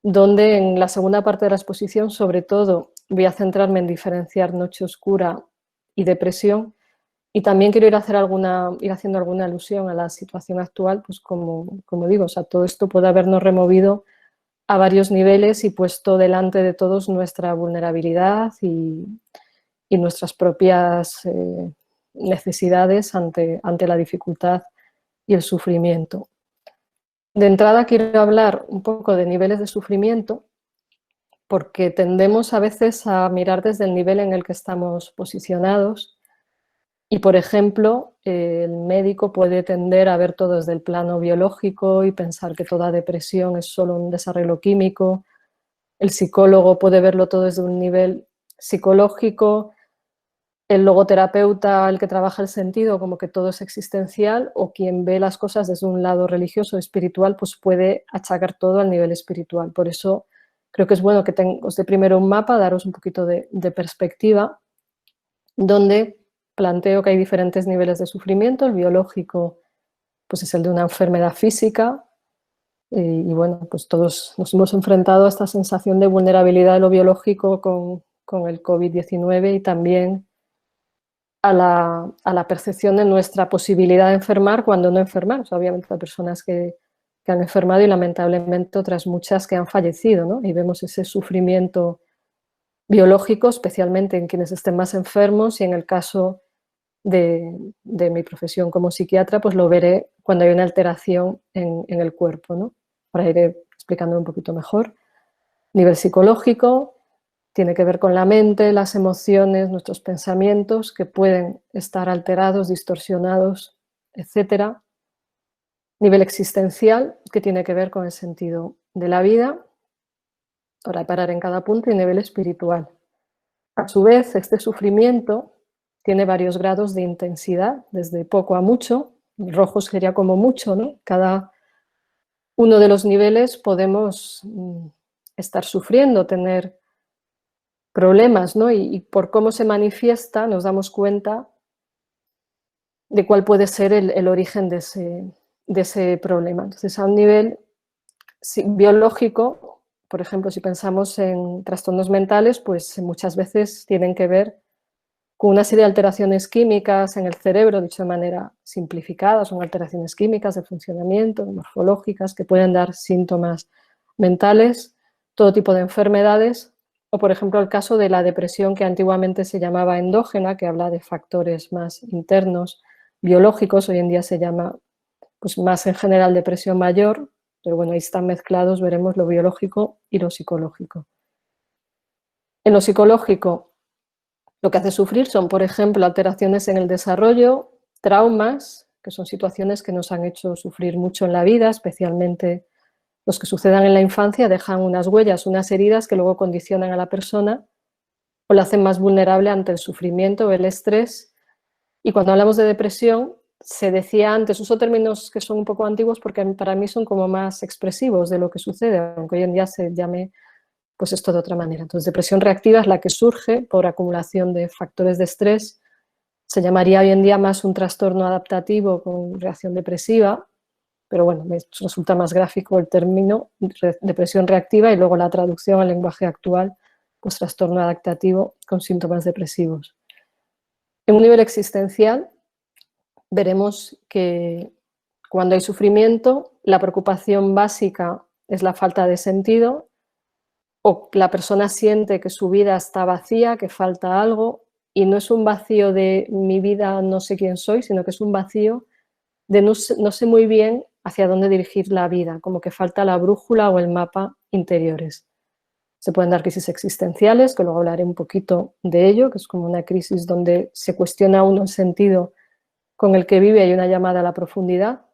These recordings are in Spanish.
donde en la segunda parte de la exposición, sobre todo, voy a centrarme en diferenciar noche oscura y depresión, y también quiero ir haciendo alguna alusión a la situación actual, pues como digo, o sea, todo esto puede habernos removido a varios niveles y puesto delante de todos nuestra vulnerabilidad y nuestras propias necesidades ante la dificultad y el sufrimiento. De entrada quiero hablar un poco de niveles de sufrimiento, porque tendemos a veces a mirar desde el nivel en el que estamos posicionados y, por ejemplo, el médico puede tender a ver todo desde el plano biológico y pensar que toda depresión es solo un desarreglo químico. El psicólogo puede verlo todo desde un nivel psicológico, el logoterapeuta, el que trabaja el sentido, como que todo es existencial, o quien ve las cosas desde un lado religioso o espiritual, pues puede achacar todo al nivel espiritual. Por eso creo que es bueno que os dé primero un mapa, daros un poquito de perspectiva, donde planteo que hay diferentes niveles de sufrimiento. El biológico pues es el de una enfermedad física, y bueno, pues todos nos hemos enfrentado a esta sensación de vulnerabilidad de lo biológico con el COVID-19 y también a la percepción de nuestra posibilidad de enfermar cuando no enfermar. O sea, obviamente hay personas que han enfermado y lamentablemente otras muchas que han fallecido, ¿no? Y vemos ese sufrimiento biológico, especialmente en quienes estén más enfermos, y en el caso de mi profesión como psiquiatra, pues lo veré cuando hay una alteración en el cuerpo, ¿no? Ahora iré explicando un poquito mejor. Nivel psicológico tiene que ver con la mente, las emociones, nuestros pensamientos que pueden estar alterados, distorsionados, etc. Nivel existencial, que tiene que ver con el sentido de la vida. Ahora parar en cada punto. Y nivel espiritual. A su vez, este sufrimiento tiene varios grados de intensidad, desde poco a mucho. Rojo sería como mucho, ¿no? Cada uno de los niveles podemos estar sufriendo, tener problemas, ¿no? Y por cómo se manifiesta nos damos cuenta de cuál puede ser el origen de ese problema. Entonces, a un nivel biológico, por ejemplo, si pensamos en trastornos mentales, pues muchas veces tienen que ver con una serie de alteraciones químicas en el cerebro, dicho de manera simplificada, son alteraciones químicas de funcionamiento, morfológicas, que pueden dar síntomas mentales, todo tipo de enfermedades, o por ejemplo el caso de la depresión, que antiguamente se llamaba endógena, que habla de factores más internos, biológicos. Hoy en día se llama pues más en general depresión mayor, pero bueno, ahí están mezclados, veremos lo biológico y lo psicológico. En lo psicológico, lo que hace sufrir son, por ejemplo, alteraciones en el desarrollo, traumas, que son situaciones que nos han hecho sufrir mucho en la vida, especialmente los que sucedan en la infancia, dejan unas huellas, unas heridas que luego condicionan a la persona o la hacen más vulnerable ante el sufrimiento o el estrés. Y cuando hablamos de depresión, se decía antes, uso términos que son un poco antiguos porque para mí son como más expresivos de lo que sucede, aunque hoy en día se llame pues esto de otra manera. Entonces, depresión reactiva es la que surge por acumulación de factores de estrés. Se llamaría hoy en día más un trastorno adaptativo con reacción depresiva, pero bueno, me resulta más gráfico el término depresión reactiva, y luego la traducción al lenguaje actual, pues trastorno adaptativo con síntomas depresivos. En un nivel existencial, veremos que cuando hay sufrimiento, la preocupación básica es la falta de sentido, o la persona siente que su vida está vacía, que falta algo, y no es un vacío de mi vida no sé quién soy, sino que es un vacío de no sé muy bien hacia dónde dirigir la vida, como que falta la brújula o el mapa interiores. Se pueden dar crisis existenciales, que luego hablaré un poquito de ello, que es como una crisis donde se cuestiona uno el sentido con el que vive, hay una llamada a la profundidad.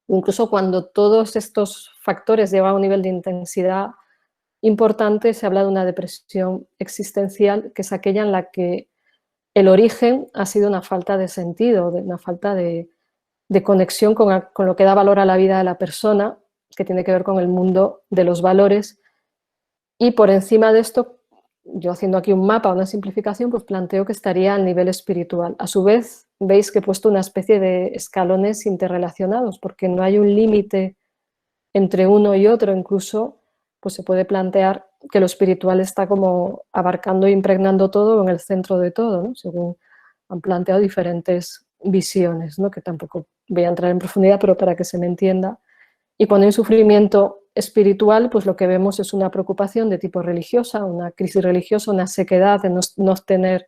Incluso cuando todos estos factores llevan a un nivel de intensidad importante, se habla de una depresión existencial, que es aquella en la que el origen ha sido una falta de sentido, una falta de conexión con lo que da valor a la vida de la persona, que tiene que ver con el mundo de los valores. Y por encima de esto, yo haciendo aquí un mapa, una simplificación, pues planteo que estaría al nivel espiritual. A su vez, veis que he puesto una especie de escalones interrelacionados, porque no hay un límite entre uno y otro. Incluso pues se puede plantear que lo espiritual está como abarcando e impregnando todo en el centro de todo, ¿no? Según han planteado diferentes visiones, ¿no? Que tampoco voy a entrar en profundidad, pero para que se me entienda. Y cuando hay un sufrimiento espiritual, pues lo que vemos es una preocupación de tipo religiosa, una crisis religiosa, una sequedad de no tener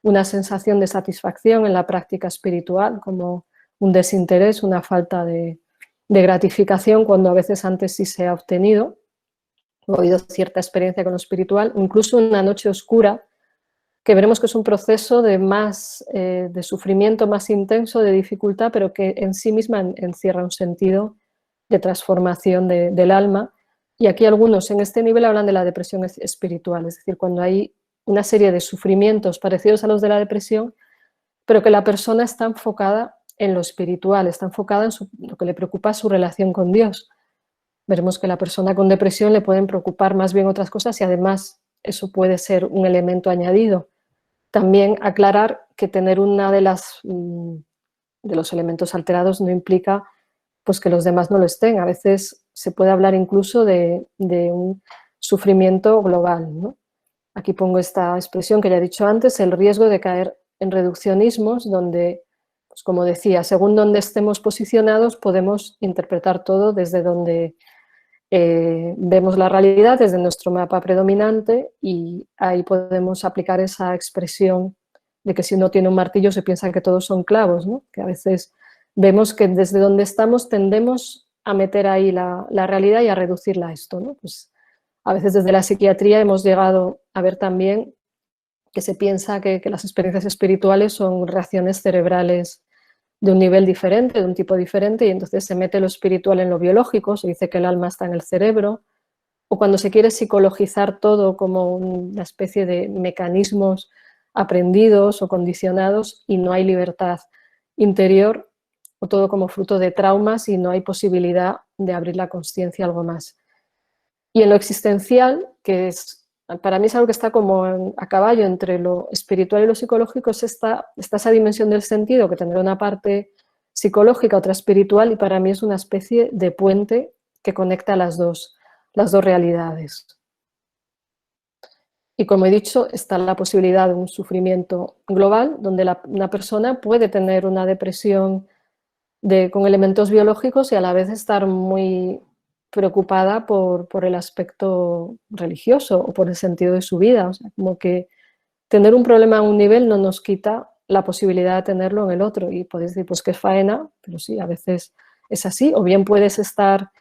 una sensación de satisfacción en la práctica espiritual, como un desinterés, una falta de gratificación cuando a veces antes sí se ha obtenido o ha habido cierta experiencia con lo espiritual, incluso una noche oscura, que veremos que es un proceso de más de sufrimiento más intenso, de dificultad, pero que en sí misma encierra un sentido de transformación del alma. Y aquí algunos en este nivel hablan de la depresión espiritual, es decir, cuando hay una serie de sufrimientos parecidos a los de la depresión, pero que la persona está enfocada en lo espiritual, está enfocada en lo que le preocupa, su relación con Dios. Veremos que a la persona con depresión le pueden preocupar más bien otras cosas y además eso puede ser un elemento añadido. También aclarar que tener una de los elementos alterados no implica pues que los demás no lo estén. A veces se puede hablar incluso de un sufrimiento global, ¿no? Aquí pongo esta expresión que ya he dicho antes, el riesgo de caer en reduccionismos donde, pues como decía, según donde estemos posicionados podemos interpretar todo desde donde vemos la realidad, desde nuestro mapa predominante, y ahí podemos aplicar esa expresión de que si uno tiene un martillo se piensa que todos son clavos, ¿no? Que a veces vemos que desde donde estamos tendemos a meter ahí la realidad y a reducirla a esto, ¿no? Pues a veces desde la psiquiatría hemos llegado a ver también que se piensa que las experiencias espirituales son reacciones cerebrales de un nivel diferente, de un tipo diferente, y entonces se mete lo espiritual en lo biológico, se dice que el alma está en el cerebro, o cuando se quiere psicologizar todo como una especie de mecanismos aprendidos o condicionados y no hay libertad interior, o todo como fruto de traumas y no hay posibilidad de abrir la consciencia a algo más. Y en lo existencial, que es, para mí es algo que está como a caballo entre lo espiritual y lo psicológico, está esa dimensión del sentido que tendrá una parte psicológica, otra espiritual, y para mí es una especie de puente que conecta las dos realidades. Y como he dicho, está la posibilidad de un sufrimiento global, donde una persona puede tener una depresión con elementos biológicos y a la vez estar muy preocupada por el aspecto religioso o por el sentido de su vida. O sea, como que tener un problema a un nivel no nos quita la posibilidad de tenerlo en el otro. Y podéis decir, pues qué faena, pero sí, a veces es así. O bien puedes estar,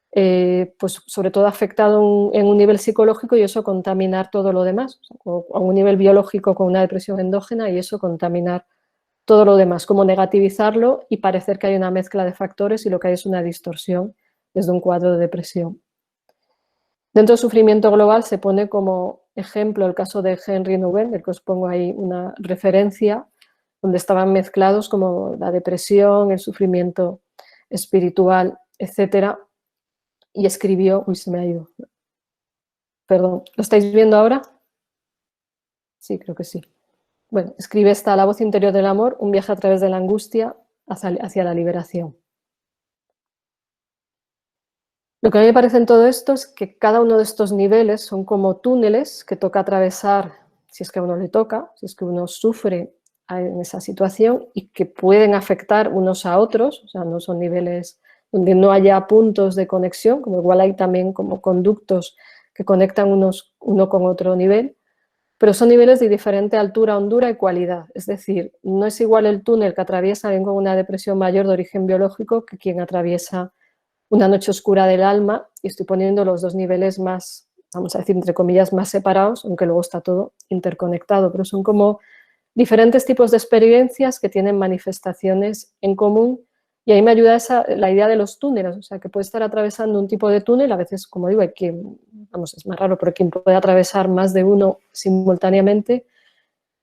pues sobre todo afectado en un nivel psicológico y eso contaminar todo lo demás. O sea, a un nivel biológico con una depresión endógena y eso contaminar todo lo demás, como negativizarlo y parecer que hay una mezcla de factores y lo que hay es una distorsión desde un cuadro de depresión. Dentro del sufrimiento global se pone como ejemplo el caso de Henry Nouwen, del que os pongo ahí una referencia, donde estaban mezclados como la depresión, el sufrimiento espiritual, etcétera, y escribió, uy, se me ha ido, perdón, ¿lo estáis viendo ahora? Sí, creo que sí. Bueno, escribe esta La voz interior del amor, un viaje a través de la angustia hacia la liberación. Lo que a mí me parece en todo esto es que cada uno de estos niveles son como túneles que toca atravesar, si es que a uno le toca, si es que uno sufre en esa situación y que pueden afectar unos a otros, o sea, no son niveles donde no haya puntos de conexión, como igual hay también como conductos que conectan uno con otro nivel, pero son niveles de diferente altura, hondura y cualidad. Es decir, no es igual el túnel que atraviesa alguien con una depresión mayor de origen biológico que quien atraviesa una noche oscura del alma, y estoy poniendo los dos niveles más, vamos a decir, entre comillas, más separados, aunque luego está todo interconectado, pero son como diferentes tipos de experiencias que tienen manifestaciones en común, y ahí me ayuda la idea de los túneles, o sea, que puede estar atravesando un tipo de túnel, a veces, como digo, hay quien, vamos, es más raro, pero quien puede atravesar más de uno simultáneamente,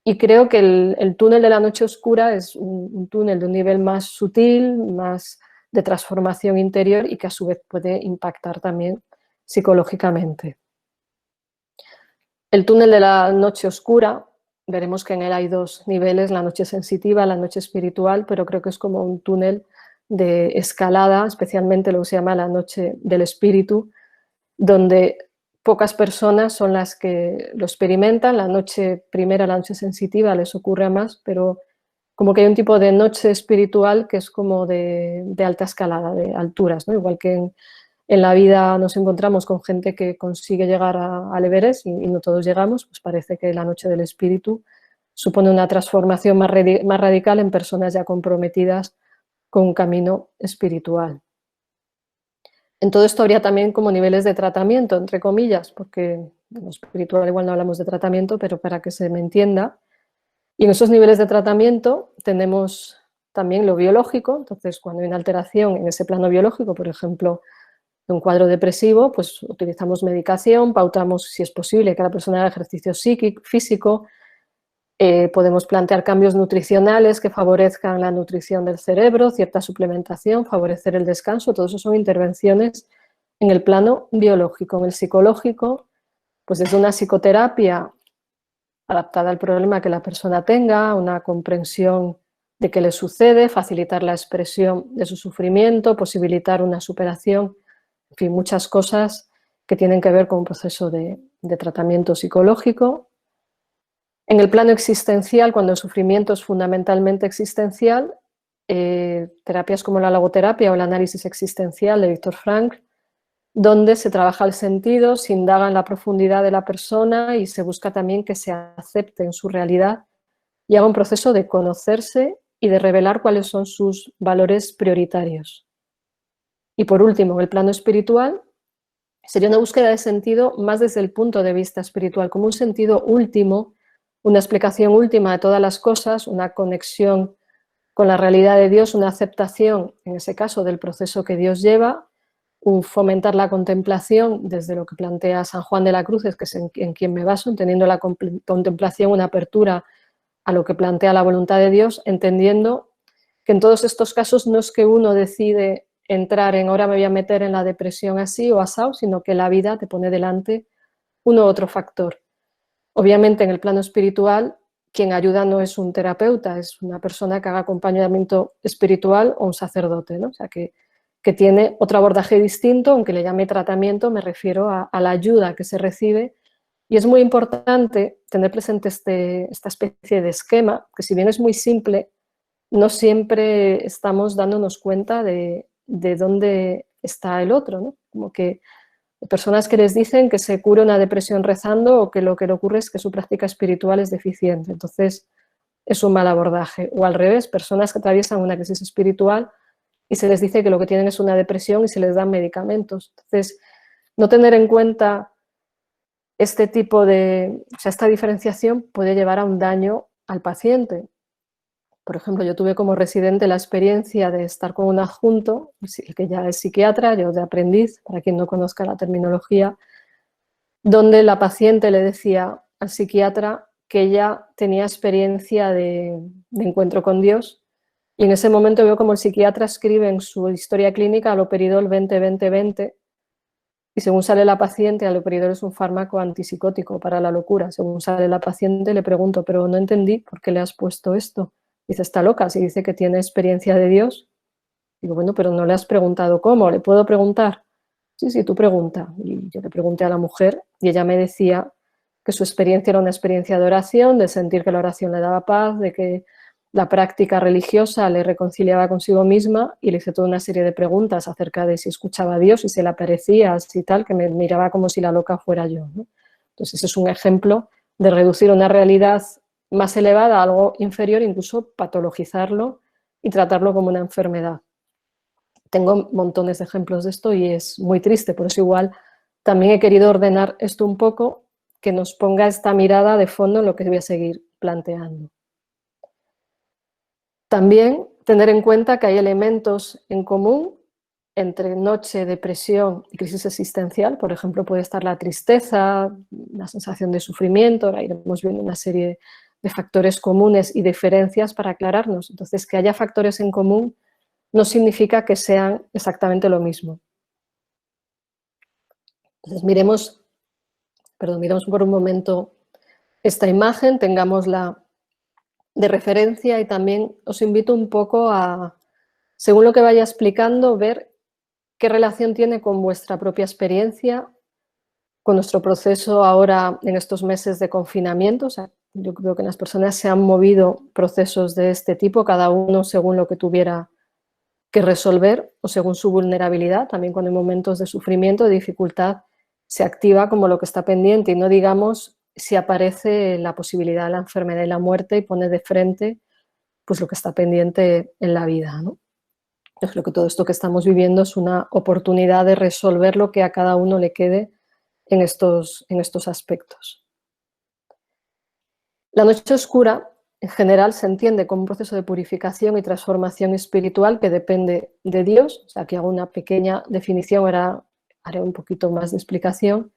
y creo que el túnel de la noche oscura es un túnel de un nivel más sutil, más de transformación interior y que a su vez puede impactar también psicológicamente. El túnel de la noche oscura, veremos que en él hay dos niveles, la noche sensitiva, la noche espiritual, pero creo que es como un túnel de escalada, especialmente lo que se llama la noche del espíritu, donde pocas personas son las que lo experimentan. La noche primera, la noche sensitiva, les ocurre a más, pero como que hay un tipo de noche espiritual que es como de alta escalada, de alturas, ¿no? Igual que en la vida nos encontramos con gente que consigue llegar al Everest y no todos llegamos, pues parece que la noche del espíritu supone una transformación más radical en personas ya comprometidas con un camino espiritual. En todo esto habría también como niveles de tratamiento, entre comillas, porque en lo espiritual igual no hablamos de tratamiento, pero para que se me entienda. Y en esos niveles de tratamiento tenemos también lo biológico. Entonces, cuando hay una alteración en ese plano biológico, por ejemplo, de un cuadro depresivo, pues utilizamos medicación, pautamos, si es posible, que la persona haga ejercicio físico, podemos plantear cambios nutricionales que favorezcan la nutrición del cerebro, cierta suplementación, favorecer el descanso. Todo eso son intervenciones en el plano biológico. En el psicológico, pues desde una psicoterapia adaptada al problema que la persona tenga, una comprensión de qué le sucede, facilitar la expresión de su sufrimiento, posibilitar una superación, en fin, muchas cosas que tienen que ver con un proceso de tratamiento psicológico. En el plano existencial, cuando el sufrimiento es fundamentalmente existencial, terapias como la logoterapia o el análisis existencial de Viktor Frankl, donde se trabaja el sentido, se indaga en la profundidad de la persona y se busca también que se acepte en su realidad y haga un proceso de conocerse y de revelar cuáles son sus valores prioritarios. Y por último, en el plano espiritual, sería una búsqueda de sentido más desde el punto de vista espiritual, como un sentido último, una explicación última de todas las cosas, una conexión con la realidad de Dios, una aceptación, en ese caso, del proceso que Dios lleva, un fomentar la contemplación desde lo que plantea San Juan de la Cruz, que es en quien me baso, entendiendo la contemplación, una apertura a lo que plantea la voluntad de Dios, entendiendo que en todos estos casos no es que uno decide entrar en ahora me voy a meter en la depresión así o asao, sino que la vida te pone delante uno u otro factor. Obviamente en el plano espiritual quien ayuda no es un terapeuta, es una persona que haga acompañamiento espiritual o un sacerdote, ¿no? O sea que tiene otro abordaje distinto, aunque le llame tratamiento, me refiero a la ayuda que se recibe. Y es muy importante tener presente esta especie de esquema, que si bien es muy simple, no siempre estamos dándonos cuenta de dónde está el otro, ¿no? Como que hay personas que les dicen que se cura una depresión rezando o que lo que le ocurre es que su práctica espiritual es deficiente. Entonces, es un mal abordaje. O al revés, personas que atraviesan una crisis espiritual y se les dice que lo que tienen es una depresión y se les dan medicamentos. Entonces, no tener en cuenta este tipo de, o sea, esta diferenciación puede llevar a un daño al paciente. Por ejemplo, yo tuve como residente la experiencia de estar con un adjunto, que ya es psiquiatra, yo de aprendiz, para quien no conozca la terminología, donde la paciente le decía al psiquiatra que ella tenía experiencia de encuentro con Dios. Y en ese momento veo como el psiquiatra escribe en su historia clínica aloperidol 20-20-20 y según sale la paciente, aloperidol es un fármaco antipsicótico para la locura. Según sale la paciente le pregunto, pero no entendí por qué le has puesto esto. Dice, está loca, si dice que tiene experiencia de Dios. Digo, bueno, pero no le has preguntado cómo, ¿le puedo preguntar? Sí, sí, tú pregunta. Y yo le pregunté a la mujer y ella me decía que su experiencia era una experiencia de oración, de sentir que la oración le daba paz, de que la práctica religiosa le reconciliaba consigo misma y le hice toda una serie de preguntas acerca de si escuchaba a Dios, si se le aparecía, si tal, que me miraba como si la loca fuera yo, ¿no? Entonces, ese es un ejemplo de reducir una realidad más elevada a algo inferior, incluso patologizarlo y tratarlo como una enfermedad. Tengo montones de ejemplos de esto y es muy triste, por eso igual también he querido ordenar esto un poco, que nos ponga esta mirada de fondo en lo que voy a seguir planteando. También tener en cuenta que hay elementos en común entre noche, depresión y crisis existencial. Por ejemplo, puede estar la tristeza, la sensación de sufrimiento, ahora iremos viendo una serie de factores comunes y diferencias para aclararnos. Entonces, que haya factores en común no significa que sean exactamente lo mismo. Entonces, miremos por un momento esta imagen, tengámosla de referencia y también os invito un poco a, según lo que vaya explicando, ver qué relación tiene con vuestra propia experiencia con nuestro proceso ahora en estos meses de confinamiento. O sea, yo creo que en las personas se han movido procesos de este tipo, cada uno según lo que tuviera que resolver o según su vulnerabilidad. También cuando hay momentos de sufrimiento, de dificultad, se activa como lo que está pendiente y no digamos si aparece la posibilidad de la enfermedad y la muerte y pone de frente pues lo que está pendiente en la vida, ¿no? Yo creo que todo esto que estamos viviendo es una oportunidad de resolver lo que a cada uno le quede en estos aspectos. La noche oscura, en general, se entiende como un proceso de purificación y transformación espiritual que depende de Dios. O sea, aquí hago una pequeña definición, ahora haré un poquito más de explicación.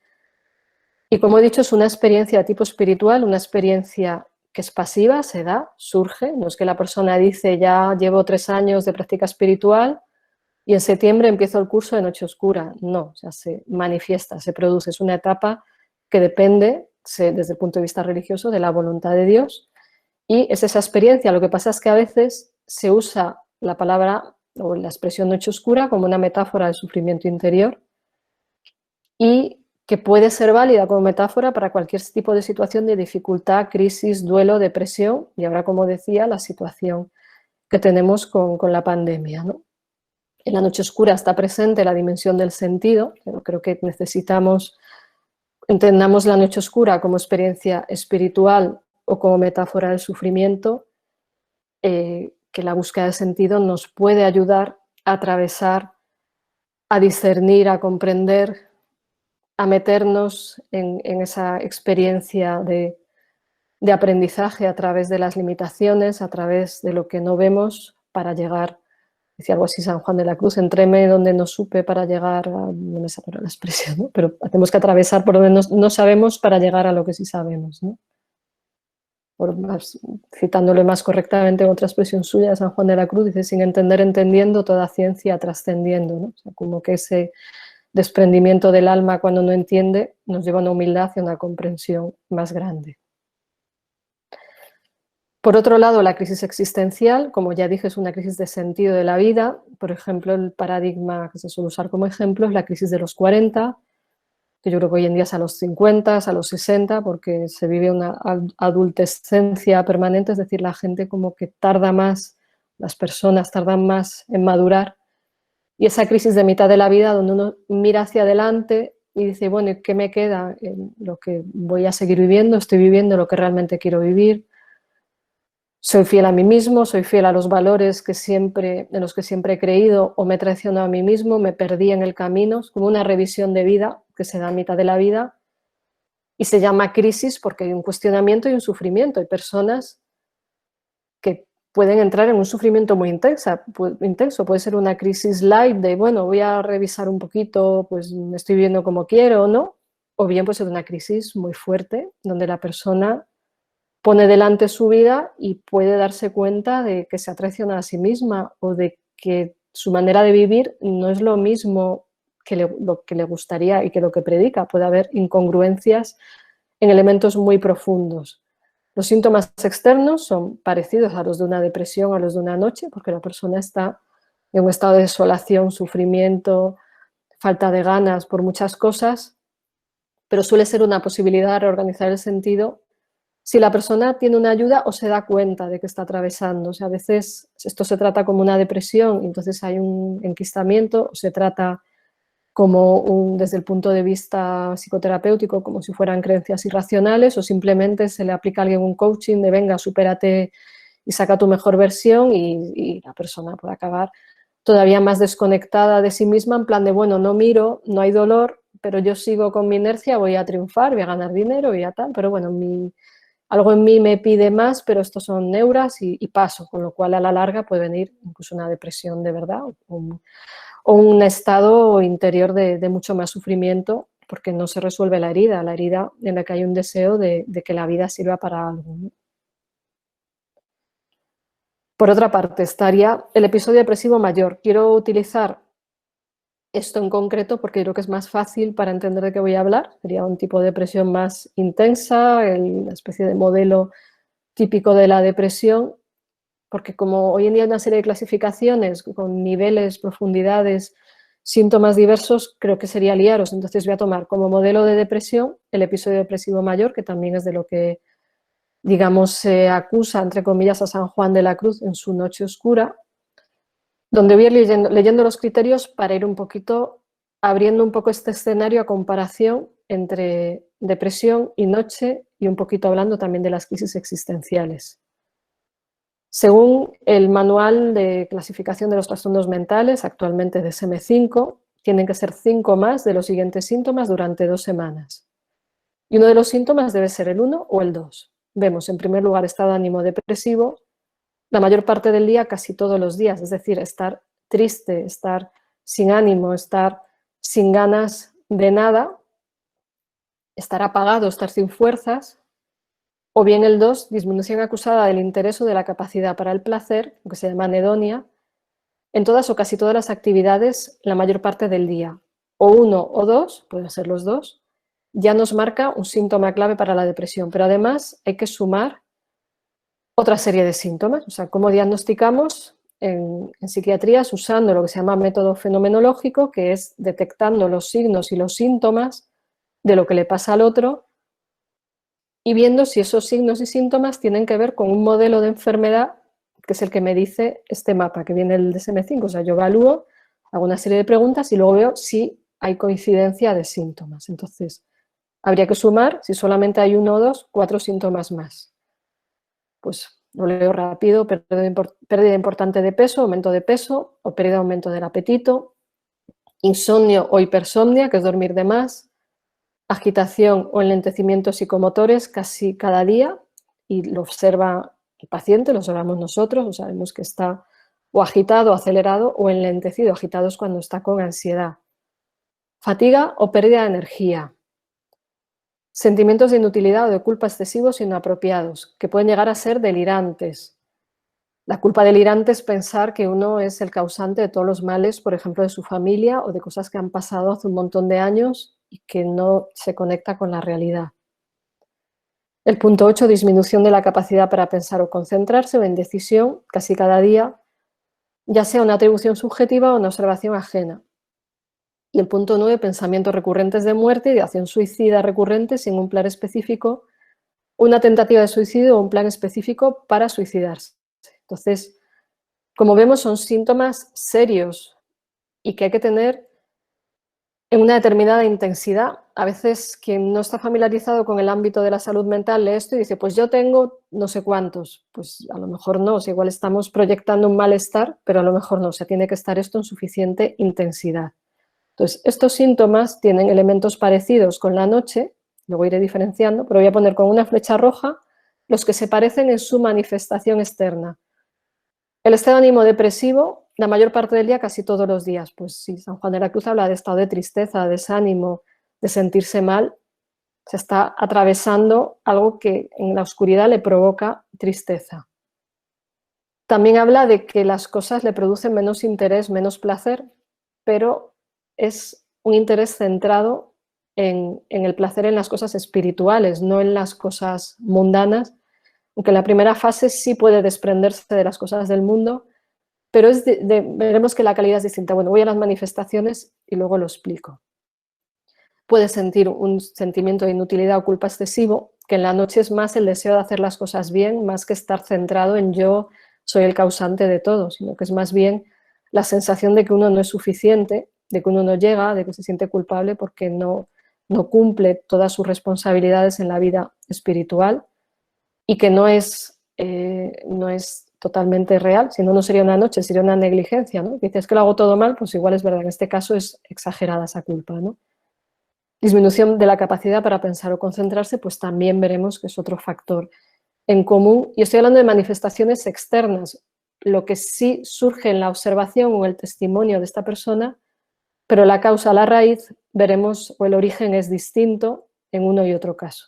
Y como he dicho, es una experiencia de tipo espiritual, una experiencia que es pasiva, se da, surge. No es que la persona dice, ya llevo 3 años de práctica espiritual y en septiembre empiezo el curso de noche oscura. No, o sea, se manifiesta, se produce. Es una etapa que depende, desde el punto de vista religioso, de la voluntad de Dios. Y es esa experiencia. Lo que pasa es que a veces se usa la palabra o la expresión noche oscura como una metáfora del sufrimiento interior y que puede ser válida como metáfora para cualquier tipo de situación de dificultad, crisis, duelo, depresión y ahora, como decía, la situación que tenemos con la pandemia, ¿no? En la noche oscura está presente la dimensión del sentido, pero creo que entendamos la noche oscura como experiencia espiritual o como metáfora del sufrimiento, que la búsqueda de sentido nos puede ayudar a atravesar, a discernir, a comprender, a meternos en esa experiencia de aprendizaje a través de las limitaciones, a través de lo que no vemos para llegar, decía algo así San Juan de la Cruz, entréme donde no supe para llegar a, no me sale la expresión, ¿no? Pero tenemos que atravesar por donde no sabemos para llegar a lo que sí sabemos, ¿no? Citándole más correctamente en otra expresión suya de San Juan de la Cruz, dice, sin entender, entendiendo, toda ciencia trascendiendo, ¿no? O sea, como que ese desprendimiento del alma cuando no entiende nos lleva a una humildad y a una comprensión más grande. Por otro lado, la crisis existencial, como ya dije, es una crisis de sentido de la vida. Por ejemplo, el paradigma que se suele usar como ejemplo es la crisis de los 40, que yo creo que hoy en día es a los 50, a los 60, porque se vive una adultescencia permanente, es decir, la gente como que tarda más, las personas tardan más en madurar. Y esa crisis de mitad de la vida donde uno mira hacia adelante y dice, bueno, ¿y qué me queda? Lo que voy a seguir viviendo, estoy viviendo lo que realmente quiero vivir. Soy fiel a mí mismo, soy fiel a los valores en los que siempre he creído o me he traicionado a mí mismo, me perdí en el camino. Es como una revisión de vida que se da a mitad de la vida y se llama crisis porque hay un cuestionamiento y un sufrimiento. Hay personas que pueden entrar en un sufrimiento muy intenso. Puede ser una crisis light de, bueno, voy a revisar un poquito, pues me estoy viviendo como quiero o no. O bien puede ser una crisis muy fuerte donde la persona pone delante su vida y puede darse cuenta de que se ha traicionado a sí misma o de que su manera de vivir no es lo mismo que lo que le gustaría y que lo que predica. Puede haber incongruencias en elementos muy profundos. Los síntomas externos son parecidos a los de una depresión, a los de una noche, porque la persona está en un estado de desolación, sufrimiento, falta de ganas por muchas cosas, pero suele ser una posibilidad de reorganizar el sentido si la persona tiene una ayuda o se da cuenta de que está atravesando. O sea, a veces esto se trata como una depresión y entonces hay un enquistamiento, o se trata como desde el punto de vista psicoterapéutico, como si fueran creencias irracionales, o simplemente se le aplica a alguien un coaching de venga, supérate y saca tu mejor versión y la persona puede acabar todavía más desconectada de sí misma, en plan de, bueno, no miro, no hay dolor, pero yo sigo con mi inercia, voy a triunfar, voy a ganar dinero, voy a tal, pero bueno, algo en mí me pide más, pero estos son neuras y paso, con lo cual a la larga puede venir incluso una depresión de verdad o un estado interior de mucho más sufrimiento porque no se resuelve la herida en la que hay un deseo de que la vida sirva para algo, ¿no? Por otra parte, estaría el episodio depresivo mayor. Quiero utilizar esto en concreto porque creo que es más fácil para entender de qué voy a hablar. Sería un tipo de depresión más intensa, una especie de modelo típico de la depresión, porque como hoy en día hay una serie de clasificaciones con niveles, profundidades síntomas diversos, creo que sería liaros. Entonces voy a tomar como modelo de depresión el episodio depresivo mayor, que también es de lo que, digamos, se acusa, entre comillas, a San Juan de la Cruz en su Noche Oscura, donde voy a ir leyendo los criterios para ir un poquito abriendo un poco este escenario a comparación entre depresión y noche y un poquito hablando también de las crisis existenciales. Según el manual de clasificación de los trastornos mentales, actualmente DSM-5, tienen que ser 5 más de los siguientes síntomas durante 2 semanas. Y uno de los síntomas debe ser el 1 o el 2. Vemos, en primer lugar, estado de ánimo depresivo, la mayor parte del día, casi todos los días, es decir, estar triste, estar sin ánimo, estar sin ganas de nada, estar apagado, estar sin fuerzas, o bien el 2, disminución acusada del interés o de la capacidad para el placer, lo que se llama anedonia, en todas o casi todas las actividades la mayor parte del día. O 1 o 2, pueden ser los 2, ya nos marca un síntoma clave para la depresión, pero además hay que sumar otra serie de síntomas, o sea, cómo diagnosticamos en psiquiatría usando lo que se llama método fenomenológico, que es detectando los signos y los síntomas de lo que le pasa al otro y viendo si esos signos y síntomas tienen que ver con un modelo de enfermedad que es el que me dice este mapa que viene del DSM-5. O sea, yo evalúo, hago una serie de preguntas y luego veo si hay coincidencia de síntomas. Entonces, habría que sumar, si solamente hay 1 o 2, 4 síntomas más. Pues lo leo rápido: pérdida importante de peso, aumento de peso o pérdida o aumento del apetito, insomnio o hipersomnia, que es dormir de más, agitación o enlentecimientos psicomotores casi cada día, y lo observa el paciente, lo observamos nosotros, o sabemos que está o agitado, acelerado o enlentecido. Agitado es cuando está con ansiedad. Fatiga o pérdida de energía. Sentimientos de inutilidad o de culpa excesivos e inapropiados, que pueden llegar a ser delirantes. La culpa delirante es pensar que uno es el causante de todos los males, por ejemplo, de su familia o de cosas que han pasado hace un montón de años y que no se conecta con la realidad. El punto 8, disminución de la capacidad para pensar o concentrarse o indecisión casi cada día, ya sea una atribución subjetiva o una observación ajena. Y el punto 9, pensamientos recurrentes de muerte y de acción suicida recurrente sin un plan específico, una tentativa de suicidio o un plan específico para suicidarse. Entonces, como vemos, son síntomas serios y que hay que tener en una determinada intensidad. A veces quien no está familiarizado con el ámbito de la salud mental lee esto y dice, pues yo tengo no sé cuántos. Pues a lo mejor no, o sea, igual estamos proyectando un malestar, pero a lo mejor no, o sea, tiene que estar esto en suficiente intensidad. Entonces, estos síntomas tienen elementos parecidos con la noche, luego iré diferenciando, pero voy a poner con una flecha roja los que se parecen en su manifestación externa. El estado de ánimo depresivo, la mayor parte del día, casi todos los días. Pues sí, San Juan de la Cruz habla de estado de tristeza, desánimo, de sentirse mal. Se está atravesando algo que en la oscuridad le provoca tristeza. También habla de que las cosas le producen menos interés, menos placer, pero es un interés centrado en el placer en las cosas espirituales, no en las cosas mundanas, aunque en la primera fase sí puede desprenderse de las cosas del mundo, pero veremos que la calidad es distinta. Bueno, voy a las manifestaciones y luego lo explico. Puede sentir un sentimiento de inutilidad o culpa excesivo, que en la noche es más el deseo de hacer las cosas bien, más que estar centrado en yo soy el causante de todo, sino que es más bien la sensación de que uno no es suficiente, de que uno no llega, de que se siente culpable porque no cumple todas sus responsabilidades en la vida espiritual y que no es totalmente real, si no, no sería una noche, sería una negligencia, ¿no? Que dices que lo hago todo mal, pues igual es verdad, en este caso es exagerada esa culpa, ¿no? Disminución de la capacidad para pensar o concentrarse, pues también veremos que es otro factor en común. Y estoy hablando de manifestaciones externas, lo que sí surge en la observación o el testimonio de esta persona, pero la causa, la raíz, veremos, o el origen es distinto en uno y otro caso.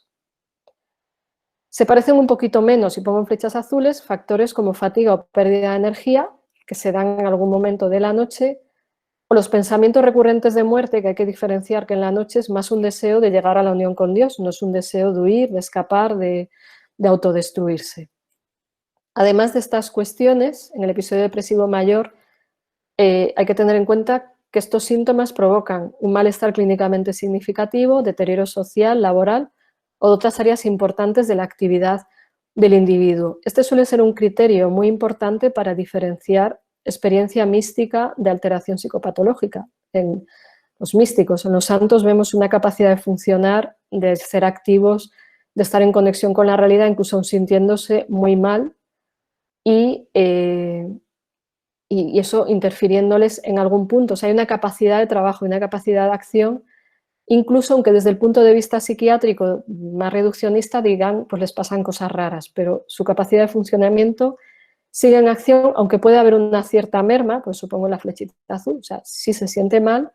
Se parecen un poquito menos, y pongo en flechas azules, factores como fatiga o pérdida de energía, que se dan en algún momento de la noche, o los pensamientos recurrentes de muerte, que hay que diferenciar que en la noche es más un deseo de llegar a la unión con Dios, no es un deseo de huir, de escapar, de autodestruirse. Además de estas cuestiones, en el episodio depresivo mayor hay que tener en cuenta que estos síntomas provocan un malestar clínicamente significativo, deterioro social, laboral o de otras áreas importantes de la actividad del individuo. Este suele ser un criterio muy importante para diferenciar experiencia mística de alteración psicopatológica. En los místicos, en los santos, vemos una capacidad de funcionar, de ser activos, de estar en conexión con la realidad, incluso sintiéndose muy mal y eso interfiriéndoles en algún punto. O sea, hay una capacidad de trabajo, una capacidad de acción, incluso aunque desde el punto de vista psiquiátrico más reduccionista digan, pues les pasan cosas raras, pero su capacidad de funcionamiento sigue en acción, aunque puede haber una cierta merma, pues supongo la flechita azul, o sea, sí se siente mal,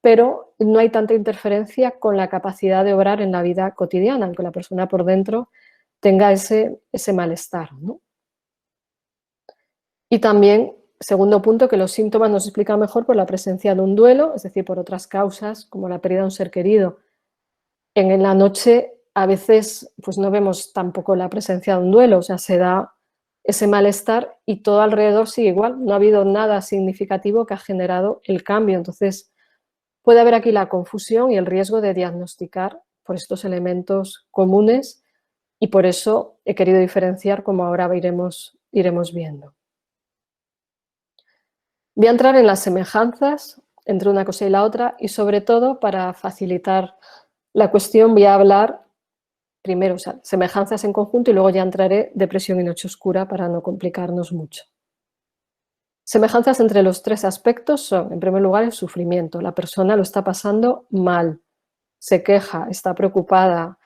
pero no hay tanta interferencia con la capacidad de obrar en la vida cotidiana, aunque la persona por dentro tenga ese malestar, ¿no? Y también, segundo punto, que los síntomas nos explican mejor por la presencia de un duelo, es decir, por otras causas, como la pérdida de un ser querido. En la noche a veces pues no vemos tampoco la presencia de un duelo, o sea, se da ese malestar y todo alrededor sigue igual, no ha habido nada significativo que ha generado el cambio. Entonces, puede haber aquí la confusión y el riesgo de diagnosticar por estos elementos comunes y por eso he querido diferenciar, como ahora iremos viendo. Voy a entrar en las semejanzas entre una cosa y la otra y sobre todo para facilitar la cuestión voy a hablar primero, o sea, semejanzas en conjunto y luego ya entraré depresión y noche oscura para no complicarnos mucho. Semejanzas entre los tres aspectos son, en primer lugar, el sufrimiento. La persona lo está pasando mal, se queja, está preocupada,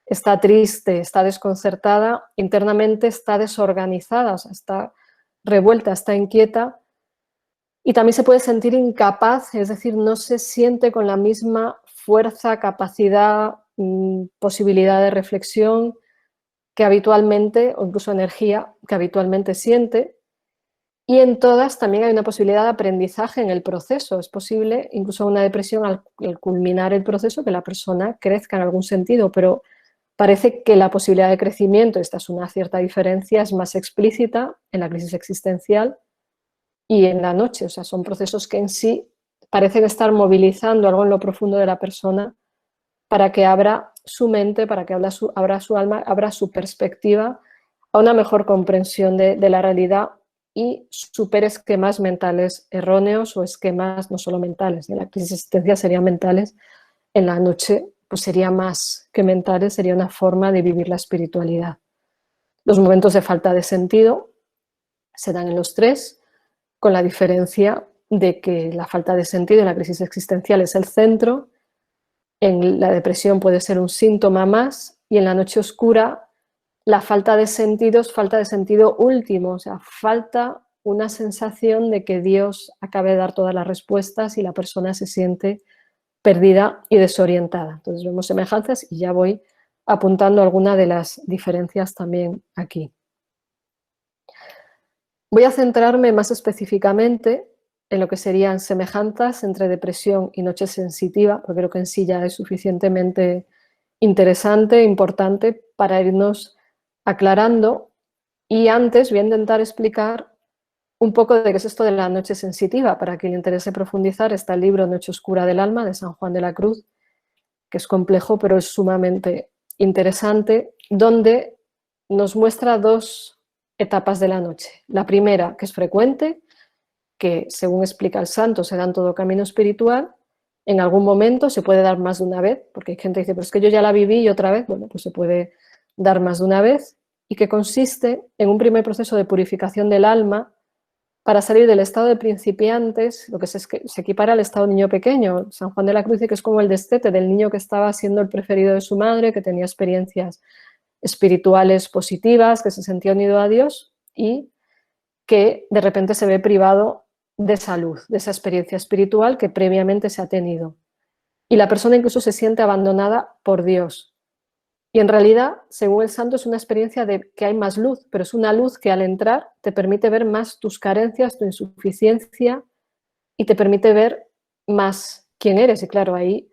está triste, está desconcertada, internamente está desorganizada, o sea, está revuelta, está inquieta y también se puede sentir incapaz, es decir, no se siente con la misma fuerza, capacidad, posibilidad de reflexión que habitualmente, o incluso energía que habitualmente siente. Y en todas también hay una posibilidad de aprendizaje en el proceso. Es posible, incluso una depresión, al culminar el proceso, que la persona crezca en algún sentido, pero parece que la posibilidad de crecimiento, esta es una cierta diferencia, es más explícita en la crisis existencial y en la noche. O sea, son procesos que en sí parecen estar movilizando algo en lo profundo de la persona para que abra su mente, para que abra su alma, abra su perspectiva a una mejor comprensión de la realidad y supere esquemas mentales erróneos o esquemas no solo mentales. En la crisis existencial serían mentales, en la noche pues sería más que mentales, sería una forma de vivir la espiritualidad. Los momentos de falta de sentido se dan en los tres, con la diferencia de que la falta de sentido en la crisis existencial es el centro, en la depresión puede ser un síntoma más y en la noche oscura la falta de sentido es falta de sentido último, o sea, falta una sensación de que Dios acabe de dar todas las respuestas y la persona se siente perdida y desorientada. Entonces vemos semejanzas y ya voy apuntando algunas de las diferencias también aquí. Voy a centrarme más específicamente en lo que serían semejanzas entre depresión y noche sensitiva, porque creo que en sí ya es suficientemente interesante e importante para irnos aclarando. Y antes voy a intentar explicar un poco de qué es esto de la noche sensitiva. Para quien le interese profundizar, está el libro Noche oscura del alma de San Juan de la Cruz, que es complejo pero es sumamente interesante, donde nos muestra dos etapas de la noche. La primera, que es frecuente, que según explica el santo se da en todo camino espiritual, en algún momento se puede dar más de una vez, porque hay gente que dice, pero es que yo ya la viví y otra vez, bueno, pues se puede dar más de una vez, y que consiste en un primer proceso de purificación del alma para salir del estado de principiantes, lo que se equipara al estado de niño pequeño. San Juan de la Cruz dice que es como el destete del niño que estaba siendo el preferido de su madre, que tenía experiencias espirituales positivas, que se sentía unido a Dios y que de repente se ve privado de salud, de esa experiencia espiritual que previamente se ha tenido. Y la persona incluso se siente abandonada por Dios. Y en realidad, según el santo, es una experiencia de que hay más luz, pero es una luz que al entrar te permite ver más tus carencias, tu insuficiencia y te permite ver más quién eres. Y claro, ahí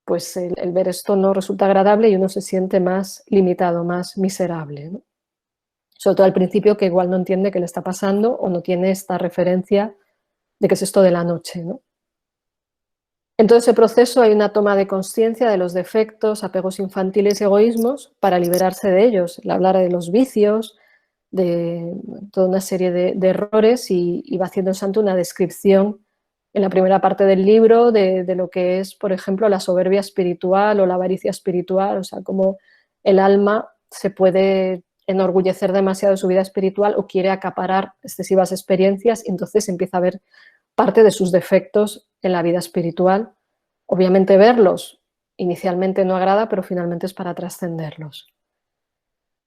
pues el ver esto no resulta agradable y uno se siente más limitado, más miserable, ¿no? Sobre todo al principio, que igual no entiende qué le está pasando o no tiene esta referencia de qué es esto de la noche, ¿no? En todo ese proceso hay una toma de conciencia de los defectos, apegos infantiles y egoísmos para liberarse de ellos. Él habla de los vicios, de toda una serie de errores y va haciendo el santo una descripción en la primera parte del libro de lo que es, por ejemplo, la soberbia espiritual o la avaricia espiritual, o sea, cómo el alma se puede enorgullecer demasiado de su vida espiritual o quiere acaparar excesivas experiencias y entonces empieza a ver parte de sus defectos en la vida espiritual. Obviamente verlos inicialmente no agrada, pero finalmente es para trascenderlos.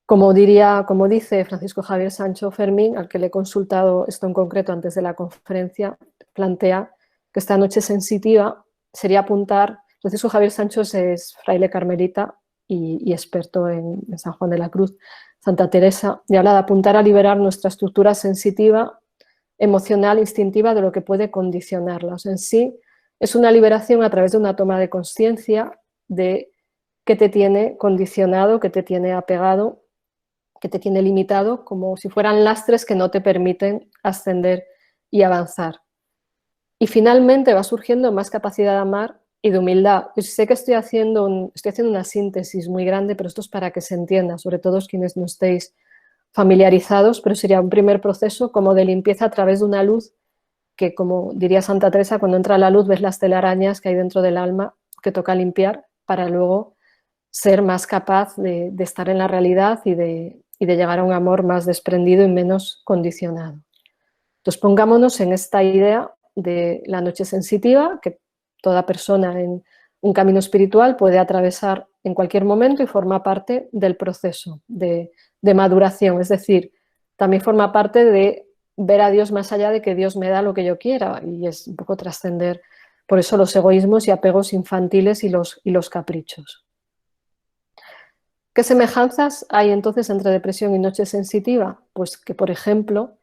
Como dice Francisco Javier Sancho Fermín, al que le he consultado esto en concreto antes de la conferencia, plantea que esta noche sensitiva sería apuntar. Francisco Javier Sancho es fraile carmelita y experto en San Juan de la Cruz, Santa Teresa, y habla de apuntar a liberar nuestra estructura sensitiva, emocional, instintiva, de lo que puede condicionarla. O sea, en sí es una liberación a través de una toma de conciencia de qué te tiene condicionado, qué te tiene apegado, que te tiene limitado, como si fueran lastres que no te permiten ascender y avanzar. Y finalmente va surgiendo más capacidad de amar y de humildad. Yo sé que estoy haciendo una síntesis muy grande, pero esto es para que se entienda, sobre todo quienes no estéis familiarizados, pero sería un primer proceso como de limpieza a través de una luz que, como diría Santa Teresa, cuando entra la luz ves las telarañas que hay dentro del alma que toca limpiar para luego ser más capaz de estar en la realidad y de llegar a un amor más desprendido y menos condicionado. Entonces pongámonos en esta idea de la noche sensitiva que toda persona en un camino espiritual puede atravesar en cualquier momento y forma parte del proceso de maduración, es decir, también forma parte de ver a Dios más allá de que Dios me da lo que yo quiera, y es un poco trascender por eso los egoísmos y apegos infantiles y los caprichos. ¿Qué semejanzas hay entonces entre depresión y noche sensitiva? Pues que, por ejemplo,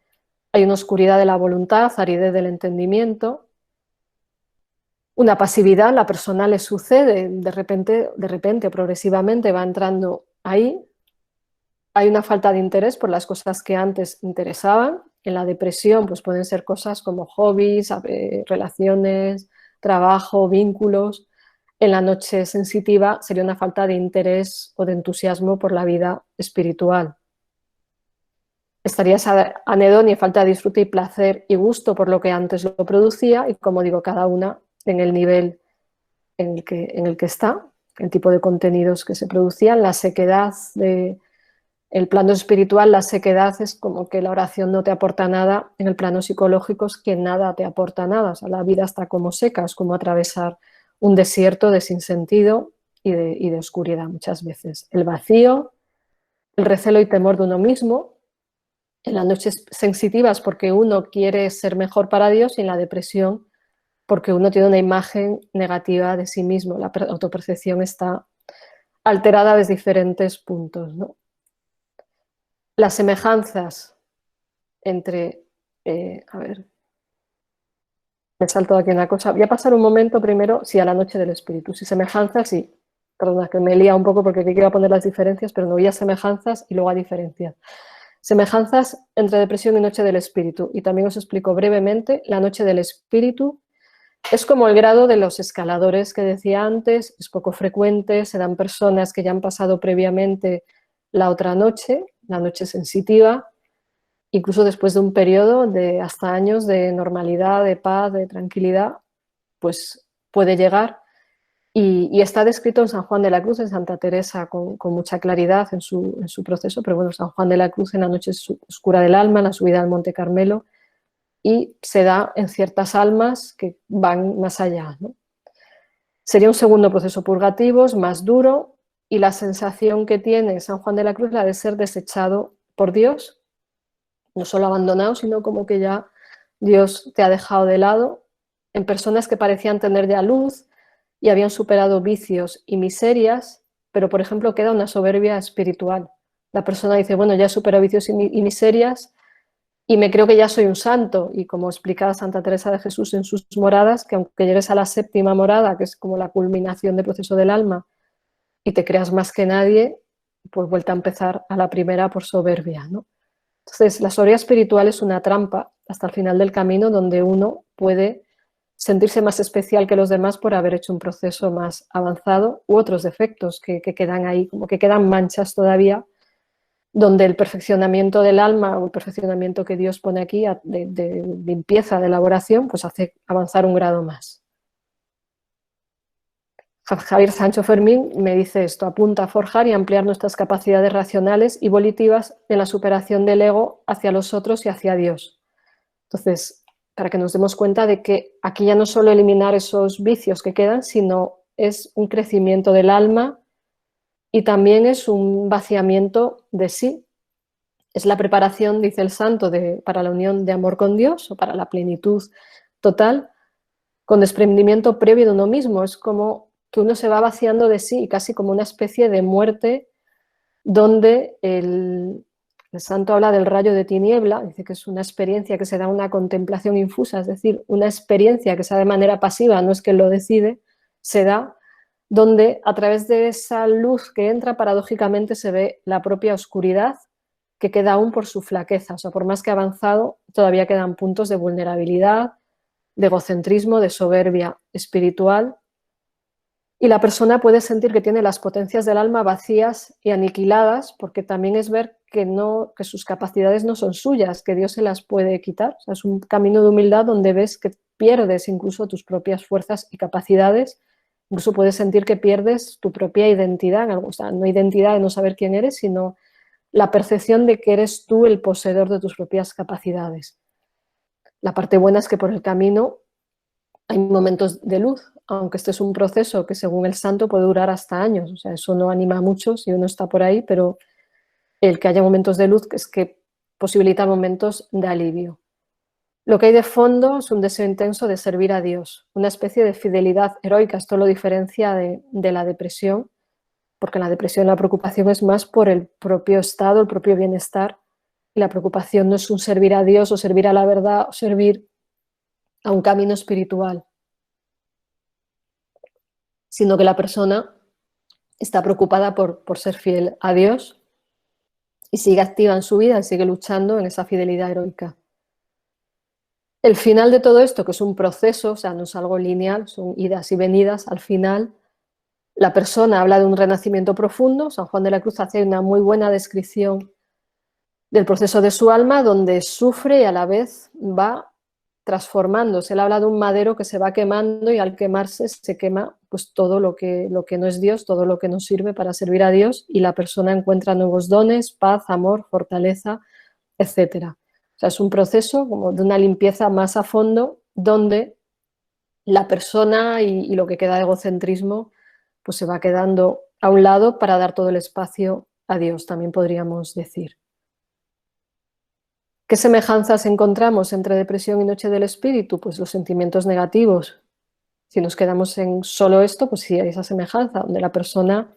hay una oscuridad de la voluntad, aridez del entendimiento, una pasividad, la persona le sucede, de repente, progresivamente va entrando ahí. Hay una falta de interés por las cosas que antes interesaban. En la depresión pues pueden ser cosas como hobbies, relaciones, trabajo, vínculos. En la noche sensitiva sería una falta de interés o de entusiasmo por la vida espiritual. Estaría esa anedonia, falta de disfrute y placer y gusto por lo que antes lo producía, y como digo, cada una en el nivel en el que está, el tipo de contenidos que se producían, la sequedad el plano espiritual, la sequedad es como que la oración no te aporta nada. En el plano psicológico es que nada te aporta nada, o sea, la vida está como seca, es como atravesar un desierto de sinsentido y de oscuridad muchas veces. El vacío, el recelo y temor de uno mismo. En las noches sensitivas porque uno quiere ser mejor para Dios, y en la depresión porque uno tiene una imagen negativa de sí mismo. La autopercepción está alterada desde diferentes puntos, ¿no? Las semejanzas entre, a ver, me salto aquí una cosa. Voy a pasar un momento primero, sí, a la noche del espíritu. Si semejanzas, sí. Perdona, que me lía un poco porque aquí quiero poner las diferencias, pero no voy a semejanzas y luego a diferencias. Semejanzas entre depresión y noche del espíritu. Y también os explico brevemente. La noche del espíritu es como el grado de los escaladores que decía antes, es poco frecuente, se dan personas que ya han pasado previamente la otra noche, la noche sensitiva, incluso después de un periodo de hasta años de normalidad, de paz, de tranquilidad, pues puede llegar. Y está descrito en San Juan de la Cruz, en Santa Teresa, con mucha claridad en su proceso, pero bueno, San Juan de la Cruz en la noche oscura del alma, en la subida al Monte Carmelo, y se da en ciertas almas que van más allá, ¿no? Sería un segundo proceso purgativo, es más duro, y la sensación que tiene San Juan de la Cruz es la de ser desechado por Dios, no solo abandonado, sino como que ya Dios te ha dejado de lado, en personas que parecían tener ya luz y habían superado vicios y miserias, pero por ejemplo queda una soberbia espiritual. La persona dice, bueno, ya he superado vicios y miserias y me creo que ya soy un santo, y como explicaba Santa Teresa de Jesús en sus moradas, que aunque llegues a la séptima morada, que es como la culminación del proceso del alma, y te creas más que nadie, pues vuelta a empezar a la primera por soberbia, ¿no? Entonces, la soberbia espiritual es una trampa hasta el final del camino donde uno puede sentirse más especial que los demás por haber hecho un proceso más avanzado, u otros defectos que quedan ahí, como que quedan manchas todavía, donde el perfeccionamiento del alma o el perfeccionamiento que Dios pone aquí de limpieza, de elaboración, pues hace avanzar un grado más. Javier Sancho Fermín me dice esto: apunta a forjar y ampliar nuestras capacidades racionales y volitivas en la superación del ego hacia los otros y hacia Dios. Entonces, para que nos demos cuenta de que aquí ya no solo eliminar esos vicios que quedan, sino es un crecimiento del alma y también es un vaciamiento de sí. Es la preparación, dice el santo, para la unión de amor con Dios o para la plenitud total, con desprendimiento previo de uno mismo. Es como que uno se va vaciando de sí, casi como una especie de muerte, donde el santo habla del rayo de tiniebla, dice que es una experiencia que se da una contemplación infusa, es decir, una experiencia que se da de manera pasiva, no es que lo decide, se da, donde a través de esa luz que entra, paradójicamente se ve la propia oscuridad, que queda aún por su flaqueza. O sea, por más que ha avanzado, todavía quedan puntos de vulnerabilidad, de egocentrismo, de soberbia espiritual, y la persona puede sentir que tiene las potencias del alma vacías y aniquiladas, porque también es ver que sus capacidades no son suyas, que Dios se las puede quitar. O sea, es un camino de humildad donde ves que pierdes incluso tus propias fuerzas y capacidades. Incluso puedes sentir que pierdes tu propia identidad, o sea, no identidad de no saber quién eres, sino la percepción de que eres tú el poseedor de tus propias capacidades. La parte buena es que por el camino hay momentos de luz, aunque este es un proceso que según el santo puede durar hasta años. O sea, eso no anima a mucho si uno está por ahí, pero el que haya momentos de luz es que posibilita momentos de alivio. Lo que hay de fondo es un deseo intenso de servir a Dios, una especie de fidelidad heroica. Esto lo diferencia de la depresión, porque en la depresión la preocupación es más por el propio estado, el propio bienestar, y la preocupación no es un servir a Dios o servir a la verdad o servir a un camino espiritual, sino que la persona está preocupada por ser fiel a Dios y sigue activa en su vida y sigue luchando en esa fidelidad heroica. El final de todo esto, que es un proceso, o sea, no es algo lineal, son idas y venidas, al final la persona habla de un renacimiento profundo. San Juan de la Cruz hace una muy buena descripción del proceso de su alma, donde sufre y a la vez va transformándose. Él habla de un madero que se va quemando y al quemarse se quema pues todo lo que no es Dios, todo lo que nos sirve para servir a Dios, y la persona encuentra nuevos dones, paz, amor, fortaleza, etcétera. O sea, es un proceso como de una limpieza más a fondo, donde la persona y lo que queda de egocentrismo pues se va quedando a un lado para dar todo el espacio a Dios, también podríamos decir. ¿Qué semejanzas encontramos entre depresión y noche del espíritu? Pues los sentimientos negativos. Si nos quedamos en solo esto, pues sí hay esa semejanza, donde la persona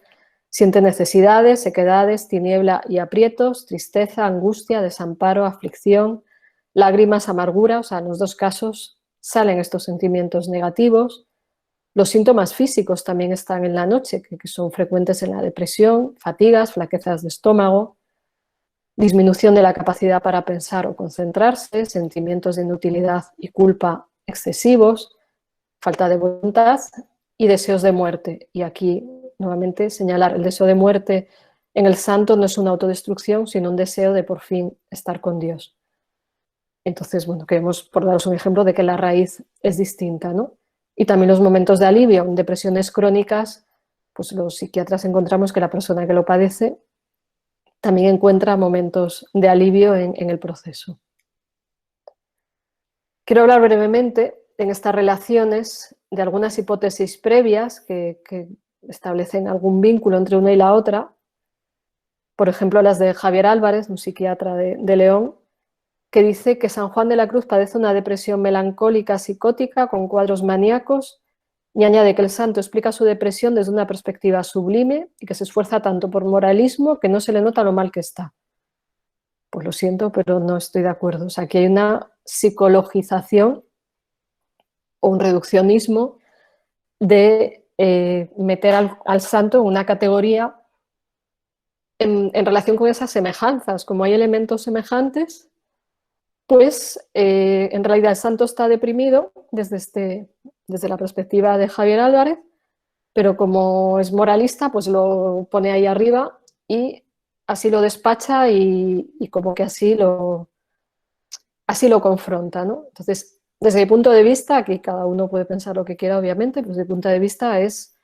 siente necesidades, sequedades, tiniebla y aprietos, tristeza, angustia, desamparo, aflicción, lágrimas, amargura. O sea, en los dos casos salen estos sentimientos negativos. Los síntomas físicos también están en la noche, que son frecuentes en la depresión: fatigas, flaquezas de estómago, disminución de la capacidad para pensar o concentrarse, sentimientos de inutilidad y culpa excesivos, falta de voluntad y deseos de muerte. Y aquí, nuevamente, señalar el deseo de muerte en el santo no es una autodestrucción, sino un deseo de por fin estar con Dios. Entonces, bueno, queremos, por daros un ejemplo, de que la raíz es distinta, ¿no? Y también los momentos de alivio. En depresiones crónicas, pues los psiquiatras encontramos que la persona que lo padece también encuentra momentos de alivio en el proceso. Quiero hablar brevemente en estas relaciones de algunas hipótesis previas que establecen algún vínculo entre una y la otra. Por ejemplo, las de Javier Álvarez, un psiquiatra de León, que dice que San Juan de la Cruz padece una depresión melancólica psicótica con cuadros maníacos, y añade que el santo explica su depresión desde una perspectiva sublime y que se esfuerza tanto por moralismo que no se le nota lo mal que está. Pues lo siento, pero no estoy de acuerdo. O sea, aquí hay una psicologización o un reduccionismo de meter al santo en una categoría en relación con esas semejanzas. Como hay elementos semejantes, pues en realidad el santo está deprimido desde la perspectiva de Javier Álvarez, pero como es moralista, pues lo pone ahí arriba y así lo despacha y como que así lo confronta, ¿no? Entonces, desde mi punto de vista, aquí cada uno puede pensar lo que quiera, obviamente, pues desde mi punto de vista es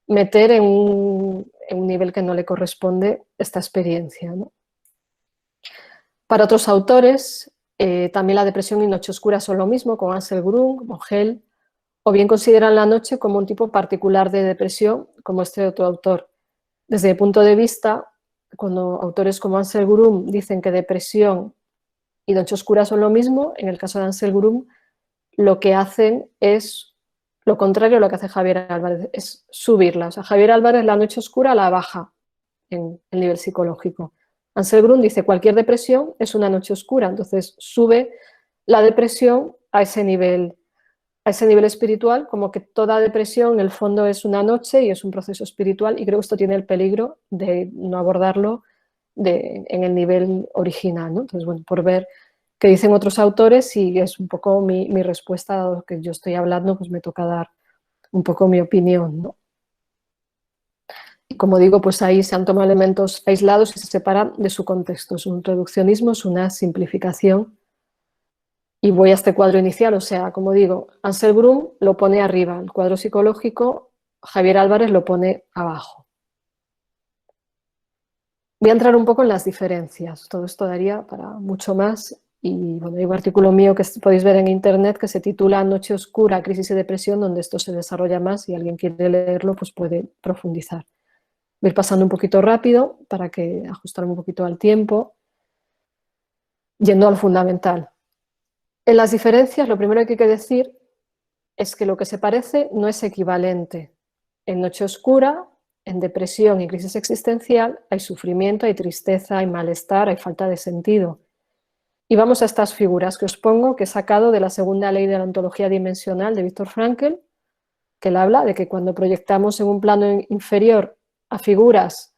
meter en un nivel que no le corresponde esta experiencia, ¿no? Para otros autores, también la depresión y noche oscura son lo mismo, como Ansel Grun, como Hell, o bien consideran la noche como un tipo particular de depresión, como este otro autor. Desde mi punto de vista, cuando autores como Ansel Grun dicen que depresión y noche oscura son lo mismo, en el caso de Ansel Grun, lo que hacen es lo contrario a lo que hace Javier Álvarez, es subirla. O sea, Javier Álvarez la noche oscura la baja en el nivel psicológico. Ansel Grun dice cualquier depresión es una noche oscura, entonces sube la depresión a ese nivel espiritual, como que toda depresión en el fondo es una noche y es un proceso espiritual, y creo que esto tiene el peligro de no abordarlo en el nivel original, ¿no? Entonces, bueno, por ver qué dicen otros autores, y es un poco mi respuesta a lo que yo estoy hablando, pues me toca dar un poco mi opinión, ¿no? Y como digo, pues ahí se han tomado elementos aislados y se separan de su contexto. Es un reduccionismo, es una simplificación. Y voy a este cuadro inicial, o sea, como digo, Ansel Grun lo pone arriba, el cuadro psicológico, Javier Álvarez lo pone abajo. Voy a entrar un poco en las diferencias, todo esto daría para mucho más, y bueno, hay un artículo mío que podéis ver en internet que se titula Noche oscura, crisis y depresión, donde esto se desarrolla más, y alguien quiere leerlo, pues puede profundizar. Voy a ir pasando un poquito rápido para que ajustarme un poquito al tiempo, yendo al fundamental. En las diferencias, lo primero que hay que decir es que lo que se parece no es equivalente. En noche oscura, en depresión y crisis existencial, hay sufrimiento, hay tristeza, hay malestar, hay falta de sentido. Y vamos a estas figuras que os pongo, que he sacado de la segunda ley de la ontología dimensional de Viktor Frankl, que él habla de que cuando proyectamos en un plano inferior a figuras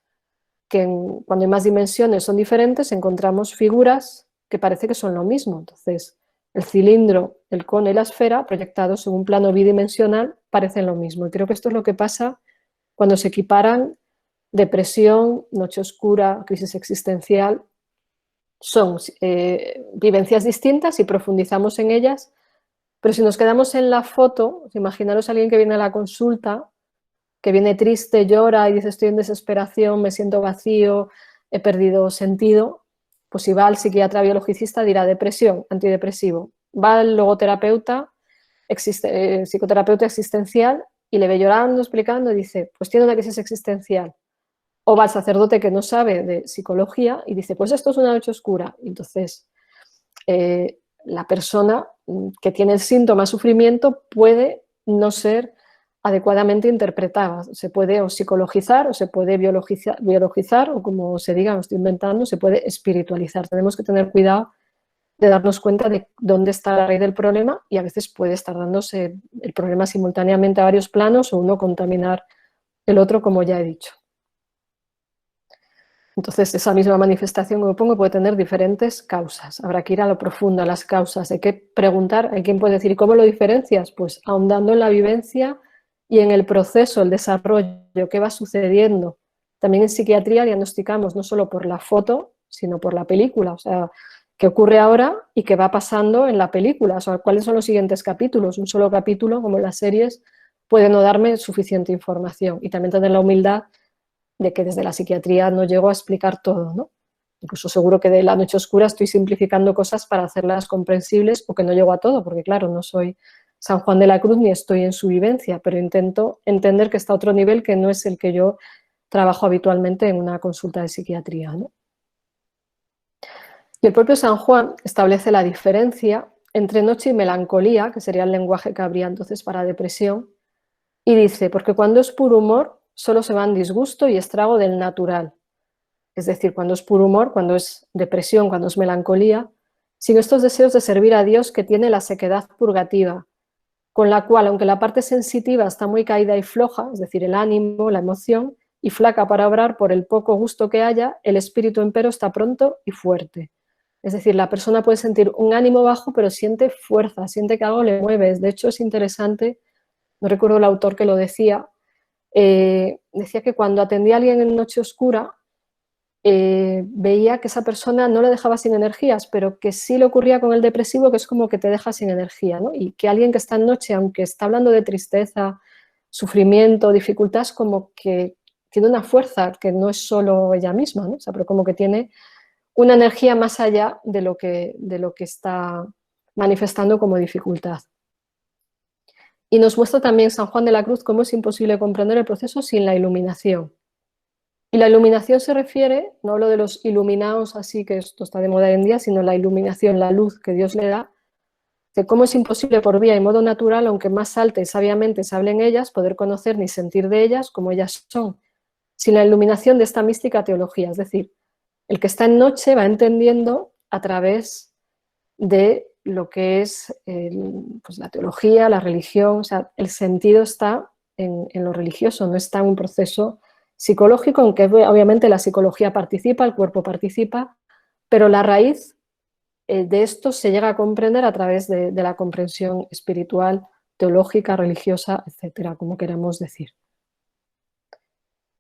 que cuando hay más dimensiones son diferentes, encontramos figuras que parece que son lo mismo. Entonces, el cilindro, el cono y la esfera, proyectados en un plano bidimensional, parecen lo mismo. Y creo que esto es lo que pasa cuando se equiparan depresión, noche oscura, crisis existencial. Son vivencias distintas y profundizamos en ellas, pero si nos quedamos en la foto, imaginaros a alguien que viene a la consulta, que viene triste, llora y dice estoy en desesperación, me siento vacío, he perdido sentido, pues si va al psiquiatra biologicista dirá depresión, antidepresivo. Va al logoterapeuta, psicoterapeuta existencial, y le ve llorando, explicando, y dice, pues tiene una crisis existencial. O va al sacerdote que no sabe de psicología y dice, pues esto es una noche oscura. Y entonces, la persona que tiene el síntoma sufrimiento puede no ser adecuadamente interpretada. Se puede o psicologizar o se puede biologizar o como se diga, lo estoy inventando, se puede espiritualizar. Tenemos que tener cuidado de darnos cuenta de dónde está la raíz del problema, y a veces puede estar dándose el problema simultáneamente a varios planos o uno contaminar el otro, como ya he dicho. Entonces, esa misma manifestación que me pongo puede tener diferentes causas. Habrá que ir a lo profundo, a las causas. Hay que preguntar, hay quien puede decir, ¿y cómo lo diferencias? Pues ahondando en la vivencia y en el proceso, el desarrollo, qué va sucediendo. También en psiquiatría diagnosticamos no solo por la foto, sino por la película. O sea, qué ocurre ahora y qué va pasando en la película. O sea, cuáles son los siguientes capítulos. Un solo capítulo, como en las series, puede no darme suficiente información. Y también tener la humildad de que desde la psiquiatría no llego a explicar todo, ¿no? Incluso seguro que de la noche oscura estoy simplificando cosas para hacerlas comprensibles, o que no llego a todo, porque claro, no soy San Juan de la Cruz ni estoy en su vivencia, pero intento entender que está a otro nivel que no es el que yo trabajo habitualmente en una consulta de psiquiatría, ¿no? Y el propio San Juan establece la diferencia entre noche y melancolía, que sería el lenguaje que habría entonces para depresión, y dice, porque cuando es puro humor, solo se va en disgusto y estrago del natural. Es decir, cuando es puro humor, cuando es depresión, cuando es melancolía, sin estos deseos de servir a Dios que tiene la sequedad purgativa, con la cual, aunque la parte sensitiva está muy caída y floja, es decir, el ánimo, la emoción, y flaca para obrar por el poco gusto que haya, el espíritu empero está pronto y fuerte. Es decir, la persona puede sentir un ánimo bajo, pero siente fuerza, siente que algo le mueve. De hecho, es interesante, no recuerdo el autor que lo decía, decía que cuando atendía a alguien en noche oscura, veía que esa persona no le dejaba sin energías, pero que sí le ocurría con el depresivo, que es como que te deja sin energía, ¿no? Y que alguien que está en noche, aunque está hablando de tristeza, sufrimiento, dificultad, es como que tiene una fuerza que no es solo ella misma, ¿no? O sea, pero como que tiene una energía más allá de lo que está manifestando como dificultad. Y nos muestra también San Juan de la Cruz cómo es imposible comprender el proceso sin la iluminación. Y la iluminación se refiere, no hablo de los iluminados así, que esto está de moda hoy en día, sino la iluminación, la luz que Dios le da, de cómo es imposible por vía y modo natural, aunque más alta y sabiamente se hable en ellas, poder conocer ni sentir de ellas como ellas son, sin la iluminación de esta mística teología. Es decir, el que está en noche va entendiendo a través de lo que es pues la teología, la religión, o sea, el sentido está en lo religioso, no está en un proceso psicológico, aunque obviamente la psicología participa, el cuerpo participa, pero la raíz de esto se llega a comprender a través de la comprensión espiritual, teológica, religiosa, etcétera, como queramos decir.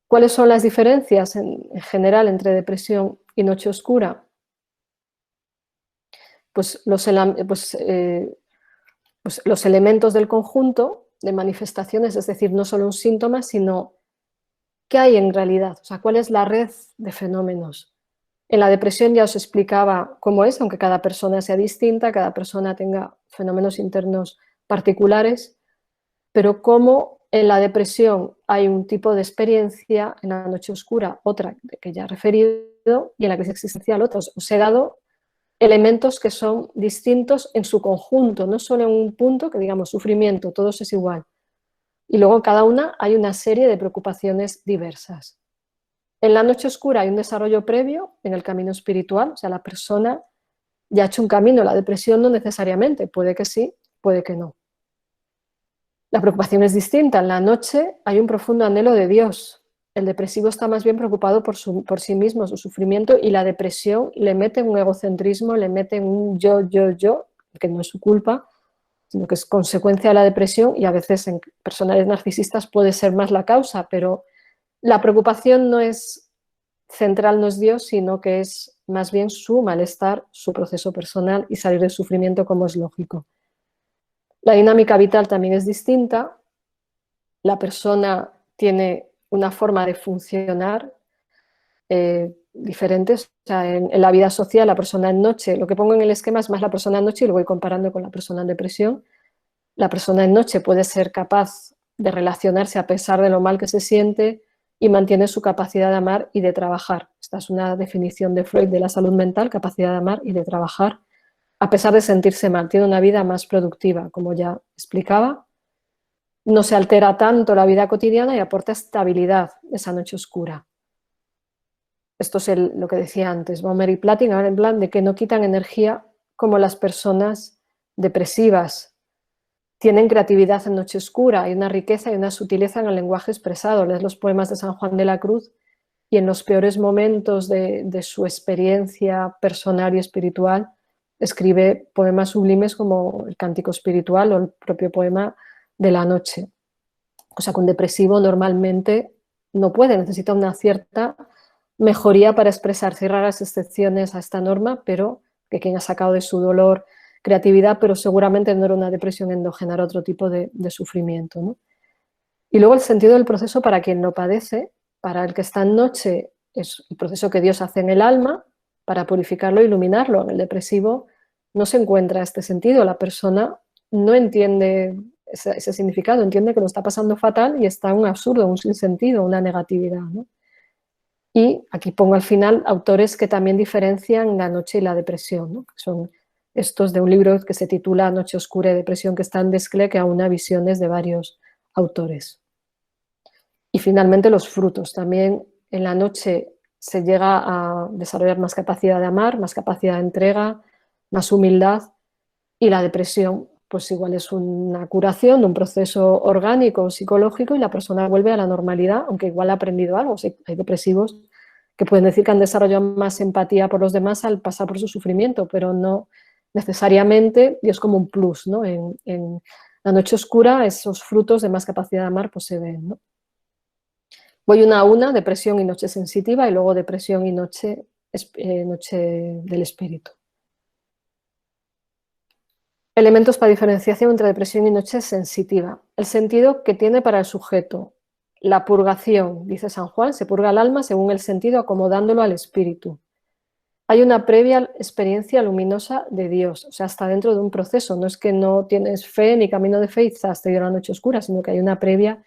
¿Cuáles son las diferencias en general entre depresión y noche oscura? Pues los elementos del conjunto de manifestaciones, es decir, no solo un síntoma, sino qué hay en realidad, o sea, cuál es la red de fenómenos. En la depresión ya os explicaba cómo es, aunque cada persona sea distinta, cada persona tenga fenómenos internos particulares, pero cómo en la depresión hay un tipo de experiencia, en la noche oscura otra que ya he referido, y en la crisis existencial otra. Os he dado elementos que son distintos en su conjunto, no solo en un punto que digamos sufrimiento, todos es igual. Y luego en cada una hay una serie de preocupaciones diversas. En la noche oscura hay un desarrollo previo en el camino espiritual, o sea, la persona ya ha hecho un camino, la depresión no necesariamente, puede que sí, puede que no. La preocupación es distinta, en la noche hay un profundo anhelo de Dios. El depresivo está más bien preocupado por sí mismo, su sufrimiento, y la depresión le mete en un egocentrismo, le mete en un yo, que no es su culpa, sino que es consecuencia de la depresión, y a veces en personas narcisistas puede ser más la causa, pero la preocupación no es central, no es Dios, sino que es más bien su malestar, su proceso personal y salir del sufrimiento, como es lógico. La dinámica vital también es distinta. La persona tiene una forma de funcionar diferentes. O sea, en la vida social, la persona en noche, lo que pongo en el esquema es más la persona en noche y lo voy comparando con la persona en depresión. La persona en noche puede ser capaz de relacionarse a pesar de lo mal que se siente y mantiene su capacidad de amar y de trabajar. Esta es una definición de Freud de la salud mental, capacidad de amar y de trabajar, a pesar de sentirse mal. Tiene una vida más productiva, como ya explicaba. No se altera tanto la vida cotidiana y aporta estabilidad esa noche oscura. Esto es lo que decía antes, Baumer y Platting, ahora en plan de que no quitan energía como las personas depresivas. Tienen creatividad en noche oscura, hay una riqueza y una sutileza en el lenguaje expresado. Lees los poemas de San Juan de la Cruz y en los peores momentos de su experiencia personal y espiritual escribe poemas sublimes como el Cántico Espiritual o el propio poema de la noche. Cosa que un depresivo normalmente no puede, necesita una cierta mejoría para expresarse. Hay raras excepciones a esta norma, pero que quien ha sacado de su dolor creatividad, pero seguramente no era una depresión endógena, era otro tipo de sufrimiento, ¿no? Y luego el sentido del proceso para quien lo padece, para el que está en noche, es el proceso que Dios hace en el alma para purificarlo e iluminarlo. En el depresivo no se encuentra este sentido, la persona no entiende ese significado, entiende que lo está pasando fatal y está un absurdo, un sinsentido, una negatividad, ¿no? Y aquí pongo al final autores que también diferencian la noche y la depresión, ¿no? Que son estos de un libro que se titula Noche oscura y depresión, que está en Desclée, que aúna visiones de varios autores. Y finalmente los frutos. También en la noche se llega a desarrollar más capacidad de amar, más capacidad de entrega, más humildad, y la depresión pues igual es una curación de un proceso orgánico o psicológico y la persona vuelve a la normalidad, aunque igual ha aprendido algo. Hay depresivos que pueden decir que han desarrollado más empatía por los demás al pasar por su sufrimiento, pero no necesariamente, y es como un plus, ¿no? En la noche oscura esos frutos de más capacidad de amar pues se ven, ¿no? Voy una a una, depresión y noche sensitiva, y luego depresión y noche del espíritu. Elementos para diferenciación entre depresión y noche sensitiva. El sentido que tiene para el sujeto. La purgación, dice San Juan, se purga el alma según el sentido acomodándolo al espíritu. Hay una previa experiencia luminosa de Dios, o sea, está dentro de un proceso. No es que no tienes fe ni camino de fe y has tenido la noche oscura, sino que hay una previa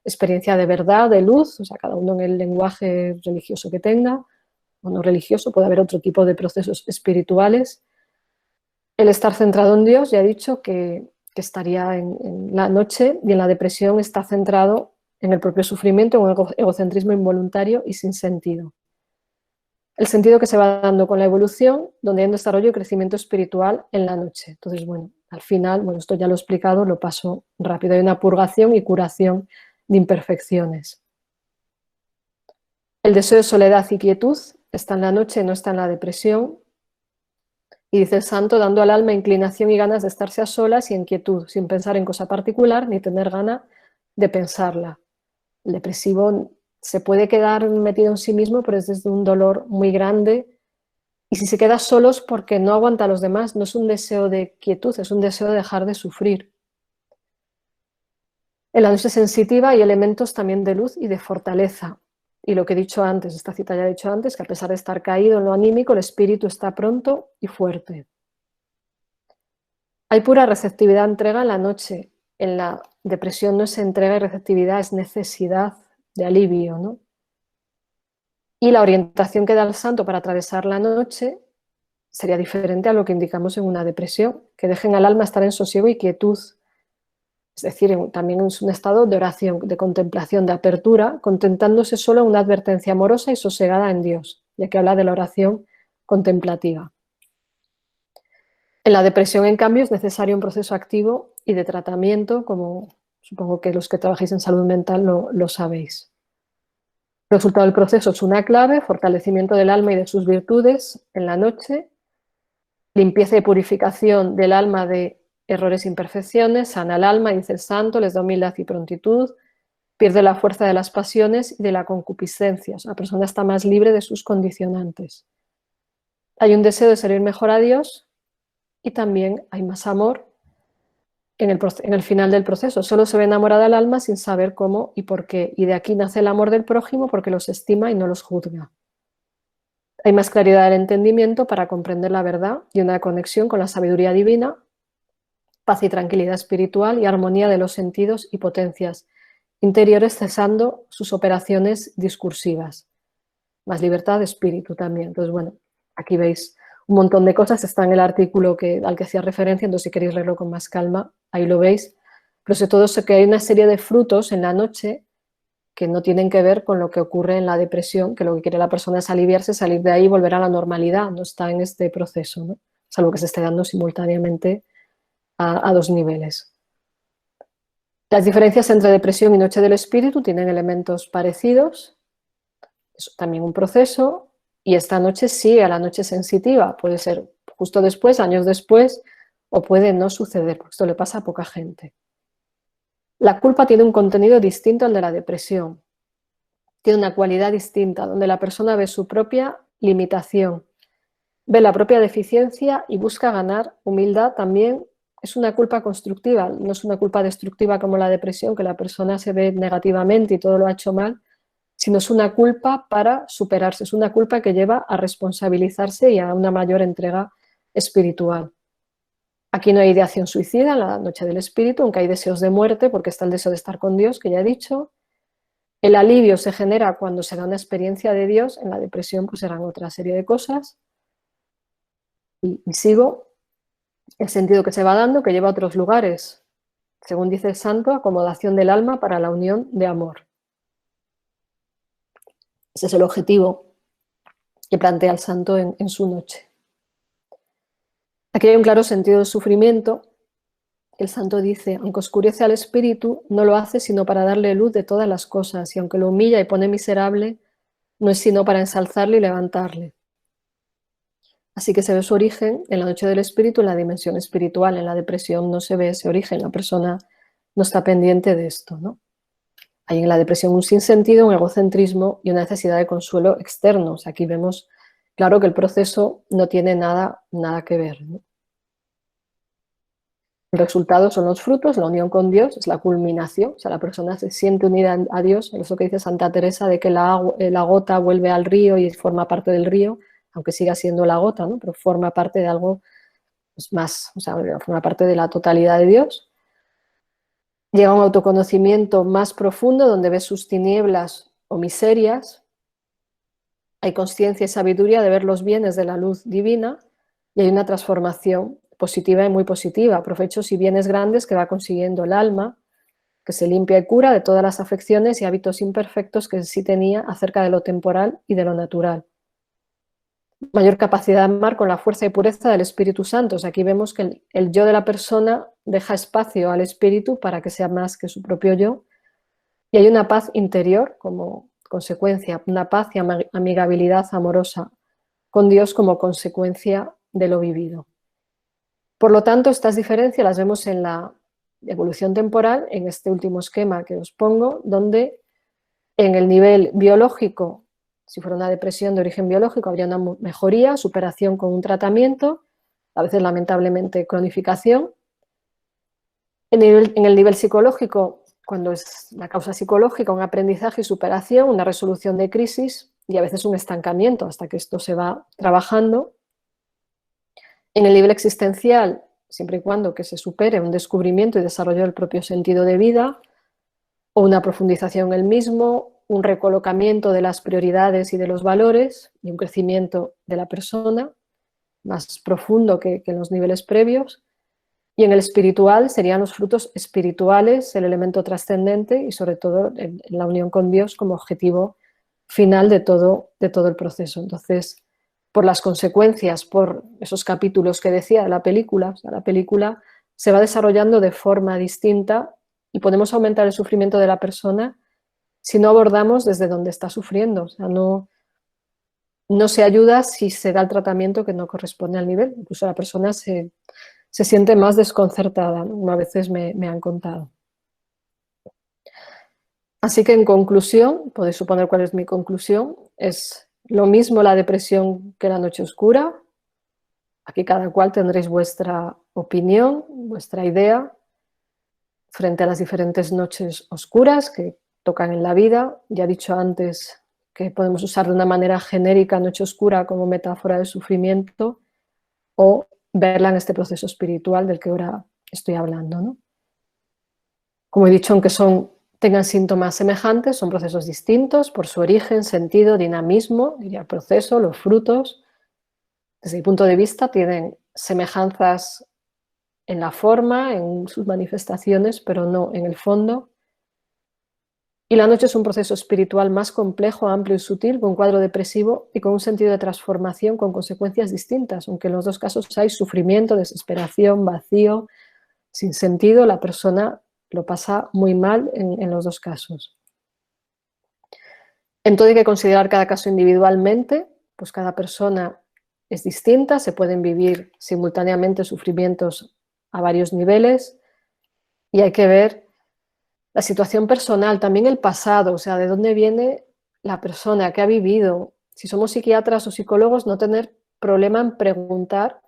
experiencia de verdad, de luz, o sea, cada uno en el lenguaje religioso que tenga, o no religioso, puede haber otro tipo de procesos espirituales. El estar centrado en Dios, ya he dicho que estaría en la noche, y en la depresión está centrado en el propio sufrimiento, en un egocentrismo involuntario y sin sentido. El sentido que se va dando con la evolución, donde hay un desarrollo y crecimiento espiritual en la noche. Entonces, bueno, al final, bueno, esto ya lo he explicado, lo paso rápido. Hay una purgación y curación de imperfecciones. El deseo de soledad y quietud está en la noche, no está en la depresión. Y dice el santo, dando al alma inclinación y ganas de estarse a solas y en quietud, sin pensar en cosa particular ni tener gana de pensarla. El depresivo se puede quedar metido en sí mismo, pero es desde un dolor muy grande. Y si se queda solo es porque no aguanta a los demás, no es un deseo de quietud, es un deseo de dejar de sufrir. En la noche sensitiva hay elementos también de luz y de fortaleza. Y lo que he dicho antes, esta cita ya he dicho antes, que a pesar de estar caído en lo anímico, el espíritu está pronto y fuerte. Hay pura receptividad, entrega en la noche. En la depresión no es entrega y receptividad, es necesidad de alivio, ¿no? Y la orientación que da el santo para atravesar la noche sería diferente a lo que indicamos en una depresión, que dejen al alma estar en sosiego y quietud. Es decir, también es un estado de oración, de contemplación, de apertura, contentándose solo en una advertencia amorosa y sosegada en Dios, ya que habla de la oración contemplativa. En la depresión, en cambio, es necesario un proceso activo y de tratamiento, como supongo que los que trabajáis en salud mental lo sabéis. El resultado del proceso es una clave, fortalecimiento del alma y de sus virtudes en la noche, limpieza y purificación del alma de errores e imperfecciones, sana el alma, dice el santo, les da humildad y prontitud, pierde la fuerza de las pasiones y de la concupiscencia. O sea, la persona está más libre de sus condicionantes. Hay un deseo de servir mejor a Dios y también hay más amor en el final del proceso. Solo se ve enamorada el alma sin saber cómo y por qué. Y de aquí nace el amor del prójimo porque los estima y no los juzga. Hay más claridad del entendimiento para comprender la verdad y una conexión con la sabiduría divina, paz y tranquilidad espiritual y armonía de los sentidos y potencias interiores cesando sus operaciones discursivas. Más libertad de espíritu también. Entonces, bueno, aquí veis un montón de cosas, está en el artículo al que hacía referencia, entonces si queréis leerlo con más calma, ahí lo veis. Pero sobre todo sé que hay una serie de frutos en la noche que no tienen que ver con lo que ocurre en la depresión, que lo que quiere la persona es aliviarse, salir de ahí y volver a la normalidad, no está en este proceso, ¿no? Salvo que se esté dando simultáneamente a dos niveles. Las diferencias entre depresión y noche del espíritu tienen elementos parecidos, es también un proceso, y esta noche sigue a la noche sensitiva, puede ser justo después, años después, o puede no suceder, porque esto le pasa a poca gente. La culpa tiene un contenido distinto al de la depresión, tiene una cualidad distinta, donde la persona ve su propia limitación, ve la propia deficiencia y busca ganar humildad también. Es una culpa constructiva, no es una culpa destructiva como la depresión, que la persona se ve negativamente y todo lo ha hecho mal, sino es una culpa para superarse, es una culpa que lleva a responsabilizarse y a una mayor entrega espiritual. Aquí no hay ideación suicida en la noche del espíritu, aunque hay deseos de muerte, porque está el deseo de estar con Dios, que ya he dicho. El alivio se genera cuando se da una experiencia de Dios, en la depresión pues serán otra serie de cosas. Y sigo, el sentido que se va dando, que lleva a otros lugares. Según dice el santo, acomodación del alma para la unión de amor. Ese es el objetivo que plantea el santo en su noche. Aquí hay un claro sentido de sufrimiento. El santo dice, aunque oscurece al espíritu, no lo hace sino para darle luz de todas las cosas, y aunque lo humilla y pone miserable, no es sino para ensalzarle y levantarle. Así que se ve su origen en la noche del espíritu, en la dimensión espiritual. En la depresión no se ve ese origen, la persona no está pendiente de esto, ¿no? Hay en la depresión un sinsentido, un egocentrismo y una necesidad de consuelo externos. Aquí vemos claro que el proceso no tiene nada que ver, ¿no? El resultado son los frutos, la unión con Dios es la culminación, o sea, la persona se siente unida a Dios, eso que dice Santa Teresa de que la gota vuelve al río y forma parte del río, aunque siga siendo la gota, ¿no? Pero forma parte de algo pues, más, o sea, forma parte de la totalidad de Dios. Llega a un autoconocimiento más profundo donde ve sus tinieblas o miserias, hay conciencia y sabiduría de ver los bienes de la luz divina y hay una transformación positiva y muy positiva, provechos y bienes grandes que va consiguiendo el alma, que se limpia y cura de todas las afecciones y hábitos imperfectos que sí tenía acerca de lo temporal y de lo natural. Mayor capacidad de amar con la fuerza y pureza del Espíritu Santo. O sea, aquí vemos que el yo de la persona deja espacio al Espíritu para que sea más que su propio yo. Y hay una paz interior como consecuencia, una paz y amigabilidad amorosa con Dios como consecuencia de lo vivido. Por lo tanto, estas diferencias las vemos en la evolución temporal, en este último esquema que os pongo, donde en el nivel biológico, si fuera una depresión de origen biológico, habría una mejoría, superación con un tratamiento, a veces lamentablemente cronificación. En el nivel psicológico, cuando es la causa psicológica, un aprendizaje y superación, una resolución de crisis y a veces un estancamiento hasta que esto se va trabajando. En el nivel existencial, siempre y cuando que se supere un descubrimiento y desarrollo del propio sentido de vida, o una profundización en el mismo, un recolocamiento de las prioridades y de los valores y un crecimiento de la persona más profundo que en los niveles previos. Y en el espiritual serían los frutos espirituales, el elemento trascendente y sobre todo en la unión con Dios como objetivo final de todo el proceso. Entonces, por las consecuencias, por esos capítulos que decía de la película, o sea, la película se va desarrollando de forma distinta y podemos aumentar el sufrimiento de la persona si no abordamos desde donde está sufriendo. O sea, no se ayuda si se da el tratamiento que no corresponde al nivel. Incluso la persona se siente más desconcertada, ¿no? A veces me han contado. Así que en conclusión, podéis suponer cuál es mi conclusión, es lo mismo la depresión que la noche oscura. Aquí cada cual tendréis vuestra opinión, vuestra idea frente a las diferentes noches oscuras que tocan en la vida. Ya he dicho antes que podemos usar de una manera genérica noche oscura como metáfora de sufrimiento o verla en este proceso espiritual del que ahora estoy hablando, ¿no? Como he dicho, aunque tengan síntomas semejantes, son procesos distintos por su origen, sentido, dinamismo, diría el proceso, los frutos. Desde mi punto de vista tienen semejanzas en la forma, en sus manifestaciones, pero no en el fondo. Y la noche es un proceso espiritual más complejo, amplio y sutil, con un cuadro depresivo y con un sentido de transformación con consecuencias distintas, aunque en los dos casos hay sufrimiento, desesperación, vacío, sin sentido, la persona lo pasa muy mal en los dos casos. En todo hay que considerar cada caso individualmente, pues cada persona es distinta, se pueden vivir simultáneamente sufrimientos a varios niveles y hay que ver la situación personal, también el pasado, o sea, de dónde viene la persona que ha vivido. Si somos psiquiatras o psicólogos, no tener problema en preguntar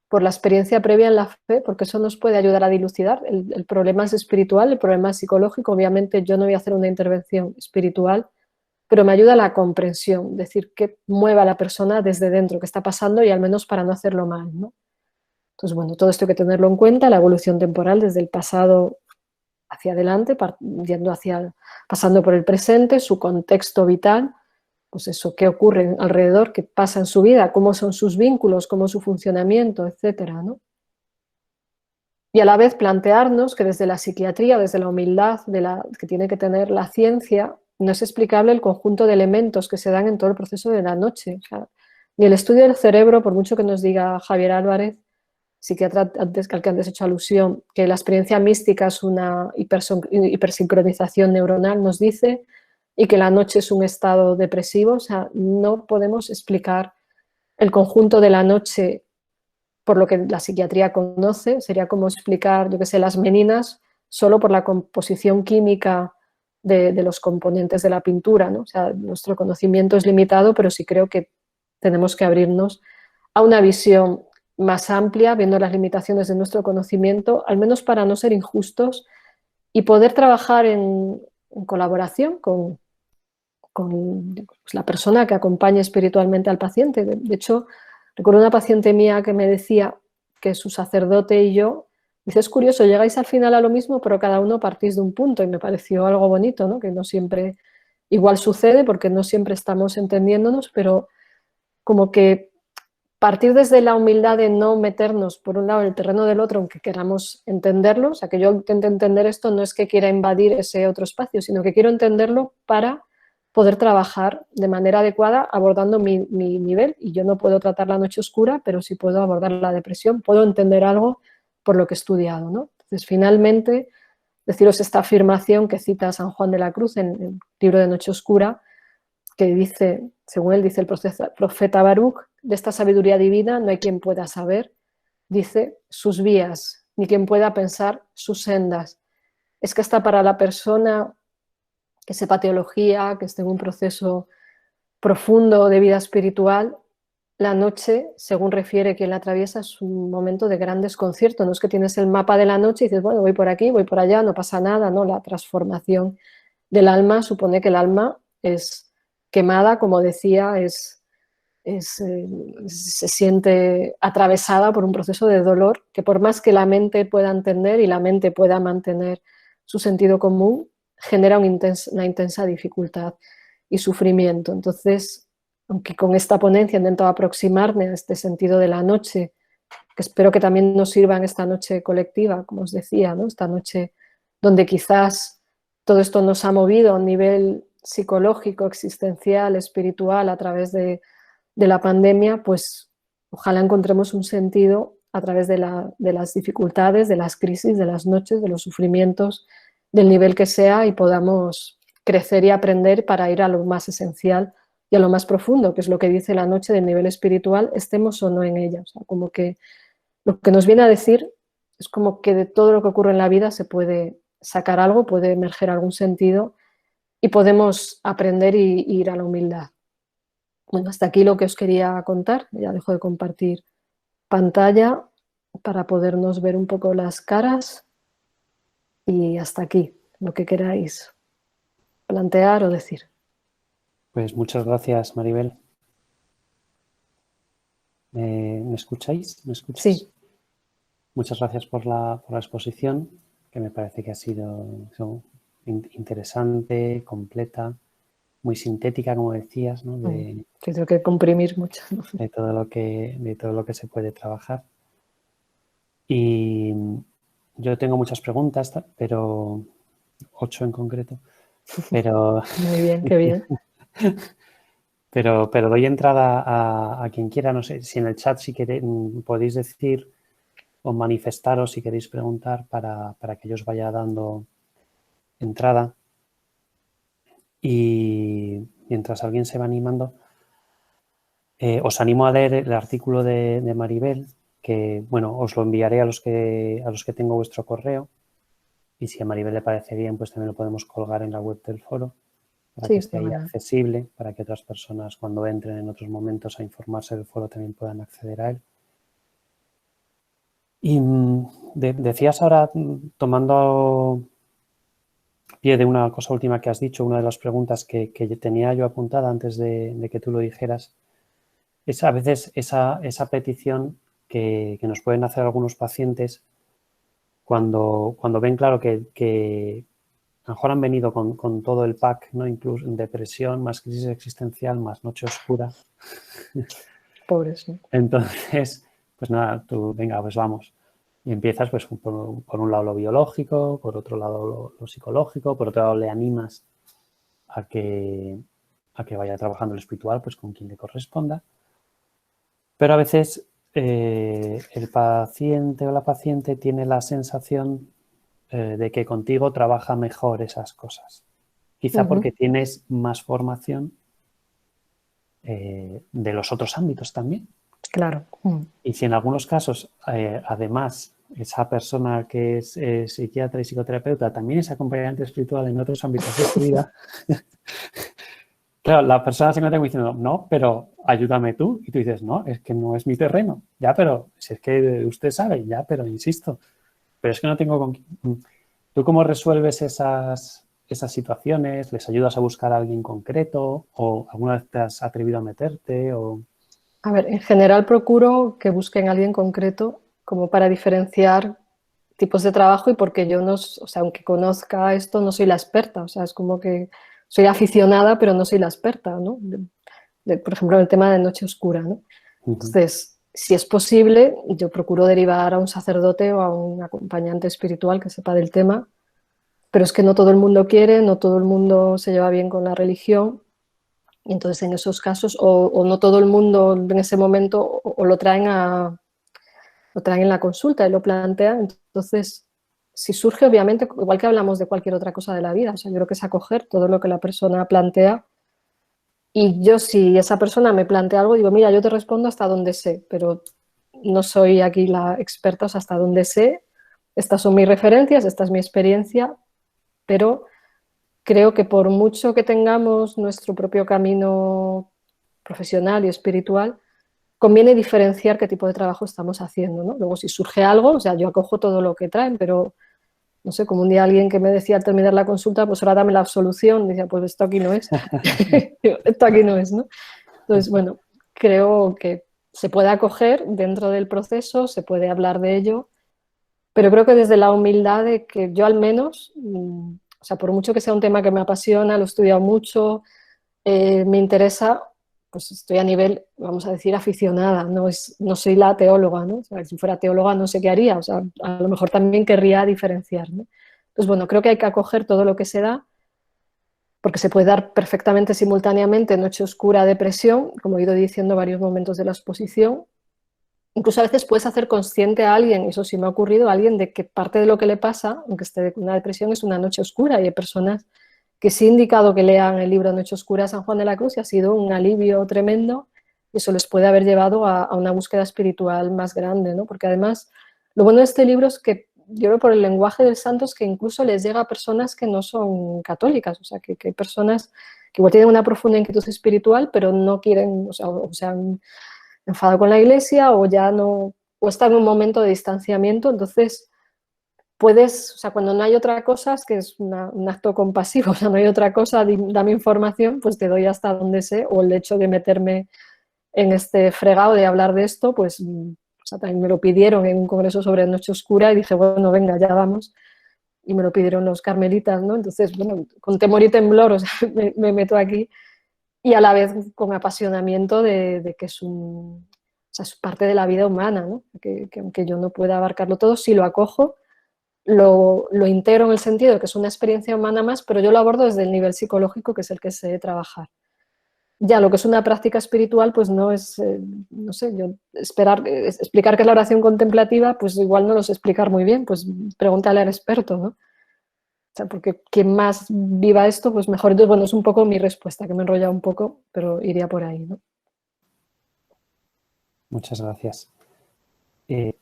por la experiencia previa en la fe, porque eso nos puede ayudar a dilucidar. El problema es espiritual, el problema es psicológico. Obviamente yo no voy a hacer una intervención espiritual, pero me ayuda a la comprensión, decir qué mueve a la persona desde dentro, qué está pasando y al menos para no hacerlo mal, ¿no? Entonces, bueno, todo esto hay que tenerlo en cuenta, la evolución temporal desde el pasado hacia adelante, pasando por el presente, su contexto vital, pues eso, qué ocurre alrededor, qué pasa en su vida, cómo son sus vínculos, cómo es su funcionamiento, etcétera, ¿no? Y a la vez plantearnos que desde la psiquiatría, desde la humildad que tiene que tener la ciencia, no es explicable el conjunto de elementos que se dan en todo el proceso de la noche. O sea, ni el estudio del cerebro, por mucho que nos diga Javier Álvarez, psiquiatra al que antes he hecho alusión, que la experiencia mística es una hipersincronización neuronal, nos dice, y que la noche es un estado depresivo. O sea, no podemos explicar el conjunto de la noche por lo que la psiquiatría conoce. Sería como explicar, yo qué sé, las meninas solo por la composición química de los componentes de la pintura, ¿no? O sea, nuestro conocimiento es limitado, pero sí creo que tenemos que abrirnos a una visión más amplia, viendo las limitaciones de nuestro conocimiento, al menos para no ser injustos y poder trabajar en colaboración con pues, la persona que acompañe espiritualmente al paciente. De hecho, recuerdo una paciente mía que me decía que su sacerdote y yo, dice, es curioso, llegáis al final a lo mismo, pero cada uno partís de un punto, y me pareció algo bonito, ¿no? Que no siempre igual sucede, porque no siempre estamos entendiéndonos, pero como que partir desde la humildad de no meternos, por un lado, en el terreno del otro, aunque queramos entenderlo. O sea, que yo intente entender esto, no es que quiera invadir ese otro espacio, sino que quiero entenderlo para poder trabajar de manera adecuada abordando mi nivel. Y yo no puedo tratar la noche oscura, pero sí puedo abordar la depresión, puedo entender algo por lo que he estudiado, ¿no? Entonces, finalmente, deciros esta afirmación que cita San Juan de la Cruz en el libro de Noche Oscura, que dice, según él dice el profeta Baruch, de esta sabiduría divina no hay quien pueda saber, dice, sus vías, ni quien pueda pensar sus sendas. Es que hasta para la persona que sepa teología, que esté en un proceso profundo de vida espiritual, la noche, según refiere quien la atraviesa, es un momento de gran desconcierto. No es que tienes el mapa de la noche y dices, bueno, voy por aquí, voy por allá, no pasa nada, ¿no? La transformación del alma supone que el alma es quemada, como decía, se siente atravesada por un proceso de dolor que, por más que la mente pueda entender y la mente pueda mantener su sentido común, genera una intensa dificultad y sufrimiento. Entonces, aunque con esta ponencia intento aproximarme a este sentido de la noche, que espero que también nos sirva en esta noche colectiva, como os decía, ¿no? Esta noche donde quizás todo esto nos ha movido a un nivel psicológico, existencial, espiritual, a través de la pandemia, pues ojalá encontremos un sentido a través de las dificultades, de las crisis, de las noches, de los sufrimientos, del nivel que sea, y podamos crecer y aprender para ir a lo más esencial y a lo más profundo, que es lo que dice la noche del nivel espiritual, estemos o no en ella. O sea, como que lo que nos viene a decir es como que de todo lo que ocurre en la vida se puede sacar algo, puede emerger algún sentido y podemos aprender y ir a la humildad. Bueno, hasta aquí lo que os quería contar. Ya dejo de compartir pantalla para podernos ver un poco las caras, y hasta aquí lo que queráis plantear o decir. Pues muchas gracias, Maribel. ¿Me escucháis? ¿Me escuchas? Sí. Muchas gracias por la exposición, que me parece que ha sido interesante, completa, muy sintética, como decías, ¿no? Tengo que comprimir mucho. de todo lo que se puede trabajar. Y yo tengo muchas preguntas, pero 8 en concreto. Pero Muy bien, qué bien. Pero doy entrada a quien quiera. No sé si en el chat si queréis, podéis decir o manifestaros si queréis preguntar para que yo os vaya dando entrada. Y mientras alguien se va animando, os animo a leer el artículo de Maribel, que bueno, os lo enviaré a los que tengo vuestro correo, y si a Maribel le parece bien, pues también lo podemos colgar en la web del foro para que esté ahí accesible, para que otras personas cuando entren en otros momentos a informarse del foro también puedan acceder a él. Y decías ahora, tomando pie de una cosa última que has dicho, una de las preguntas que tenía yo apuntada antes de que tú lo dijeras, es a veces esa petición que nos pueden hacer algunos pacientes cuando ven claro que a lo mejor han venido con todo el pack, ¿no? Incluso depresión, más crisis existencial, más noche oscura. Pobres, ¿no? Entonces, pues nada, tú, venga, pues vamos. Y empiezas pues por un lado lo biológico, por otro lado lo psicológico, por otro lado le animas a que vaya trabajando el espiritual pues con quien le corresponda. Pero a veces el paciente o la paciente tiene la sensación de que contigo trabaja mejor esas cosas. quizá porque tienes más formación de los otros ámbitos también. Claro. Y si en algunos casos, además, esa persona que es psiquiatra y psicoterapeuta también es acompañante espiritual en otros ámbitos de su vida, claro, la persona se encuentra diciendo, no, pero ayúdame tú. Y tú dices, no, es que no es mi terreno. Ya, pero si es que usted sabe, ya, pero insisto. Pero es que no tengo con quién. ¿Tú cómo resuelves esas situaciones? ¿Les ayudas a buscar a alguien concreto? ¿O alguna vez te has atrevido a meterte? O... A ver, en general procuro que busquen a alguien concreto como para diferenciar tipos de trabajo y porque yo no, o sea, aunque conozca esto, no soy la experta. O sea, es como que soy aficionada, pero no soy la experta, ¿no? Por ejemplo, en el tema de Noche Oscura, ¿no? Entonces, si es posible, yo procuro derivar a un sacerdote o a un acompañante espiritual que sepa del tema, pero es que no todo el mundo quiere, no todo el mundo se lleva bien con la religión, y entonces en esos casos, o no todo el mundo en ese momento, o lo traen en la consulta y lo plantean. Entonces, si surge, obviamente, igual que hablamos de cualquier otra cosa de la vida, o sea, yo creo que es acoger todo lo que la persona plantea. Y yo, si esa persona me plantea algo, digo, mira, yo te respondo hasta donde sé, pero no soy aquí la experta, o sea, hasta donde sé, estas son mis referencias, esta es mi experiencia, pero creo que por mucho que tengamos nuestro propio camino profesional y espiritual, conviene diferenciar qué tipo de trabajo estamos haciendo, ¿no? Luego, si surge algo, o sea, yo acojo todo lo que traen, pero no sé, como un día alguien que me decía al terminar la consulta, pues ahora dame la absolución, decía, pues esto aquí no es, esto aquí no es, ¿no? Entonces, bueno, creo que se puede acoger dentro del proceso, se puede hablar de ello, pero creo que desde la humildad de que yo al menos, o sea, por mucho que sea un tema que me apasiona, lo he estudiado mucho, me interesa, pues estoy a nivel, vamos a decir, aficionada, no soy la teóloga, ¿no? O sea, si fuera teóloga no sé qué haría, o sea, a lo mejor también querría diferenciar, ¿no? Entonces, bueno, creo que hay que acoger todo lo que se da, porque se puede dar perfectamente simultáneamente noche oscura, depresión, como he ido diciendo varios momentos de la exposición. Incluso a veces puedes hacer consciente a alguien, eso sí me ha ocurrido, a alguien de que parte de lo que le pasa, aunque esté con una depresión, es una noche oscura, y hay personas que sí he indicado que lean el libro Noche Oscura de San Juan de la Cruz y ha sido un alivio tremendo y eso les puede haber llevado a una búsqueda espiritual más grande, ¿no? Porque además lo bueno de este libro es que yo creo por el lenguaje del santo es que incluso les llega a personas que no son católicas, o sea, que hay personas que igual tienen una profunda inquietud espiritual pero no quieren, o se han enfadado con la iglesia o ya no, o están en un momento de distanciamiento, entonces puedes, o sea, cuando no hay otra cosa, es que es un acto compasivo, o sea, no hay otra cosa, dame información, pues te doy hasta donde sé, o el hecho de meterme en este fregado de hablar de esto, pues, o sea, también me lo pidieron en un congreso sobre Noche Oscura y dije, bueno, venga, ya vamos, y me lo pidieron los carmelitas, ¿no? Entonces, bueno, con temor y temblor, o sea, me meto aquí, y a la vez con apasionamiento de que es o sea, es parte de la vida humana, ¿no? Que aunque yo no pueda abarcarlo todo, sí lo acojo, lo integro en el sentido de que es una experiencia humana más, pero yo lo abordo desde el nivel psicológico, que es el que sé trabajar. Ya lo que es una práctica espiritual, pues no es, no sé, yo explicar qué es la oración contemplativa, pues igual no lo sé explicar muy bien, pues pregúntale al experto, ¿no? O sea, porque quien más viva esto, pues mejor. Entonces, bueno, es un poco mi respuesta, que me he enrollado un poco, pero iría por ahí, ¿no? Muchas gracias.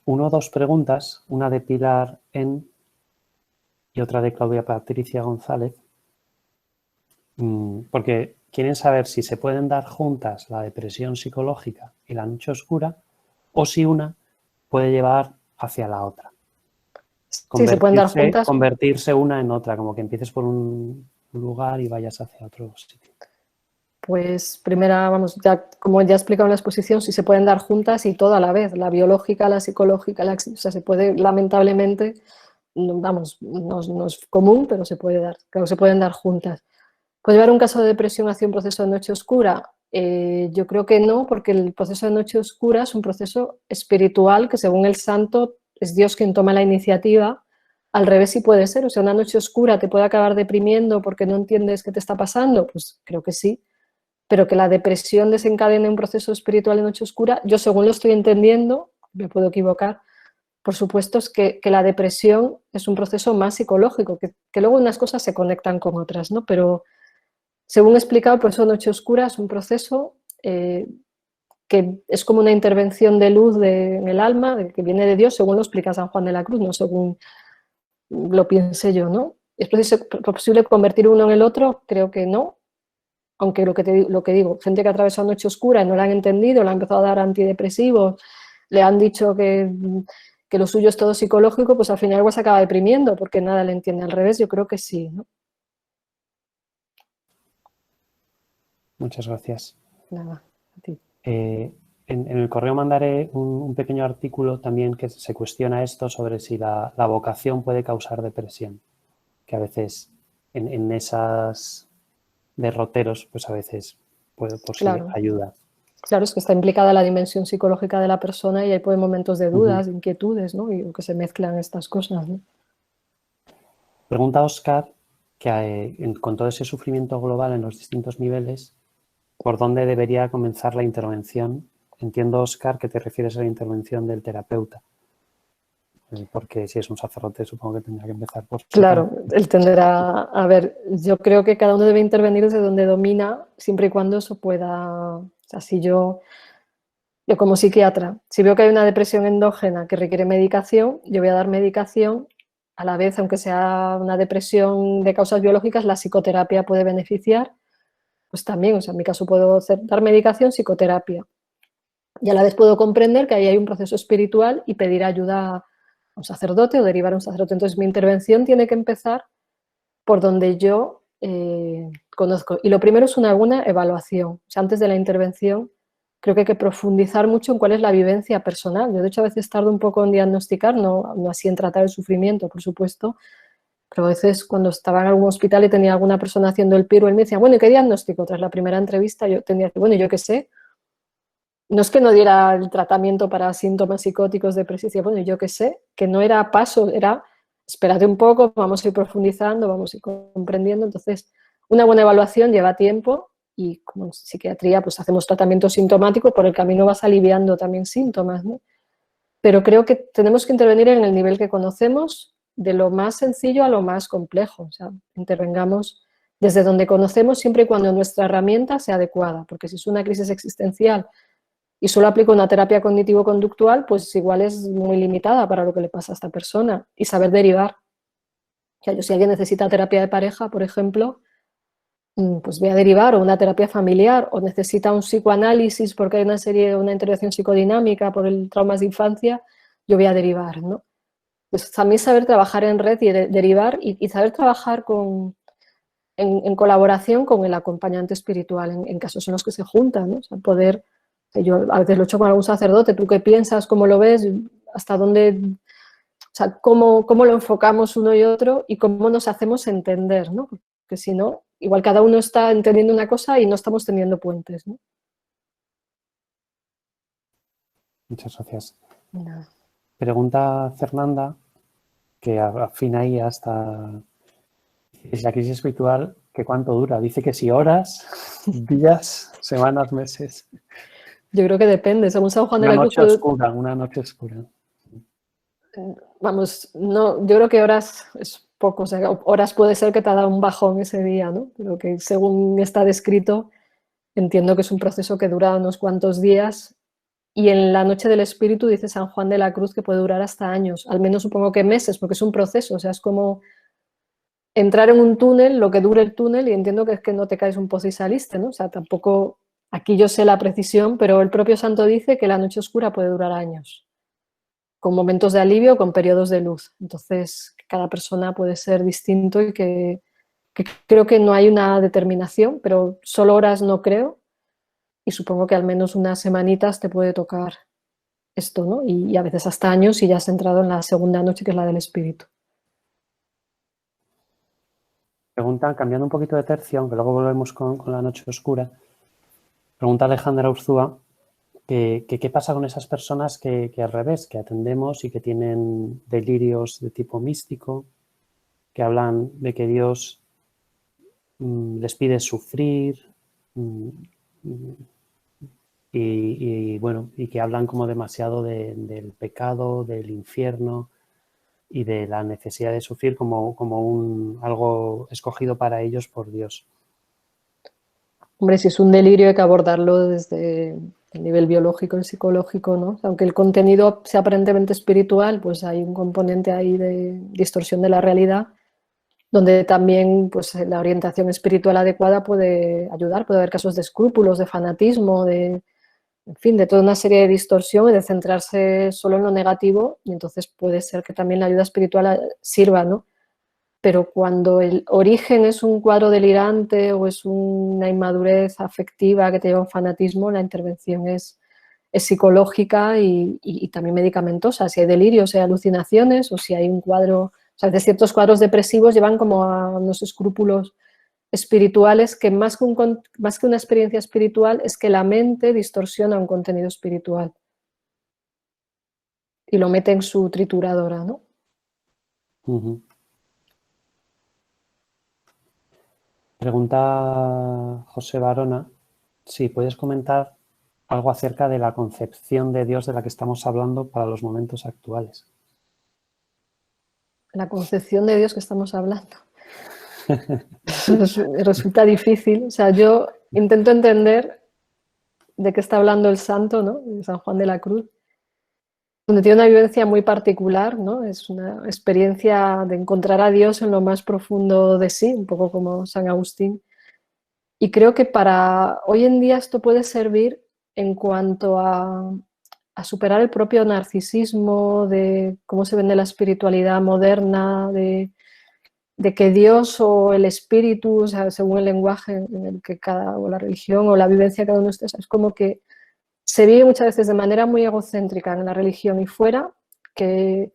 Una o dos preguntas, una de Pilar N y otra de Claudia Patricia González, porque quieren saber si se pueden dar juntas la depresión psicológica y la noche oscura o si una puede llevar hacia la otra. Sí, se pueden dar juntas. Convertirse una en otra, como que empieces por un lugar y vayas hacia otro sitio. Pues primera, vamos, ya como ya he explicado en la exposición, sí se pueden dar juntas y todo a la vez, la biológica, la psicológica, o sea, se puede, lamentablemente, vamos, no es común, pero se puede dar, claro, se pueden dar juntas. ¿Puede llevar un caso de depresión hacia un proceso de noche oscura? Yo creo que no, porque el proceso de noche oscura es un proceso espiritual que según el santo es Dios quien toma la iniciativa. Al revés sí puede ser, o sea, una noche oscura te puede acabar deprimiendo porque no entiendes qué te está pasando, pues creo que sí, pero que la depresión desencadene un proceso espiritual de noche oscura, yo según lo estoy entendiendo, me puedo equivocar, por supuesto, es que la depresión es un proceso más psicológico, que luego unas cosas se conectan con otras, ¿no? Pero según he explicado, por eso Noche Oscura es un proceso que es como una intervención de luz en el alma, que viene de Dios, según lo explica San Juan de la Cruz, no según lo piense yo, ¿no? ¿Es posible convertir uno en el otro? Creo que no, aunque lo que digo, gente que ha atravesado Noche Oscura y no la han entendido, le han empezado a dar antidepresivos, le han dicho que lo suyo es todo psicológico, pues al final igual se acaba deprimiendo porque nada le entiende. Al revés, yo creo que sí, ¿no? Muchas gracias. Nada, a ti. En el correo mandaré un pequeño artículo también que se cuestiona esto sobre si la vocación puede causar depresión, que a veces en esas derroteros, pues a veces pues sí Claro, ayuda. claro, es que está implicada la dimensión psicológica de la persona y hay pues, momentos de dudas, de inquietudes, ¿no? Y que se mezclan estas cosas, ¿no? Pregunta Oscar que con todo ese sufrimiento global en los distintos niveles, ¿por dónde debería comenzar la intervención? Entiendo, Oscar, que te refieres a la intervención del terapeuta, porque si es un sacerdote supongo que tendrá que empezar por su Claro, parte. él tendrá, a ver, yo creo que cada uno debe intervenir desde donde domina, siempre y cuando eso pueda, o sea, si yo como psiquiatra, si veo que hay una depresión endógena que requiere medicación, yo voy a dar medicación, a la vez, aunque sea una depresión de causas biológicas, la psicoterapia puede beneficiar, pues también, o sea, en mi caso puedo dar medicación, psicoterapia, y a la vez puedo comprender que ahí hay un proceso espiritual y pedir ayuda a un sacerdote o derivar a un sacerdote. Entonces mi intervención tiene que empezar por donde yo conozco. Y lo primero es una buena evaluación. O sea, antes de la intervención, creo que hay que profundizar mucho en cuál es la vivencia personal. Yo, de hecho, a veces tardo un poco en diagnosticar, no así en tratar el sufrimiento, por supuesto, pero a veces cuando estaba en algún hospital y tenía alguna persona haciendo el piro, él me decía, bueno, ¿y qué diagnóstico? Tras la primera entrevista yo tenía que, bueno, yo qué sé. No es que no diera el tratamiento para síntomas psicóticos, depresivos, bueno, yo qué sé, que no era paso, era espérate un poco, vamos a ir profundizando, vamos a ir comprendiendo. Entonces, una buena evaluación lleva tiempo y como en psiquiatría pues hacemos tratamiento sintomático, por el camino vas aliviando también síntomas, ¿no? Pero creo que tenemos que intervenir en el nivel que conocemos, de lo más sencillo a lo más complejo. O sea, intervengamos desde donde conocemos siempre y cuando nuestra herramienta sea adecuada, porque si es una crisis existencial y solo aplico una terapia cognitivo-conductual, pues igual es muy limitada para lo que le pasa a esta persona. Y saber derivar. O sea, yo si alguien necesita terapia de pareja, por ejemplo, pues voy a derivar, o una terapia familiar, o necesita un psicoanálisis porque hay una intervención psicodinámica por el traumas de infancia, yo voy a derivar, ¿no? Pues también saber trabajar en red y derivar y saber trabajar en colaboración con el acompañante espiritual, en casos en los que se juntan, ¿no? O sea, poder, yo a veces lo he hecho con algún sacerdote, ¿tú qué piensas? ¿Cómo lo ves? ¿Hasta dónde? O sea, cómo lo enfocamos uno y otro y cómo nos hacemos entender, ¿no? Porque si no, igual cada uno está entendiendo una cosa y no estamos teniendo puentes, ¿no? Muchas gracias. Nada. Pregunta Fernanda, que afina ahí hasta es la crisis espiritual, ¿que cuánto dura? Dice que si horas, días, semanas, meses. Yo creo que depende, según San Juan de Una la Cruz, noche oscura, una noche oscura. vamos, no, yo creo que horas es poco, o sea, horas puede ser que te ha dado un bajón ese día, ¿no? Pero que según está descrito, entiendo que es un proceso que dura unos cuantos días y en la noche del espíritu dice San Juan de la Cruz que puede durar hasta años, al menos supongo que meses, porque es un proceso, o sea, es como entrar en un túnel, lo que dure el túnel, y entiendo que es que no te caes un pozo y saliste, ¿no? O sea, tampoco, aquí yo sé la precisión, pero el propio santo dice que la noche oscura puede durar años, con momentos de alivio, con periodos de luz. Entonces, cada persona puede ser distinto y que creo que no hay una determinación, pero solo horas no creo, y supongo que al menos unas semanitas te puede tocar esto, ¿no? Y a veces hasta años si ya has entrado en la segunda noche, que es la del espíritu. Pregunta, cambiando un poquito de tercio, aunque luego volvemos con la noche oscura. Pregunta Alejandra Urzúa que qué pasa con esas personas que al revés, que atendemos y que tienen delirios de tipo místico, que hablan de que Dios les pide sufrir, bueno, y que hablan como demasiado del pecado, del infierno y de la necesidad de sufrir como algo escogido para ellos por Dios. Hombre, si es un delirio hay que abordarlo desde el nivel biológico y psicológico, ¿no? Aunque el contenido sea aparentemente espiritual, pues hay un componente ahí de distorsión de la realidad, donde también pues, la orientación espiritual adecuada puede ayudar. Puede haber casos de escrúpulos, de fanatismo, en fin, de toda una serie de distorsión y de centrarse solo en lo negativo, y entonces puede ser que también la ayuda espiritual sirva, ¿no? Pero cuando el origen es un cuadro delirante o es una inmadurez afectiva que te lleva a un fanatismo, la intervención es psicológica y también medicamentosa. Si hay delirios, si hay alucinaciones o si hay un cuadro, o sea, de ciertos cuadros depresivos llevan como a unos escrúpulos espirituales que más que una experiencia espiritual es que la mente distorsiona un contenido espiritual y lo mete en su trituradora, ¿no? Uh-huh. Pregunta José Barona si puedes comentar algo acerca de la concepción de Dios de la que estamos hablando para los momentos actuales. La concepción de Dios que estamos hablando. Resulta difícil. O sea, yo intento entender de qué está hablando el santo, ¿no? De San Juan de la Cruz, donde tiene una vivencia muy particular, ¿no? Es una experiencia de encontrar a Dios en lo más profundo de sí, un poco como San Agustín. Y creo que para hoy en día esto puede servir en cuanto a superar el propio narcisismo, de cómo se vende la espiritualidad moderna, de que Dios o el espíritu, o sea, según el lenguaje en el que o la religión o la vivencia de cada uno esté, es como que se vive muchas veces de manera muy egocéntrica en la religión y fuera, que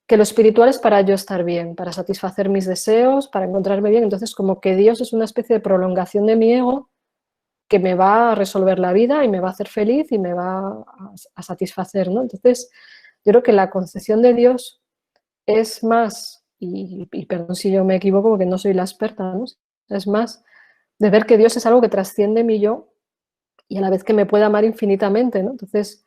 lo espiritual es para yo estar bien, para satisfacer mis deseos, para encontrarme bien. Entonces, como que Dios es una especie de prolongación de mi ego que me va a resolver la vida y me va a hacer feliz y me va a satisfacer, ¿no? Entonces, yo creo que la concepción de Dios es más, y perdón si yo me equivoco porque no soy la experta, ¿no? Es más de ver que Dios es algo que trasciende mi yo y a la vez que me puede amar infinitamente, ¿no? Entonces,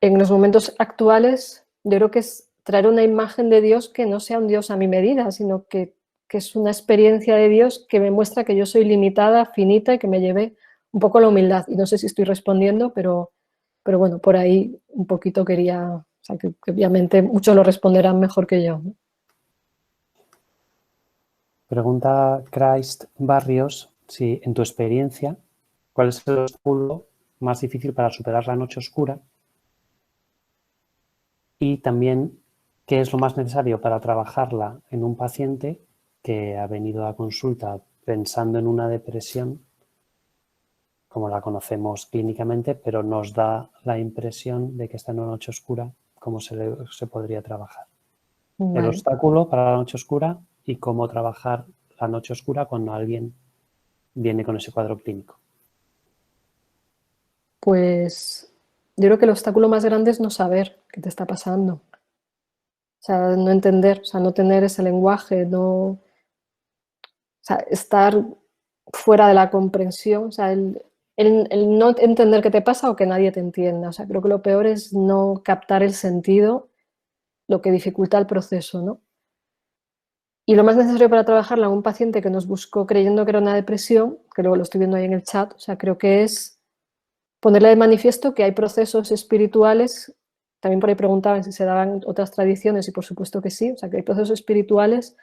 en los momentos actuales, yo creo que es traer una imagen de Dios que no sea un Dios a mi medida, sino que es una experiencia de Dios que me muestra que yo soy limitada, finita y que me lleve un poco a la humildad. Y no sé si estoy respondiendo, pero bueno, por ahí un poquito quería, o sea, que obviamente muchos lo responderán mejor que yo, ¿no? Pregunta Christ Barrios si, en tu experiencia, ¿cuál es el obstáculo más difícil para superar la noche oscura? Y también, ¿qué es lo más necesario para trabajarla en un paciente que ha venido a consulta pensando en una depresión, como la conocemos clínicamente, pero nos da la impresión de que está en una noche oscura? ¿Cómo se podría trabajar? El Vale. obstáculo para la noche oscura y cómo trabajar la noche oscura cuando alguien viene con ese cuadro clínico. Pues yo creo que el obstáculo más grande es no saber qué te está pasando. O sea, no entender, o sea, no tener ese lenguaje, no, o sea, estar fuera de la comprensión, o sea, el no entender qué te pasa o que nadie te entienda. O sea, creo que lo peor es no captar el sentido, lo que dificulta el proceso, ¿no? Y lo más necesario para trabajarla en un paciente que nos buscó creyendo que era una depresión, que luego lo estoy viendo ahí en el chat, o sea, creo que es ponerle de manifiesto que hay procesos espirituales, también por ahí preguntaban si se daban otras tradiciones y por supuesto que sí, o sea, que hay procesos espirituales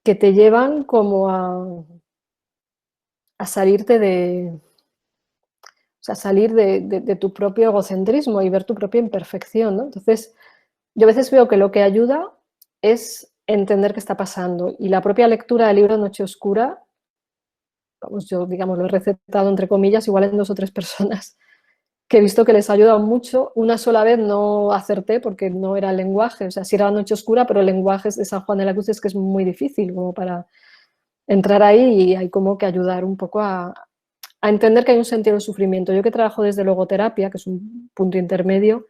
que te llevan como a salirte o sea, salir de tu propio egocentrismo y ver tu propia imperfección, ¿no? Entonces, yo a veces veo que lo que ayuda es entender qué está pasando y la propia lectura del libro Noche Oscura, vamos, yo digamos lo he recetado entre comillas, igual en 2 o 3 personas que he visto que les ha ayudado mucho. Una sola vez no acerté porque no era el lenguaje, o sea, sí era Noche Oscura, pero el lenguaje de San Juan de la Cruz es que es muy difícil como para entrar ahí y hay como que ayudar un poco a entender que hay un sentido del sufrimiento. Yo que trabajo desde logoterapia, que es un punto intermedio,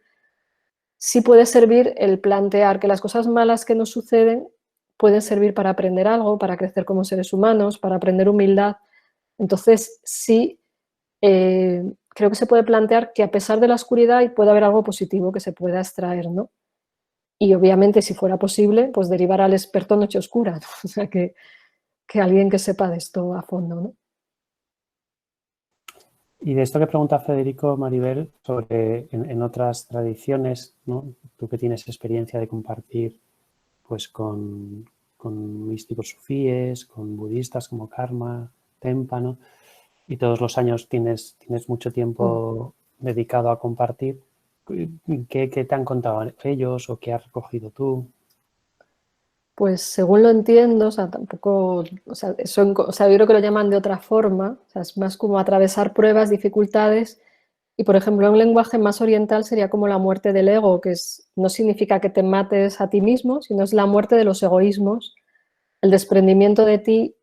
sí puede servir el plantear que las cosas malas que nos suceden pueden servir para aprender algo, para crecer como seres humanos, para aprender humildad. Entonces, sí, creo que se puede plantear que a pesar de la oscuridad puede haber algo positivo que se pueda extraer, ¿no? Y obviamente, si fuera posible, pues derivar al experto en noche oscura, ¿no? O sea, que alguien que sepa de esto a fondo, ¿no? Y de esto que pregunta Federico, Maribel, sobre en otras tradiciones, ¿no? Tú que tienes experiencia de compartir pues con místicos sufíes, con budistas como Karma, Tempa, ¿no? Y todos los años tienes mucho tiempo dedicado a compartir. ¿Qué te han contado ellos o qué has recogido tú? Pues según lo entiendo, o sea, tampoco, o sea, yo creo que lo llaman de otra forma, o sea, es más como atravesar pruebas, dificultades, y por ejemplo, un lenguaje más oriental sería como la muerte del ego, que no significa que te mates a ti mismo, sino es la muerte de los egoísmos, el desprendimiento de ti,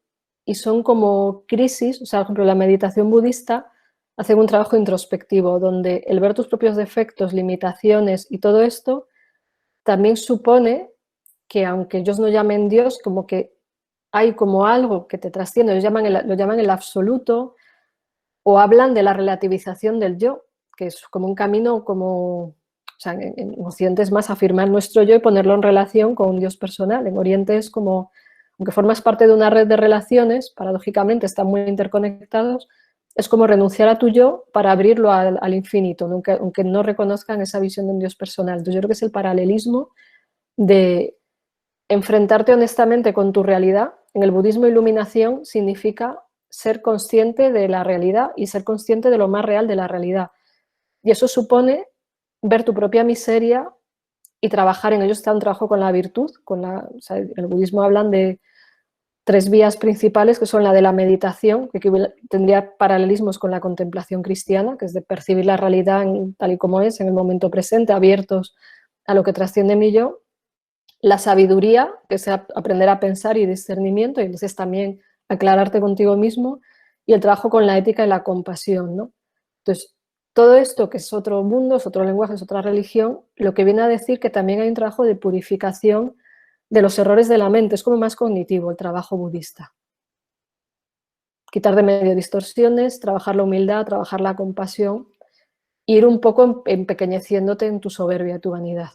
y son como crisis, o sea, por ejemplo, la meditación budista hace un trabajo introspectivo, donde el ver tus propios defectos, limitaciones y todo esto, también supone que aunque ellos no llamen Dios, como que hay como algo que te trasciende, lo llaman el absoluto, o hablan de la relativización del yo, que es como un camino como, o sea, en Occidente es más afirmar nuestro yo y ponerlo en relación con un Dios personal. En Oriente es como, aunque formas parte de una red de relaciones, paradójicamente están muy interconectados, es como renunciar a tu yo para abrirlo al infinito, aunque no reconozcan esa visión de un Dios personal. Entonces yo creo que es el paralelismo de enfrentarte honestamente con tu realidad. En el budismo, iluminación significa ser consciente de la realidad y ser consciente de lo más real de la realidad. Y eso supone ver tu propia miseria y trabajar en ello. Está un trabajo con la virtud. O sea, en el budismo hablan de 3 vías principales, que son la de la meditación, que tendría paralelismos con la contemplación cristiana, que es de percibir la realidad tal y como es, en el momento presente, abiertos a lo que trasciende mi yo. La sabiduría, que es aprender a pensar y discernimiento, y entonces también aclararte contigo mismo, y el trabajo con la ética y la compasión, ¿no? Entonces, todo esto, que es otro mundo, es otro lenguaje, es otra religión, lo que viene a decir que también hay un trabajo de purificación de los errores de la mente, es como más cognitivo el trabajo budista. Quitar de medio distorsiones, trabajar la humildad, trabajar la compasión, ir un poco empequeñeciéndote en tu soberbia, tu vanidad.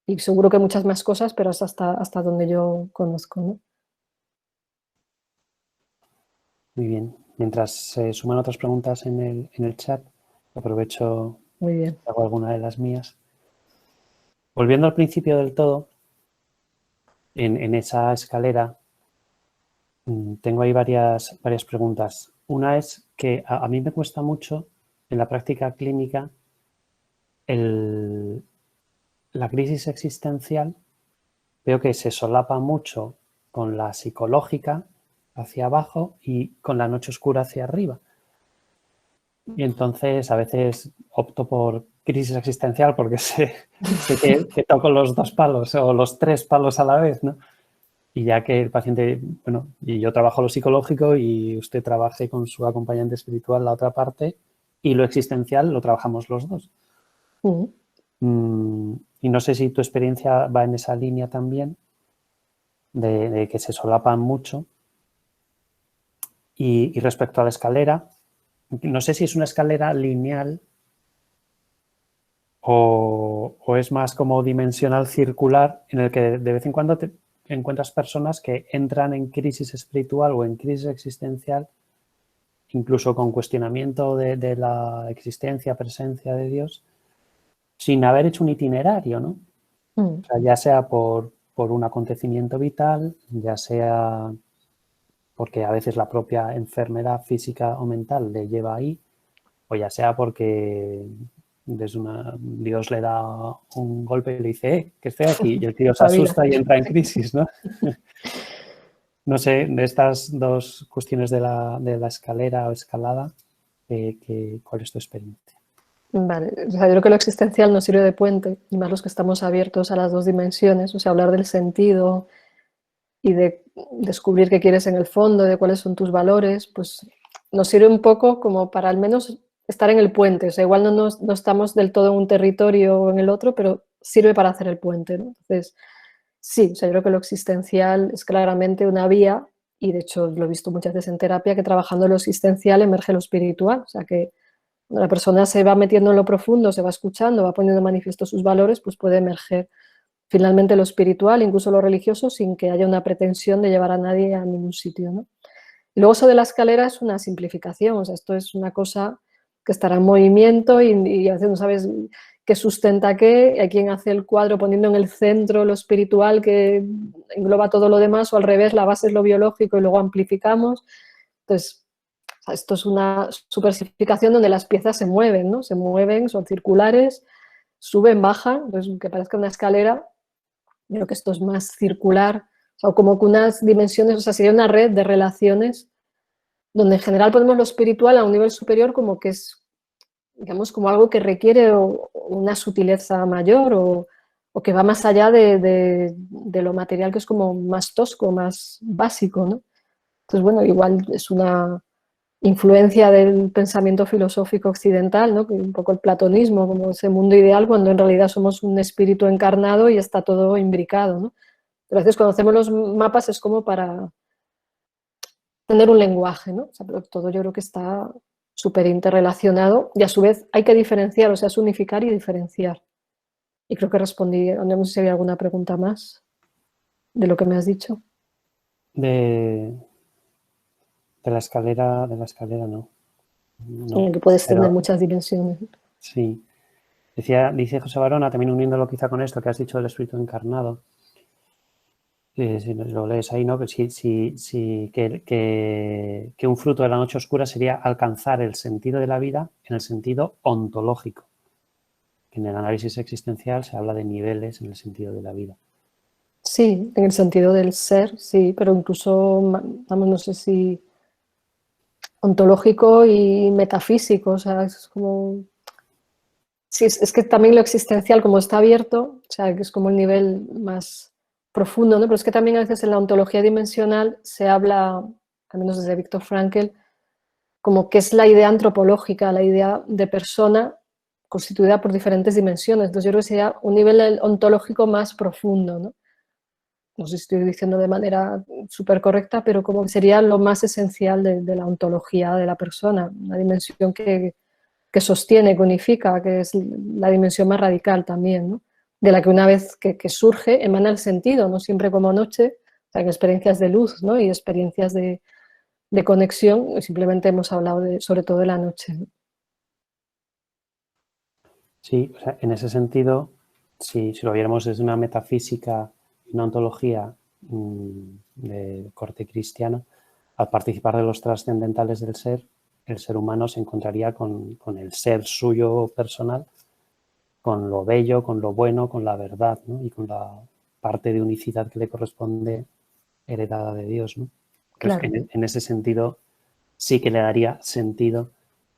Y seguro que muchas más cosas, pero es hasta donde yo conozco, ¿no? Muy bien. Mientras se suman otras preguntas en el chat, aprovecho Muy bien. y hago alguna de las mías. Volviendo al principio del todo, en esa escalera tengo ahí varias preguntas. Una es que a mí me cuesta mucho en la práctica clínica la crisis existencial. Veo que se solapa mucho con la psicológica hacia abajo y con la noche oscura hacia arriba. Y entonces a veces opto por crisis existencial porque sé que toco los 2 palos o los 3 palos a la vez, ¿no? Y ya que el paciente, bueno, y yo trabajo lo psicológico y usted trabaje con su acompañante espiritual la otra parte, y lo existencial lo trabajamos los dos. Y no sé si tu experiencia va en esa línea también, de que se solapan mucho. Y respecto a la escalera, no sé si es una escalera lineal o es más como dimensional circular, en el que de vez en cuando te encuentras personas que entran en crisis espiritual o en crisis existencial, incluso con cuestionamiento de la existencia, presencia de Dios, sin haber hecho un itinerario, ¿no? O sea, ya sea por un acontecimiento vital, ya sea porque a veces la propia enfermedad física o mental le lleva ahí, o ya sea porque Dios le da un golpe y le dice, que estoy aquí, y el tío se asusta y entra en crisis, ¿no? No sé, de estas 2 cuestiones de la escalera o escalada, ¿cuál es tu experiencia? Vale, o sea, yo creo que lo existencial nos sirve de puente, y más los que estamos abiertos a las 2 dimensiones, o sea, hablar del sentido y de descubrir qué quieres en el fondo, de cuáles son tus valores, pues nos sirve un poco como para al menos estar en el puente, o sea, igual no estamos del todo en un territorio o en el otro, pero sirve para hacer el puente, ¿no? Entonces, sí, o sea, yo creo que lo existencial es claramente una vía, y de hecho lo he visto muchas veces en terapia, que trabajando lo existencial emerge lo espiritual, o sea, que Cuando la persona se va metiendo en lo profundo, se va escuchando, va poniendo de manifiesto sus valores, pues puede emerger finalmente lo espiritual, incluso lo religioso, sin que haya una pretensión de llevar a nadie a ningún sitio, ¿no? Y luego eso de la escalera es una simplificación, o sea, esto es una cosa que estará en movimiento y a veces no sabes qué sustenta qué, hay quien hace el cuadro poniendo en el centro lo espiritual que engloba todo lo demás, o al revés, la base es lo biológico y luego amplificamos. Entonces, o sea, esto es una supersimplificación donde las piezas se mueven, ¿no? Se mueven, son circulares, suben, bajan, entonces que parezca una escalera, yo creo que esto es más circular, o sea, como que unas dimensiones, o sea, sería una red de relaciones donde en general ponemos lo espiritual a un nivel superior como que es, digamos, como algo que requiere una sutileza mayor o que va más allá de lo material, que es como más tosco, más básico, ¿no? Entonces, bueno, igual es una influencia del pensamiento filosófico occidental, ¿no? Que un poco el platonismo, como ese mundo ideal, cuando en realidad somos un espíritu encarnado y está todo imbricado, ¿no? Pero a veces cuando hacemos los mapas es como para tener un lenguaje, ¿no? O sea, pero todo yo creo que está súper interrelacionado y a su vez hay que diferenciar, o sea, es unificar y diferenciar. Y creo que respondí, no sé si había alguna pregunta más de lo que me has dicho. De la escalera no. No, Que puedes tener pero muchas dimensiones. sí. Dice José Barona, también uniéndolo quizá con esto que has dicho del espíritu encarnado, si lo lees ahí, ¿no? Que un fruto de la noche oscura sería alcanzar el sentido de la vida en el sentido ontológico. Que en el análisis existencial se habla de niveles en el sentido de la vida. Sí, en el sentido del ser, sí, pero incluso, vamos, no sé si ontológico y metafísico, o sea, es como... Sí, es que también lo existencial, como está abierto, o sea, que es como el nivel más profundo, ¿no? Pero es que también a veces en la ontología dimensional se habla, al menos desde Viktor Frankl, como que es la idea antropológica, la idea de persona constituida por diferentes dimensiones. Entonces yo creo que sería un nivel ontológico más profundo, ¿no? No sé si estoy diciendo de manera súper correcta, pero como que sería lo más esencial de la ontología de la persona, una dimensión que sostiene, que unifica, que es la dimensión más radical también, ¿no? De la que una vez que surge emana el sentido, no siempre como noche, o sea, en experiencias de luz, ¿no? Y experiencias de conexión, simplemente hemos hablado sobre todo de la noche, ¿no? Sí, o sea, en ese sentido, si lo viéramos desde una metafísica y una ontología de corte cristiano, al participar de los trascendentales del ser, el ser humano se encontraría con el ser suyo personal, con lo bello, con lo bueno, con la verdad, ¿no? Y con la parte de unicidad que le corresponde heredada de Dios, ¿no? Entonces, Claro. en ese sentido, sí que le daría sentido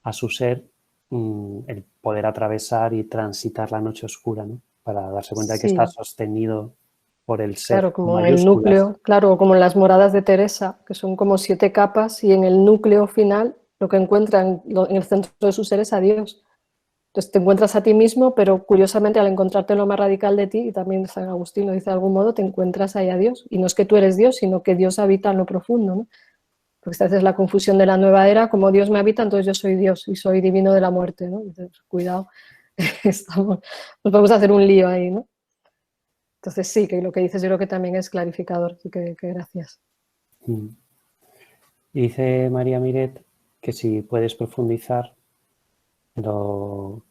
a su ser el poder atravesar y transitar la noche oscura, ¿no? Para darse cuenta de que está Sí, sostenido por el ser, claro, con como en el mayúsculas. núcleo, claro, como en las moradas de Teresa, que son como 7 capas, y en el núcleo final lo que encuentran en el centro de su ser es a Dios. Entonces te encuentras a ti mismo, pero curiosamente al encontrarte en lo más radical de ti, y también San Agustín lo dice de algún modo, te encuentras ahí a Dios. Y no es que tú eres Dios, sino que Dios habita en lo profundo, ¿no? Porque esta vez es la confusión de la nueva era, como Dios me habita, entonces yo soy Dios y soy divino de la muerte, ¿no? Entonces, cuidado, nos vamos a hacer un lío ahí, ¿no? Entonces sí, que lo que dices yo creo que también es clarificador, así que gracias. Y dice María Miret que si puedes profundizar lo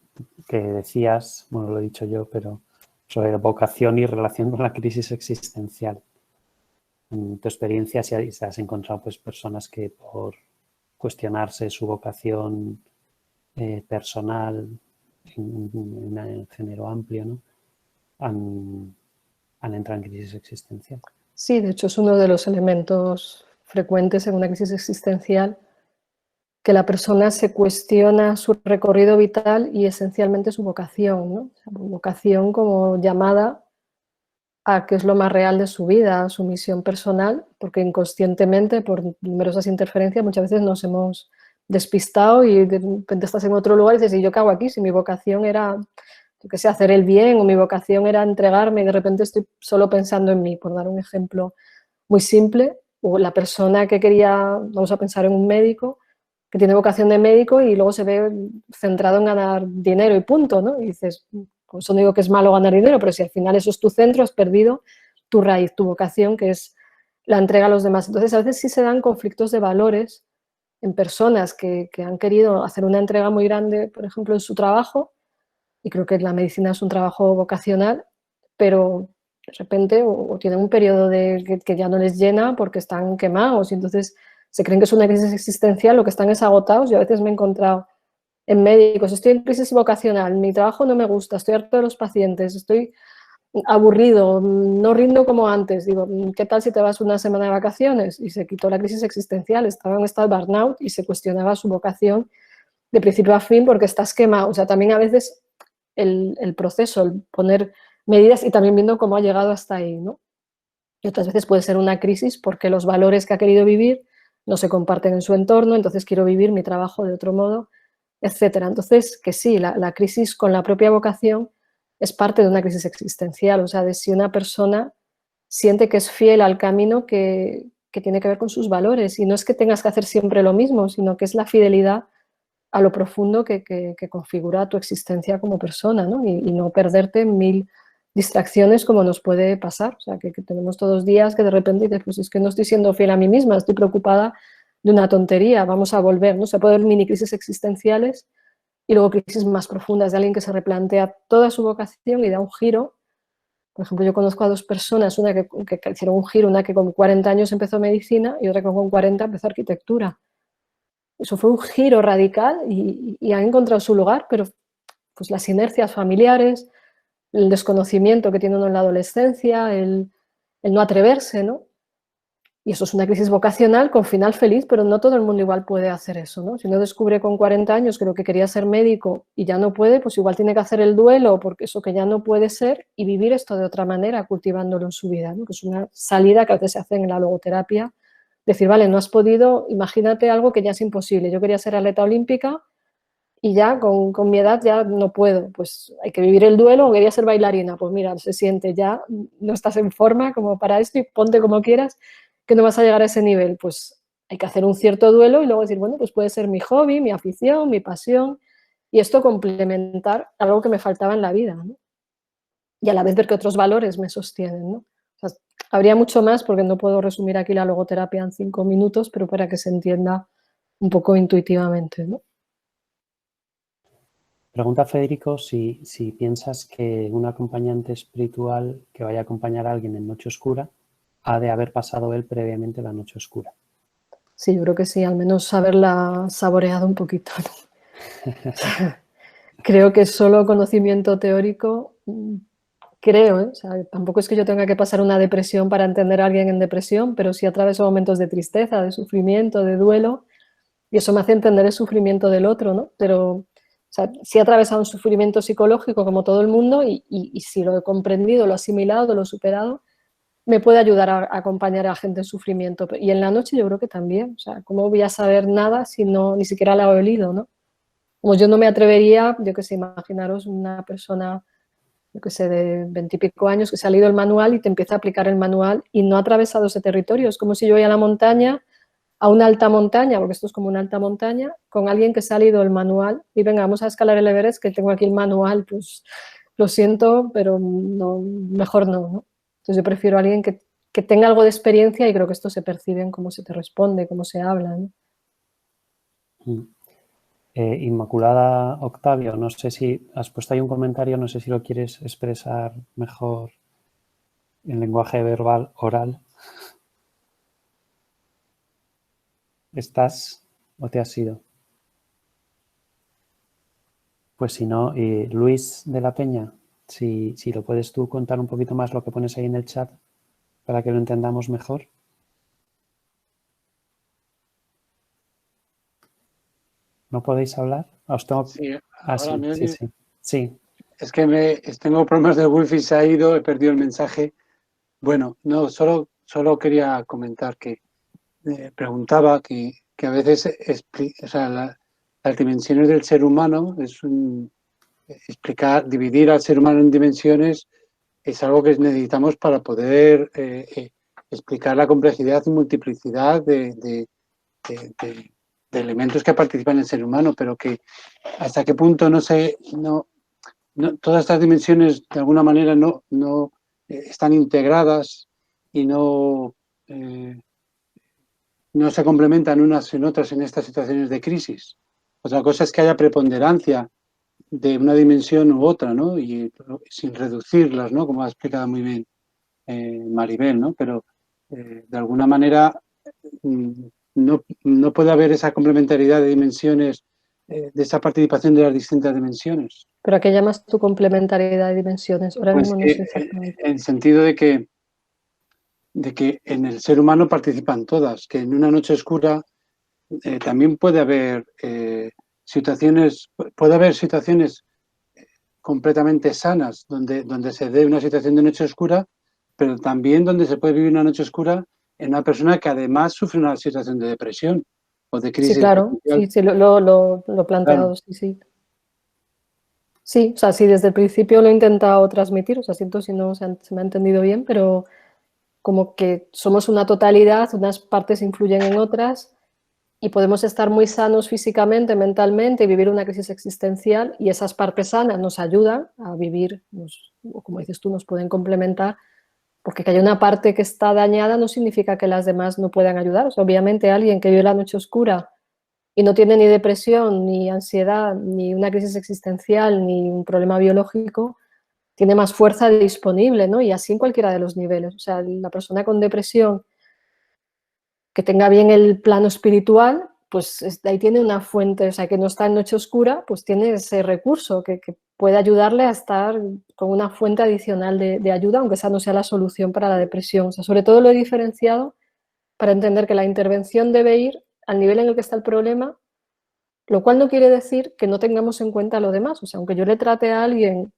que decías, bueno, lo he dicho yo, pero sobre vocación y relación con la crisis existencial. En tu experiencia, si has encontrado pues, personas que por cuestionarse su vocación personal en género amplio, ¿no? han entrado en crisis existencial. Sí, de hecho es uno de los elementos frecuentes en una crisis existencial, que la persona se cuestiona su recorrido vital y esencialmente su vocación, ¿no? O sea, vocación como llamada a qué es lo más real de su vida, a su misión personal, porque inconscientemente, por numerosas interferencias, muchas veces nos hemos despistado y de repente estás en otro lugar y dices, ¿y yo qué hago aquí? Si mi vocación era, yo qué sé, hacer el bien, o mi vocación era entregarme y de repente estoy solo pensando en mí, por dar un ejemplo muy simple, o la persona que quería, vamos a pensar en un médico, que tiene vocación de médico y luego se ve centrado en ganar dinero y punto, ¿no? Y dices, por eso no digo que es malo ganar dinero, pero si al final eso es tu centro, has perdido tu raíz, tu vocación, que es la entrega a los demás. Entonces, a veces sí se dan conflictos de valores en personas que han querido hacer una entrega muy grande, por ejemplo, en su trabajo, y creo que la medicina es un trabajo vocacional, pero de repente o tienen un periodo que ya no les llena porque están quemados y entonces se creen que es una crisis existencial, lo que están es agotados. Yo a veces me he encontrado en médicos, estoy en crisis vocacional, mi trabajo no me gusta, estoy harto de los pacientes, estoy aburrido, no rindo como antes. Digo, ¿qué tal si te vas una semana de vacaciones? Y se quitó la crisis existencial, estaba en estado de burnout y se cuestionaba su vocación de principio a fin porque estás quemado. O sea, también a veces el proceso, el poner medidas y también viendo cómo ha llegado hasta ahí, ¿no? Y otras veces puede ser una crisis porque los valores que ha querido vivir no se comparten en su entorno, entonces quiero vivir mi trabajo de otro modo, etcétera. Entonces, que sí, la crisis con la propia vocación es parte de una crisis existencial, o sea, de si una persona siente que es fiel al camino que tiene que ver con sus valores. Y no es que tengas que hacer siempre lo mismo, sino que es la fidelidad a lo profundo que configura tu existencia como persona, ¿no? Y no perderte en mil distracciones como nos puede pasar. O sea, que tenemos todos días que de repente dices, pues es que no estoy siendo fiel a mí misma, estoy preocupada de una tontería, vamos a volver, ¿no? Se puede ver mini crisis existenciales y luego crisis más profundas de alguien que se replantea toda su vocación y da un giro. Por ejemplo, yo conozco a dos personas, una que hicieron un giro, una que con 40 años empezó medicina y otra que con 40 empezó arquitectura. Eso fue un giro radical y han encontrado su lugar, pero pues las inercias familiares, el desconocimiento que tiene uno en la adolescencia, el no atreverse, ¿no? Y eso es una crisis vocacional con final feliz, pero no todo el mundo igual puede hacer eso, ¿no? Si uno descubre con 40 años que lo que quería ser médico y ya no puede, pues igual tiene que hacer el duelo porque eso que ya no puede ser y vivir esto de otra manera, cultivándolo en su vida, ¿no? Que es una salida que a veces se hace en la logoterapia. Decir, vale, no has podido, imagínate algo que ya es imposible. Yo quería ser atleta olímpica y ya con mi edad ya no puedo. Pues hay que vivir el duelo o quería ser bailarina. Pues mira, se siente, ya no estás en forma como para esto y ponte como quieras que no vas a llegar a ese nivel. Pues hay que hacer un cierto duelo y luego decir, bueno, pues puede ser mi hobby, mi afición, mi pasión y esto complementar algo que me faltaba en la vida, ¿no? Y a la vez ver que otros valores me sostienen, ¿no? O sea, habría mucho más porque no puedo resumir aquí la logoterapia en 5 minutos, pero para que se entienda un poco intuitivamente, ¿no? Pregunta Federico si piensas que un acompañante espiritual que vaya a acompañar a alguien en noche oscura ha de haber pasado él previamente la noche oscura. Sí, yo creo que sí, al menos haberla saboreado un poquito, ¿no? Creo que solo conocimiento teórico, creo, ¿eh? O sea, tampoco es que yo tenga que pasar una depresión para entender a alguien en depresión, pero sí atraveso momentos de tristeza, de sufrimiento, de duelo, y eso me hace entender el sufrimiento del otro, ¿no? Pero, o sea, sí he atravesado un sufrimiento psicológico como todo el mundo y si lo he comprendido, lo he asimilado, lo he superado, me puede ayudar a acompañar a gente en sufrimiento. Y en la noche yo creo que también, o sea, ¿cómo voy a saber nada si no, ni siquiera la he olido, ¿no? Como yo no me atrevería, yo qué sé, imaginaros una persona, yo qué sé, de 20 y pico años que se ha leído el manual y te empieza a aplicar el manual y no ha atravesado ese territorio. Es como si yo voy a la montaña, a una alta montaña, porque esto es como una alta montaña, con alguien que se ha leído el manual y venga, vamos a escalar el Everest, que tengo aquí el manual, pues lo siento, pero no, mejor no, ¿no? Entonces yo prefiero a alguien que tenga algo de experiencia y creo que esto se percibe en cómo se te responde, cómo se habla, ¿no? Inmaculada Octavio, no sé si has puesto ahí un comentario, no sé si lo quieres expresar mejor en lenguaje verbal oral. ¿Estás o te has ido? Pues si no, Luis de la Peña, si lo puedes tú contar un poquito más lo que pones ahí en el chat para que lo entendamos mejor. ¿No podéis hablar? ¿Os tengo... Sí, Ah, ahora sí, me sí, oyes. sí. Sí. Es que tengo problemas de wifi, se ha ido, he perdido el mensaje. Bueno, no, solo quería comentar que preguntaba que a veces o sea, las dimensiones del ser humano explicar, dividir al ser humano en dimensiones es algo que necesitamos para poder explicar la complejidad y multiplicidad de elementos que participan en el ser humano, pero que hasta qué punto todas estas dimensiones de alguna manera no están integradas y no se complementan unas en otras en estas situaciones de crisis. Otra cosa es que haya preponderancia de una dimensión u otra, ¿no? Y sin reducirlas, ¿no? Como ha explicado muy bien Maribel, ¿no? Pero de alguna manera no puede haber esa complementariedad de dimensiones, de esa participación de las distintas dimensiones. ¿Pero a qué llamas tu complementariedad de dimensiones? Ahora Pues mismo no sé exactamente. en el sentido de que en el ser humano participan todas, que en una noche oscura también puede haber situaciones completamente sanas donde se dé una situación de noche oscura, pero también donde se puede vivir una noche oscura en una persona que además sufre una situación de depresión o de crisis Sí, claro, existencial. sí, lo he planteado, Claro. sí. Sí, o sea, sí, desde el principio lo he intentado transmitir, o sea, siento si no se me ha entendido bien, pero como que somos una totalidad, unas partes influyen en otras y podemos estar muy sanos físicamente, mentalmente y vivir una crisis existencial y esas partes sanas nos ayudan a vivir, o como dices tú, nos pueden complementar, porque que haya una parte que está dañada no significa que las demás no puedan ayudar. O sea, obviamente alguien que vive la noche oscura y no tiene ni depresión, ni ansiedad, ni una crisis existencial, ni un problema biológico, tiene más fuerza disponible, ¿no? Y así en cualquiera de los niveles. O sea, la persona con depresión que tenga bien el plano espiritual, pues ahí tiene una fuente, o sea, que no está en noche oscura, pues tiene ese recurso que puede ayudarle a estar con una fuente adicional de ayuda, aunque esa no sea la solución para la depresión. O sea, sobre todo lo he diferenciado para entender que la intervención debe ir al nivel en el que está el problema, lo cual no quiere decir que no tengamos en cuenta lo demás. O sea, aunque yo le trate a alguien,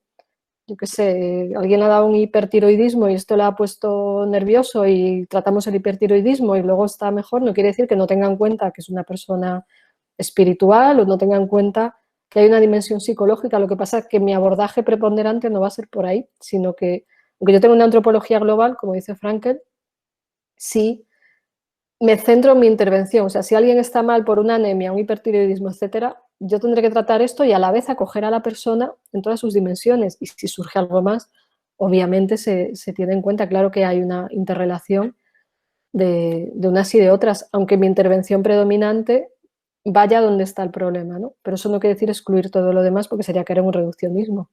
yo qué sé, alguien ha dado un hipertiroidismo y esto le ha puesto nervioso y tratamos el hipertiroidismo y luego está mejor, no quiere decir que no tenga en cuenta que es una persona espiritual o no tenga en cuenta que hay una dimensión psicológica. Lo que pasa es que mi abordaje preponderante no va a ser por ahí, sino que, aunque yo tengo una antropología global, como dice Frankel, sí me centro en mi intervención. O sea, si alguien está mal por una anemia, un hipertiroidismo, etcétera, yo tendré que tratar esto y a la vez acoger a la persona en todas sus dimensiones. Y si surge algo más, obviamente se tiene en cuenta. Claro que hay una interrelación de unas y de otras, aunque mi intervención predominante vaya donde está el problema, ¿no? Pero eso no quiere decir excluir todo lo demás porque sería caer en un reduccionismo.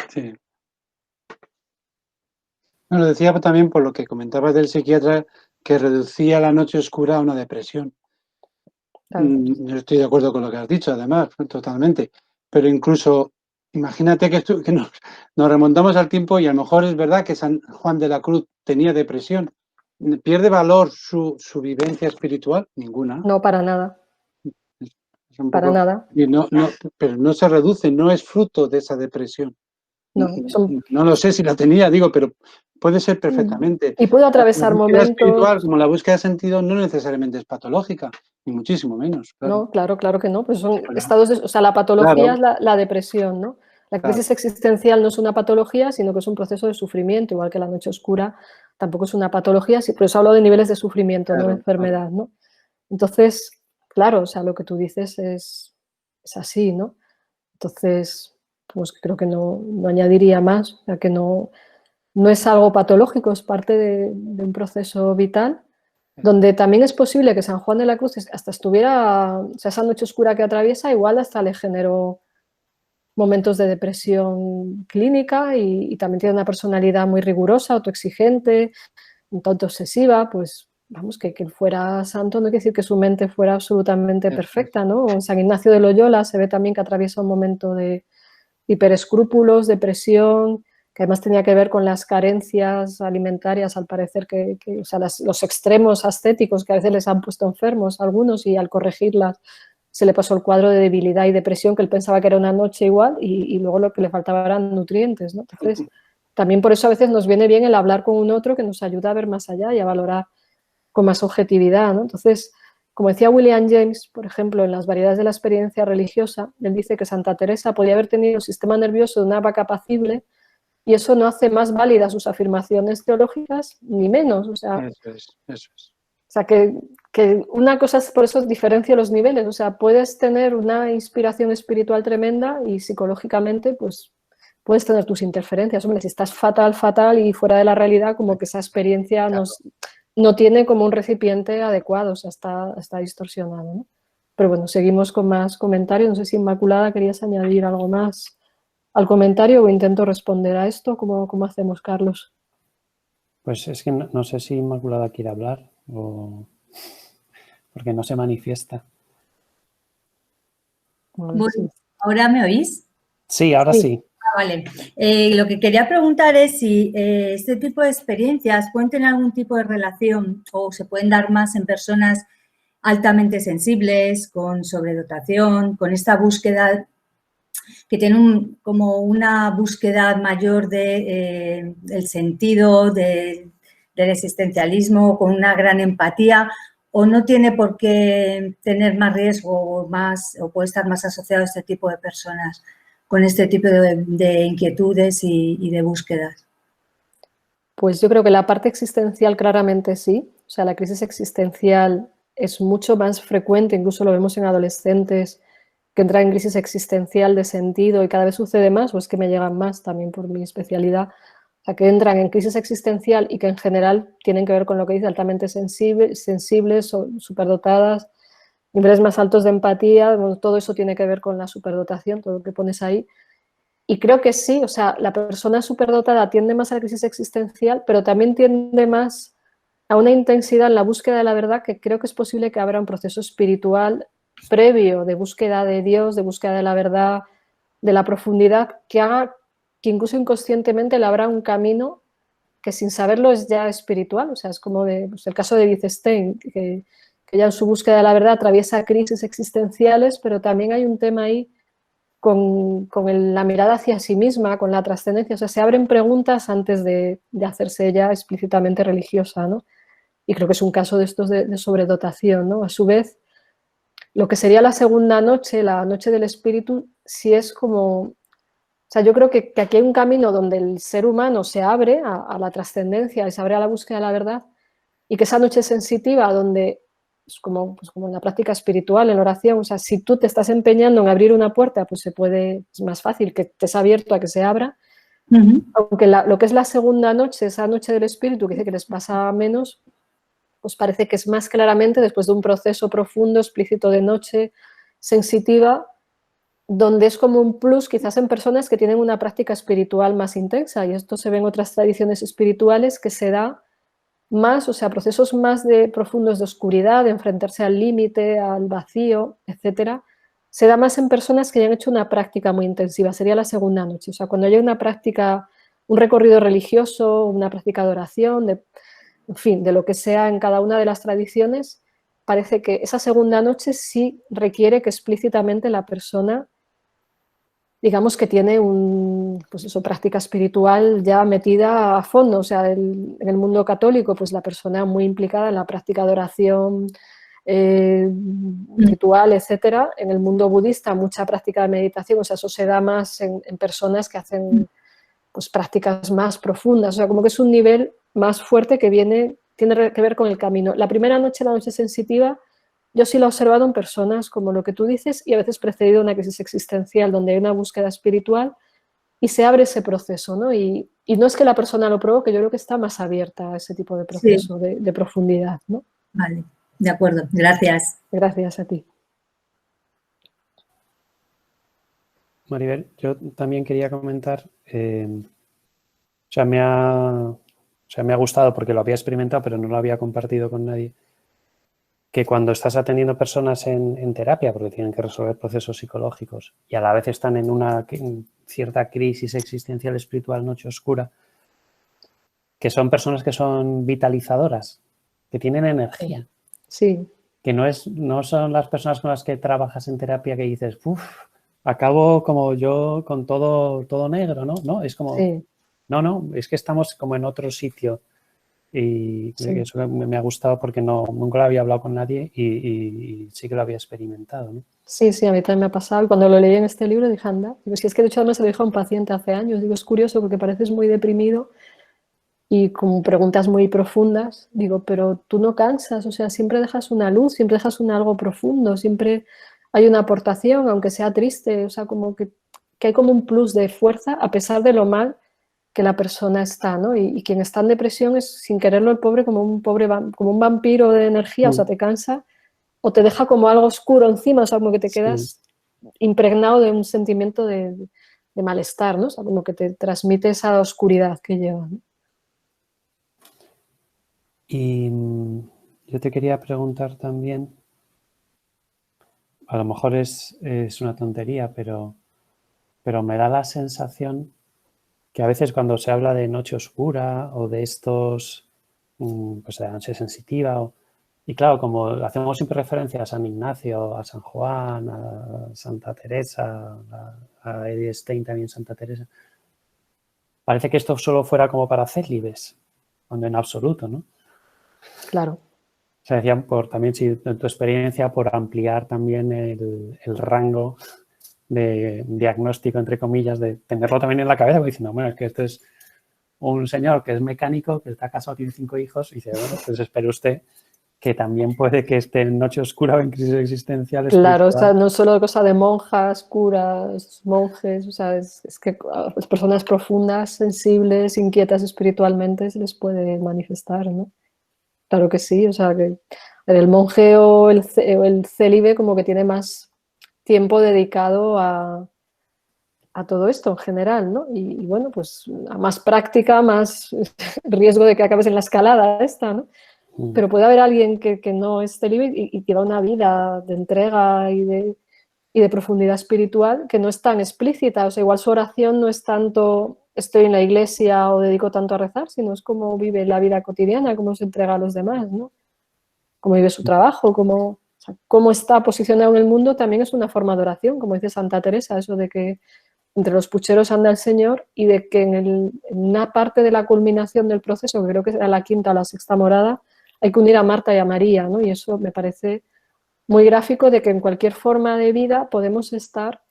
Sí. Me lo decía también por lo que comentabas del psiquiatra que reducía la noche oscura a una depresión. Claro. Yo estoy de acuerdo con lo que has dicho, además, totalmente. Pero incluso, imagínate que nos remontamos al tiempo y a lo mejor es verdad que San Juan de la Cruz tenía depresión. ¿Pierde valor su vivencia espiritual? Ninguna. No, para nada. Es un Para poco, nada. y pero no se reduce, no es fruto de esa depresión. No, No lo sé si la tenía, digo, pero puede ser perfectamente. Y puedo La atravesar búsqueda momentos. espiritual, como la búsqueda de sentido, no necesariamente es patológica, ni muchísimo menos. Claro. No, claro que no. Pues son Claro. estados o sea, la patología Claro. es la depresión, ¿no? La Claro. crisis existencial no es una patología, sino que es un proceso de sufrimiento, igual que la noche oscura tampoco es una patología, pero eso hablo de niveles de sufrimiento, no de enfermedad, ¿no? Entonces, claro, o sea, lo que tú dices es así, ¿no? Entonces, pues creo que no añadiría más, o sea, que no es algo patológico, es parte de un proceso vital, donde también es posible que San Juan de la Cruz hasta estuviera, o sea, esa noche oscura que atraviesa, igual hasta le generó momentos de depresión clínica y también tiene una personalidad muy rigurosa, autoexigente, un tanto obsesiva, pues vamos, que fuera santo no quiere decir que su mente fuera absolutamente perfecta, ¿no? En San Ignacio de Loyola se ve también que atraviesa un momento de hiperescrúpulos, depresión, que además tenía que ver con las carencias alimentarias, al parecer, o sea, los extremos ascéticos que a veces les han puesto enfermos a algunos y al corregirlas se le pasó el cuadro de debilidad y depresión que él pensaba que era una noche igual y luego lo que le faltaba eran nutrientes, ¿no? Entonces, también por eso a veces nos viene bien el hablar con un otro que nos ayuda a ver más allá y a valorar con más objetividad, ¿no? Entonces, como decía William James, por ejemplo, en Las variedades de la experiencia religiosa, él dice que Santa Teresa podía haber tenido un sistema nervioso de una vaca apacible y eso no hace más válidas sus afirmaciones teológicas ni menos. O sea, Eso es. sea, que una cosa es, por eso diferencio los niveles, o sea, puedes tener una inspiración espiritual tremenda y psicológicamente, pues, puedes tener tus interferencias. Hombre, si estás fatal, fatal y fuera de la realidad, como que esa experiencia no tiene como un recipiente adecuado, o sea, está distorsionado, ¿no? Pero bueno, seguimos con más comentarios. No sé si Inmaculada querías añadir algo más al comentario o intento responder a esto. ¿Cómo hacemos, Carlos? Pues es que no sé si Inmaculada quiere hablar o porque no se manifiesta. Bueno, ¿ahora me oís? Sí, ahora sí. Vale. Lo que quería preguntar es si este tipo de experiencias pueden tener algún tipo de relación o se pueden dar más en personas altamente sensibles, con sobredotación, con esta búsqueda que tienen como una búsqueda mayor del sentido, del existencialismo, con una gran empatía, o no tiene por qué tener más riesgo o puede estar más asociado a este tipo de personas con este tipo de inquietudes y de búsquedas? Pues yo creo que la parte existencial claramente sí. O sea, la crisis existencial es mucho más frecuente, incluso lo vemos en adolescentes que entran en crisis existencial de sentido y cada vez sucede más, o es que me llegan más también por mi especialidad, o sea, que entran en crisis existencial y que en general tienen que ver con lo que dice altamente sensibles o superdotadas, niveles más altos de empatía, bueno, todo eso tiene que ver con la superdotación, todo lo que pones ahí. Y creo que sí, o sea, la persona superdotada tiende más a la crisis existencial, pero también tiende más a una intensidad en la búsqueda de la verdad, que creo que es posible que habrá un proceso espiritual previo de búsqueda de Dios, de búsqueda de la verdad, de la profundidad, que haga que incluso inconscientemente le habrá un camino que sin saberlo es ya espiritual. O sea, es como pues el caso de Wittgenstein, que ya en su búsqueda de la verdad atraviesa crisis existenciales, pero también hay un tema ahí con la mirada hacia sí misma, con la trascendencia. O sea, se abren preguntas antes de hacerse ella explícitamente religiosa, ¿no? Y creo que es un caso de estos de sobredotación, ¿no? A su vez, lo que sería la segunda noche, la noche del espíritu, sí es como... O sea, yo creo que aquí hay un camino donde el ser humano se abre a la trascendencia y se abre a la búsqueda de la verdad, y que esa noche sensitiva donde, pues como en la práctica espiritual, en la oración, o sea, si tú te estás empeñando en abrir una puerta, pues es más fácil que te sea abierto a que se abra. Aunque lo que es la segunda noche, esa noche del espíritu, que dice que les pasa menos, pues parece que es más claramente después de un proceso profundo, explícito de noche sensitiva, donde es como un plus quizás en personas que tienen una práctica espiritual más intensa, y esto se ve en otras tradiciones espirituales que se da más, o sea, procesos más profundos de oscuridad, de enfrentarse al límite, al vacío, etcétera, se da más en personas que ya han hecho una práctica muy intensiva. Sería la segunda noche. O sea, cuando hay una práctica, un recorrido religioso, una práctica de oración, en fin, de lo que sea en cada una de las tradiciones, parece que esa segunda noche sí requiere que explícitamente la persona, digamos, que tiene práctica espiritual ya metida a fondo. O sea, en el mundo católico, pues la persona muy implicada en la práctica de oración, ritual, etcétera. En el mundo budista, mucha práctica de meditación. O sea, eso se da más en personas que hacen pues prácticas más profundas. O sea, como que es un nivel más fuerte que tiene que ver con el camino. La primera noche, la noche sensitiva, yo sí lo he observado en personas como lo que tú dices, y a veces precedido una crisis existencial donde hay una búsqueda espiritual y se abre ese proceso, ¿no? Y no es que la persona lo provoque, yo creo que está más abierta a ese tipo de proceso, sí, de profundidad, ¿no? Vale, de acuerdo. Gracias. Gracias a ti. Maribel, yo también quería comentar, me ha gustado porque lo había experimentado, pero no lo había compartido con nadie, que cuando estás atendiendo personas en terapia, porque tienen que resolver procesos psicológicos y a la vez están en una cierta crisis existencial espiritual, noche oscura, que son personas que son vitalizadoras, que tienen energía. Sí. Que no son las personas con las que trabajas en terapia que dices, acabo como yo con todo negro, ¿no? No, es como, sí. No, es que estamos como en otro sitio. Y sí, eso me ha gustado porque nunca lo había hablado con nadie y sí que lo había experimentado, ¿no? Sí, a mí también me ha pasado. Y cuando lo leí en este libro dije, anda, digo, si es que de hecho además se lo dijo a un paciente hace años, digo, es curioso porque pareces muy deprimido y con preguntas muy profundas, digo, pero tú no cansas, o sea, siempre dejas una luz, siempre dejas algo profundo, siempre hay una aportación, aunque sea triste, o sea, como que hay como un plus de fuerza a pesar de lo mal que la persona está, ¿no? Y quien está en depresión es, sin quererlo, el pobre como un como un vampiro de energía, o sea, te cansa o te deja como algo oscuro encima, o sea, como que te quedas impregnado de un sentimiento de malestar, ¿no? O sea, como que te transmite esa oscuridad que lleva, ¿no? Y yo te quería preguntar también, a lo mejor es una tontería, pero me da la sensación que a veces cuando se habla de noche oscura o de estos, pues de ansia sensitiva, y claro, como hacemos siempre referencia a San Ignacio, a San Juan, a Santa Teresa, a Edith Stein también, Santa Teresa, parece que esto solo fuera como para célibes, cuando en absoluto, ¿no? Claro. O sea, decían también, si en tu experiencia, por ampliar también el rango de diagnóstico, entre comillas, de tenerlo también en la cabeza, diciendo, bueno, es que esto es un señor que es mecánico, que está casado, tiene 5 hijos, y dice, bueno, pues espere usted que también puede que esté en noche oscura o en crisis existencial Claro, o espiritual. sea, no solo cosa de monjas, curas, monjes, o sea, es que a las personas profundas, sensibles, inquietas espiritualmente se les puede manifestar, ¿no? Claro que sí, o sea, que el monje o el célibe como que tiene más tiempo dedicado a todo esto en general, ¿no? Y bueno, pues a más práctica, más riesgo de que acabes en la escalada esta, ¿no? Pero puede haber alguien que no es célibe y lleva una vida de entrega y de profundidad espiritual que no es tan explícita, o sea, igual su oración no es tanto estoy en la iglesia o dedico tanto a rezar, sino es cómo vive la vida cotidiana, cómo se entrega a los demás, ¿no? Cómo vive su trabajo, o sea, cómo está posicionado en el mundo también es una forma de oración, como dice Santa Teresa, eso de que entre los pucheros anda el Señor y de que en una parte de la culminación del proceso, que creo que era la quinta o la sexta morada, hay que unir a Marta y a María, ¿no? Y eso me parece muy gráfico de que en cualquier forma de vida podemos estar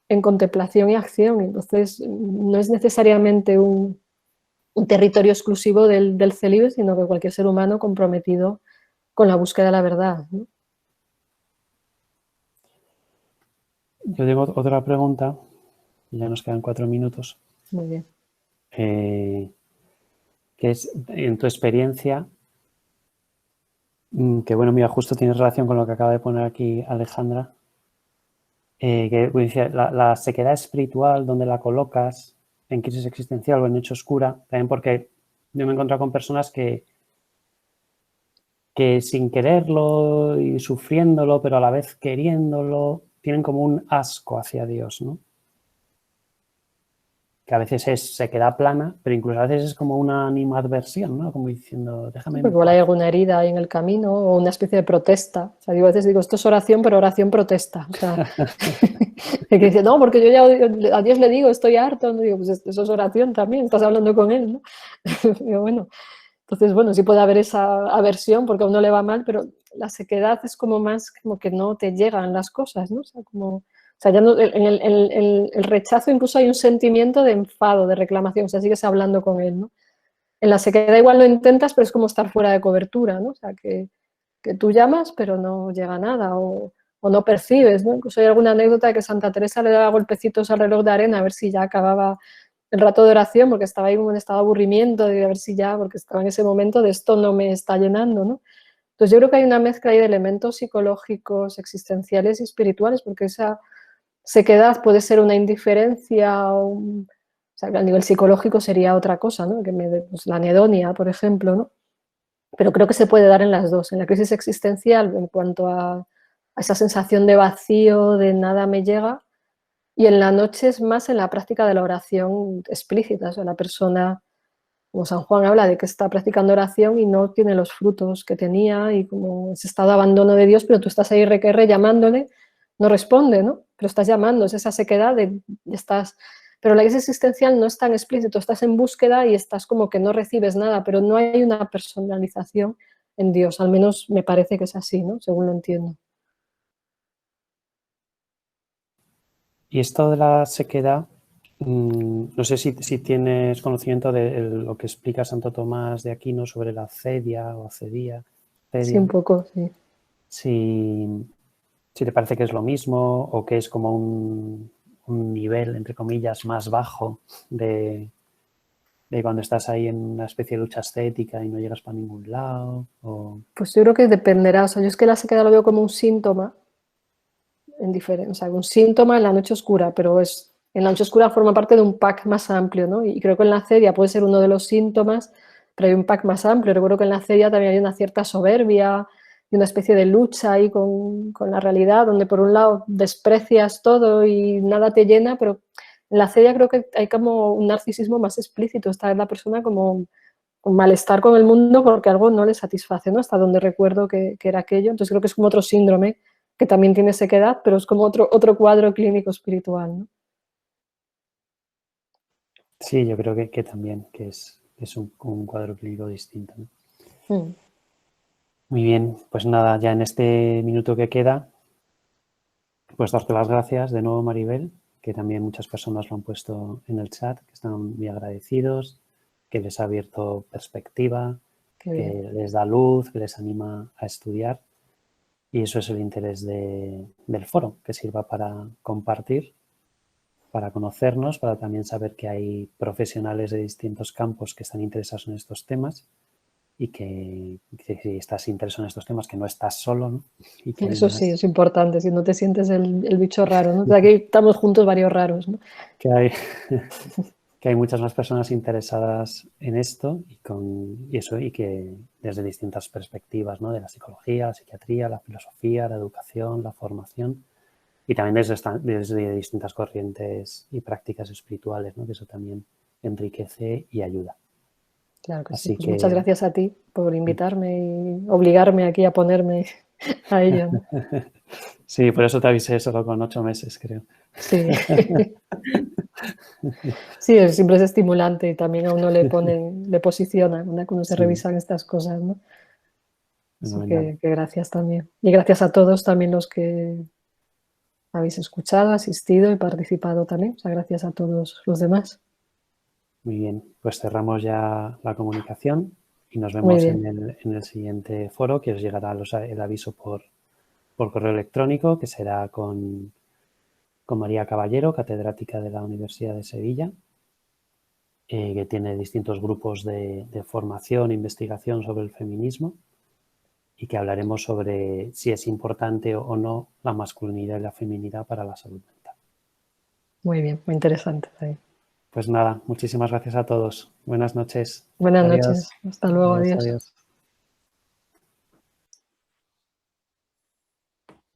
en contemplación y acción. Entonces, no es necesariamente un territorio exclusivo del célibe, sino que cualquier ser humano comprometido con la búsqueda de la verdad, ¿no? Yo tengo otra pregunta, ya nos quedan 4 minutos. Muy bien. Que es, en tu experiencia, que bueno, mira, justo tienes relación con lo que acaba de poner aquí Alejandra, que dice, la sequedad espiritual, ¿dónde la colocas? ¿En crisis existencial o en noche oscura? También porque yo me he encontrado con personas que sin quererlo y sufriéndolo, pero a la vez queriéndolo, tienen como un asco hacia Dios, ¿no? Que a veces se queda plana, pero incluso a veces es como una animadversión, ¿no? Como diciendo, déjame en Porque igual hay paz. alguna herida ahí en el camino o una especie de protesta. O sea, digo, a veces digo, esto es oración, pero oración protesta. O sea, que dice, no, porque yo ya a Dios le digo, estoy harto. No digo, pues eso es oración también, estás hablando con él, ¿no? Digo, bueno, entonces, bueno, sí puede haber esa aversión porque a uno le va mal, pero la sequedad es como más como que no te llegan las cosas, ¿no? O sea, como, o sea, ya no, en el rechazo incluso hay un sentimiento de enfado, de reclamación, o sea, sigues hablando con él, ¿no? En la sequedad igual lo intentas, pero es como estar fuera de cobertura, ¿no? O sea, que tú llamas, pero no llega nada, o no percibes, ¿no? Incluso hay alguna anécdota de que Santa Teresa le daba golpecitos al reloj de arena a ver si ya acababa el rato de oración, porque estaba ahí en un estado de aburrimiento, de a ver si ya, porque estaba en ese momento de esto no me está llenando, ¿no? Entonces yo creo que hay una mezcla ahí de elementos psicológicos, existenciales y espirituales, porque esa sequedad puede ser una indiferencia, o sea, que a nivel psicológico sería otra cosa, ¿no? Pues, la anedonia, por ejemplo, ¿no? Pero creo que se puede dar en las dos, en la crisis existencial en cuanto a esa sensación de vacío, de nada me llega, y en la noche es más en la práctica de la oración explícita, o sea, la persona, como San Juan habla de que está practicando oración y no tiene los frutos que tenía y como ese estado de abandono de Dios, pero tú estás ahí requerre llamándole, no responde, ¿no? Pero estás llamando, es esa sequedad estás... Pero la crisis existencial no es tan explícito, estás en búsqueda y estás como que no recibes nada, pero no hay una personalización en Dios, al menos me parece que es así, ¿no? Según lo entiendo. Y esto de la sequedad, No sé si tienes conocimiento de lo que explica Santo Tomás de Aquino sobre la acedia o acedia. Sí, un poco, sí. Si te parece que es lo mismo o que es como un nivel, entre comillas, más bajo de cuando estás ahí en una especie de lucha ascética y no llegas para ningún lado. Pues yo creo que dependerá. O sea, yo es que la sequedad lo veo como un síntoma, o sea, un síntoma en la noche oscura, pero en la noche oscura forma parte de un pack más amplio, ¿no? Y creo que en la acedia puede ser uno de los síntomas, pero hay un pack más amplio. Recuerdo que en la acedia también hay una cierta soberbia y una especie de lucha ahí con la realidad, donde por un lado desprecias todo y nada te llena, pero en la acedia creo que hay como un narcisismo más explícito. Está en la persona como un malestar con el mundo porque algo no le satisface, ¿no? Hasta donde recuerdo que era aquello. Entonces creo que es como otro síndrome que también tiene sequedad, pero es como otro cuadro clínico espiritual, ¿no? Sí, yo creo que también, que es un cuadro clínico distinto, ¿no? Muy bien, pues nada, ya en este minuto que queda, pues darte las gracias de nuevo, Maribel, que también muchas personas lo han puesto en el chat, que están muy agradecidos, que les ha abierto perspectiva, que les da luz, que les anima a estudiar. Y eso es el interés del foro, que sirva para compartir, para conocernos, para también saber que hay profesionales de distintos campos que están interesados en estos temas y que si estás interesado en estos temas, que no estás solo, ¿no? Y que Eso sí, es importante, si no te sientes el bicho raro, ¿no? O sea, aquí estamos juntos varios raros, ¿no? que hay muchas más personas interesadas en esto y que desde distintas perspectivas, ¿no? De la psicología, la psiquiatría, la filosofía, la educación, la formación y también desde distintas corrientes y prácticas espirituales, ¿no? Que eso también enriquece y ayuda. Claro que sí. Así Pues que muchas gracias a ti por invitarme y obligarme aquí a ponerme a ello, ¿no? Sí, por eso te avisé solo con 8 meses, creo. Sí. Sí, siempre es estimulante y también a uno le posiciona cuando se revisan estas cosas, ¿no? Así que gracias también. Y gracias a todos también los que habéis escuchado, asistido y participado también. O sea, gracias a todos los demás. Muy bien, pues cerramos ya la comunicación y nos Muy vemos bien. en el siguiente foro, que os llegará el aviso por correo electrónico, que será con María Caballero, catedrática de la Universidad de Sevilla, que tiene distintos grupos de formación e investigación sobre el feminismo y que hablaremos sobre si es importante o no la masculinidad y la feminidad para la salud mental. Muy bien, muy interesante. Pues nada, muchísimas gracias a todos. Buenas noches. Buenas Adiós. noches. Hasta luego. Adiós, Adiós. adiós.